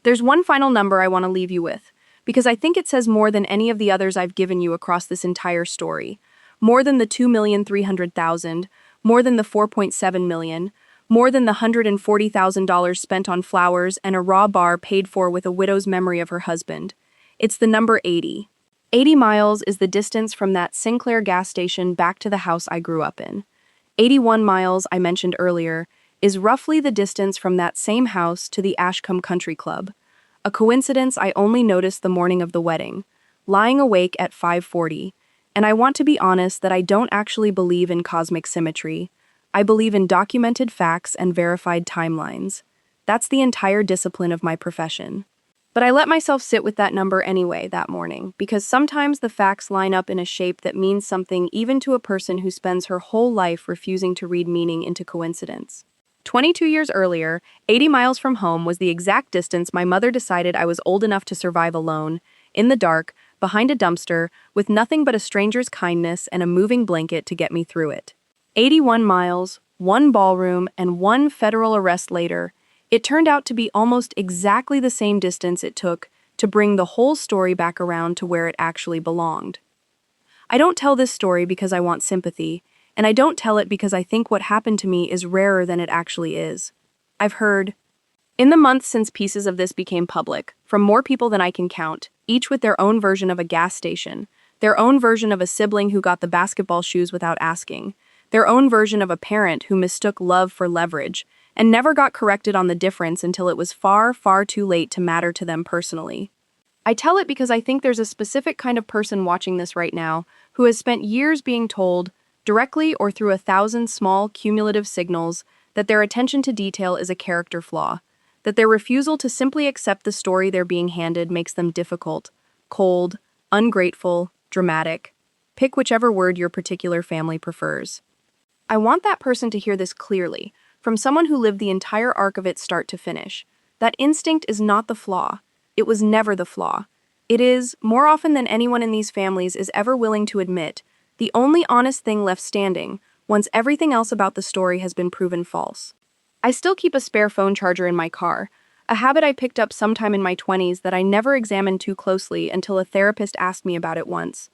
There's one final number I want to leave you with, because I think it says more than any of the others I've given you across this entire story. More than the $2,300,000, more than the $4.7 million, more than the $140,000 spent on flowers and a raw bar paid for with a widow's memory of her husband. It's the number 80. 80 miles is the distance from that Sinclair gas station back to the house I grew up in. 81 miles, I mentioned earlier, is roughly the distance from that same house to the Ashcombe Country Club. A coincidence I only noticed the morning of the wedding, lying awake at 5:40, and I want to be honest that I don't actually believe in cosmic symmetry. I believe in documented facts and verified timelines. That's the entire discipline of my profession. But I let myself sit with that number anyway that morning, because sometimes the facts line up in a shape that means something even to a person who spends her whole life refusing to read meaning into coincidence. 22 years earlier, 80 miles from home was the exact distance my mother decided I was old enough to survive alone, in the dark, behind a dumpster, with nothing but a stranger's kindness and a moving blanket to get me through it. 81 miles, 1 ballroom, and 1 federal arrest later, it turned out to be almost exactly the same distance it took to bring the whole story back around to where it actually belonged. I don't tell this story because I want sympathy, and I don't tell it because I think what happened to me is rarer than it actually is. I've heard, in the months since pieces of this became public, from more people than I can count, each with their own version of a gas station, their own version of a sibling who got the basketball shoes without asking, their own version of a parent who mistook love for leverage and never got corrected on the difference until it was far, far too late to matter to them personally. I tell it because I think there's a specific kind of person watching this right now who has spent years being told, directly or through 1,000 small cumulative signals, that their attention to detail is a character flaw, that their refusal to simply accept the story they're being handed makes them difficult, cold, ungrateful, dramatic. Pick whichever word your particular family prefers. I want that person to hear this clearly, from someone who lived the entire arc of it start to finish. That instinct is not the flaw. It was never the flaw. It is, more often than anyone in these families is ever willing to admit, the only honest thing left standing, once everything else about the story has been proven false. I still keep a spare phone charger in my car, a habit I picked up sometime in my 20s that I never examined too closely until a therapist asked me about it once.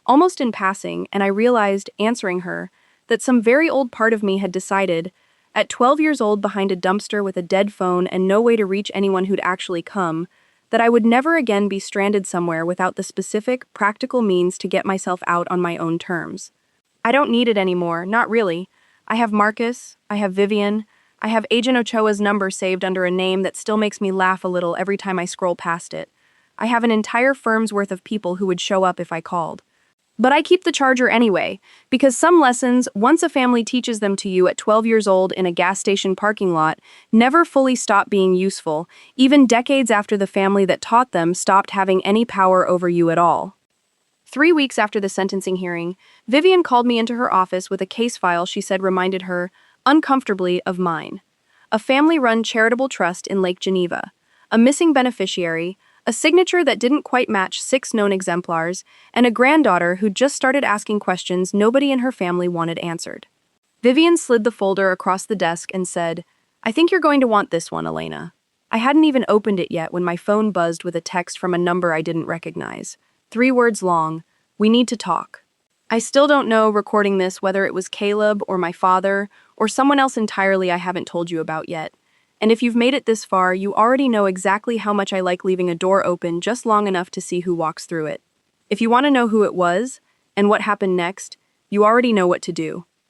Almost in passing, and I realized, answering her, that some very old part of me had decided, at 12 years old behind a dumpster with a dead phone and no way to reach anyone who'd actually come, that I would never again be stranded somewhere without the specific, practical means to get myself out on my own terms. I don't need it anymore, not really. I have Marcus, I have Vivian, I have Agent Ochoa's number saved under a name that still makes me laugh a little every time I scroll past it. I have an entire firm's worth of people who would show up if I called. But I keep the charger anyway, because some lessons, once a family teaches them to you at 12 years old in a gas station parking lot, never fully stop being useful, even decades after the family that taught them stopped having any power over you at all. 3 weeks after the sentencing hearing, Vivian called me into her office with a case file she said reminded her, uncomfortably, of mine. A family-run charitable trust in Lake Geneva, a missing beneficiary, a signature that didn't quite match 6 known exemplars, and a granddaughter who just started asking questions nobody in her family wanted answered. Vivian slid the folder across the desk and said, "I think you're going to want this one, Elena." I hadn't even opened it yet when my phone buzzed with a text from a number I didn't recognize. 3 words long, "We need to talk." I still don't know, recording this, whether it was Caleb or my father or someone else entirely I haven't told you about yet. And if you've made it this far, you already know exactly how much I like leaving a door open just long enough to see who walks through it. If you want to know who it was and what happened next, you already know what to do.